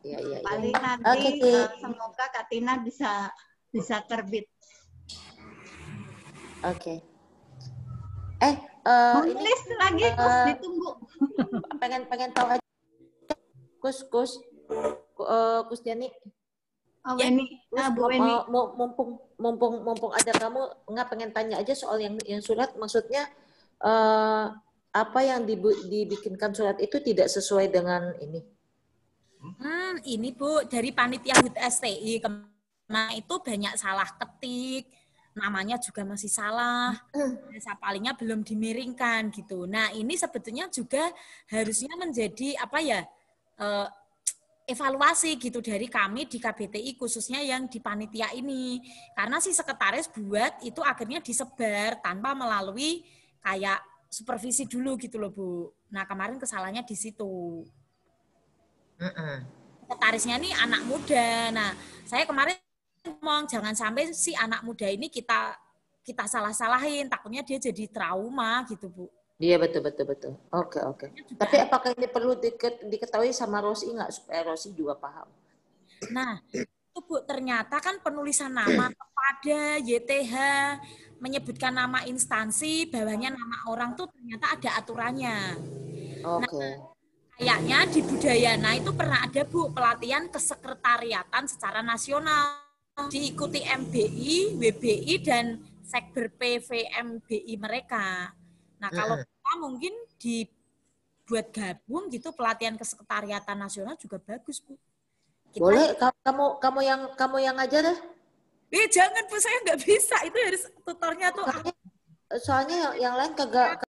I: Iya.
G: Paling nanti semoga Katina bisa terbit.
I: Oke.
G: Nulis lagi, Kus, ditunggu.
I: Pengen tahu aja. Kus Diani.
G: Ini Bu Weni.
I: Mumpung ada kamu, nggak pengen tanya aja soal yang surat, maksudnya apa yang dibikinkan surat itu tidak sesuai dengan ini?
B: Ini Bu, dari panitia HUT STI kemarin itu banyak salah ketik, namanya juga masih salah, palingnya belum dimiringkan gitu. Nah ini sebetulnya juga harusnya menjadi evaluasi gitu dari kami di KBTI khususnya yang di panitia ini. Karena si sekretaris buat itu akhirnya disebar tanpa melalui kayak supervisi dulu gitu loh Bu. Nah kemarin kesalahannya di situ. Sekretarisnya ini anak muda. Nah saya kemarin ngomong jangan sampai si anak muda ini kita salah-salahin, takutnya dia jadi trauma gitu Bu.
I: Iya betul. Oke. Tapi apakah ini perlu diketahui sama Rosi nggak supaya Rosi juga paham?
B: Nah itu Bu, ternyata kan penulisan nama kepada YTH menyebutkan nama instansi, bawahnya nama orang tuh ternyata ada aturannya.
I: Oke.
B: Nah, kayaknya di Budayana itu pernah ada Bu pelatihan kesekretariatan secara nasional, diikuti MBI, WBI dan Sekber PVMBI mereka. Nah, kalau kita mungkin dibuat gabung gitu pelatihan kesekretariatan nasional juga bagus, Bu. Kita,
I: boleh, kamu yang ngajar deh.
B: Jangan Bu, saya nggak bisa. Itu harus tutornya tuh.
I: soalnya yang lain kagak